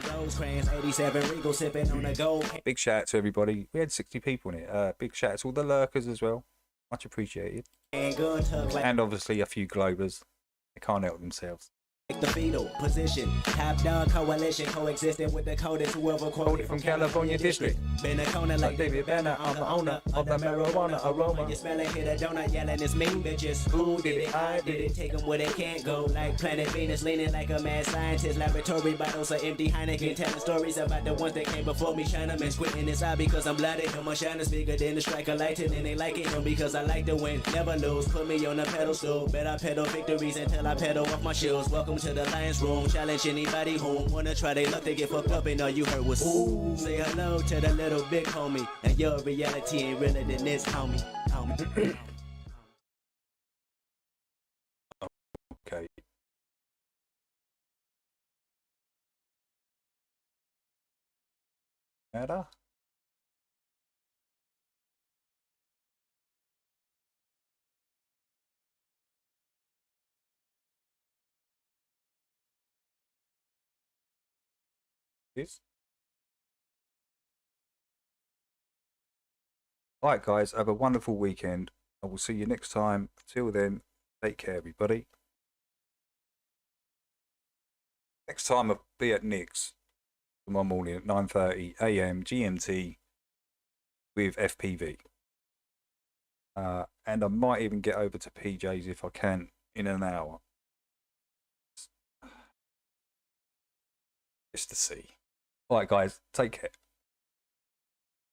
Big shout out to everybody. We had 60 people in it. Big shout out to all the lurkers as well. Much appreciated. And obviously a few globers. They can't help themselves. The fetal position, top down coalition, coexisting with the coders, whoever quoted from California district. Been a corner like David Banner, I'm the owner of the marijuana aroma. You smell it, hit a donut, yelling it's me, bitches. Who did it? I did it. Take them where they can't go. Like planet Venus, leaning like a mad scientist. Laboratory bottles of empty Heineken, telling stories about the ones that came before me. Chinaman squinting inside because I'm blooded. And my shine is bigger than the strike of lightning. And they like it because I like to win, never lose. Put me on a pedestal, bet I pedal victories until I pedal off my shoes. Welcome to the Lions Room, challenge anybody who wanna try they luck, they get fucked up and all you heard was ooh. Say hello to the little big homie, and your reality ain't realer than this, homie. Okay. Matter? Alright guys, have a wonderful weekend. I will see you next time. Till then, take care everybody. Next time I'll be at Nick's tomorrow morning at 9:30 AM GMT with FPV. And I might even get over to PJ's if I can in an hour. Just to see. Alright guys, take care.